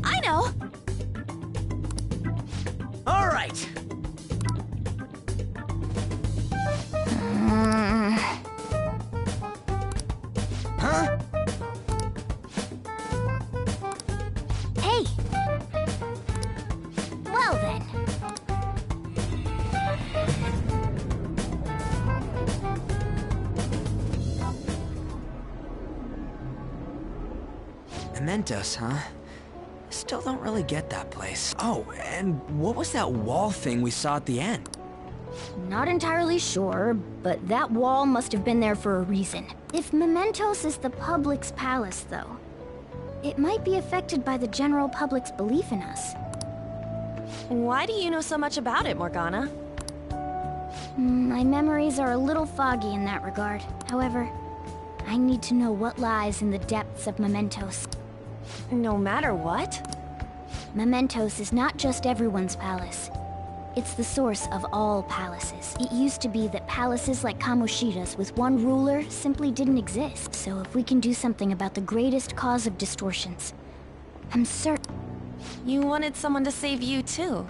I know! All right. Huh? Hey! Well then. Mementos, huh? Still don't really get that place. Oh, and what was that wall thing we saw at the end? Not entirely sure, but that wall must have been there for a reason. If Mementos is the public's palace, though, it might be affected by the general public's belief in us. Why do you know so much about it, Morgana? My memories are a little foggy in that regard. However, I need to know what lies in the depths of Mementos. No matter what? Mementos is not just everyone's palace. It's the source of all palaces. It used to be that palaces like Kamoshida's with one ruler simply didn't exist. So if we can do something about the greatest cause of distortions, I'm certain... You wanted someone to save you, too.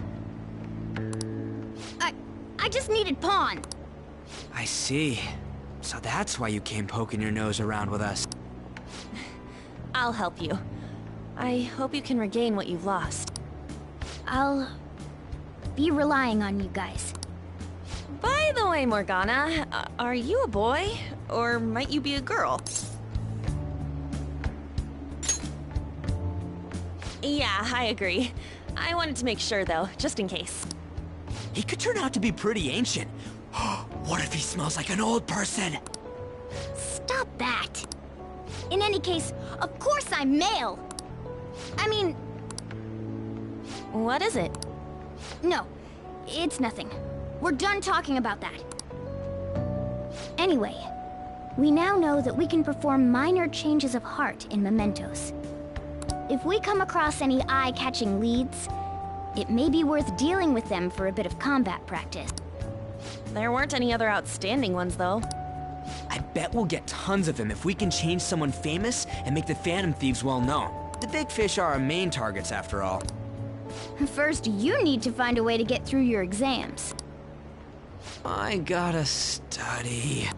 I just needed Pawn. I see. So that's why you came poking your nose around with us. I'll help you. I hope you can regain what you've lost. I'll be relying on you guys. By the way, Morgana, are you a boy? Or might you be a girl? Yeah, I agree. I wanted to make sure, though, just in case. He could turn out to be pretty ancient. What if he smells like an old person? Stop that! In any case, of course I'm male! I mean... What is it? No, it's nothing. We're done talking about that. Anyway, we now know that we can perform minor changes of heart in Mementos. If we come across any eye-catching leads, it may be worth dealing with them for a bit of combat practice. There weren't any other outstanding ones, though. I bet we'll get tons of them if we can change someone famous and make the Phantom Thieves well known. The big fish are our main targets, after all. First, you need to find a way to get through your exams. I gotta study.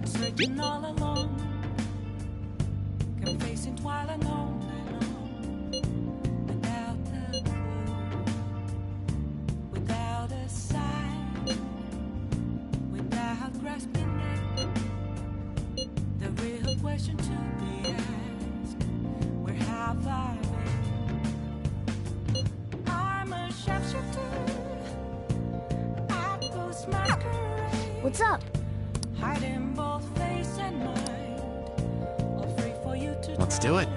Searching all alone, confessing twilight long and long, without a clue, without a sign, without grasping it. The real question to be asked: where have I been? I'm a sharpshooter at Ghost Masquerade. What's up? Hiding both face and mind, all free for you to Let's do it.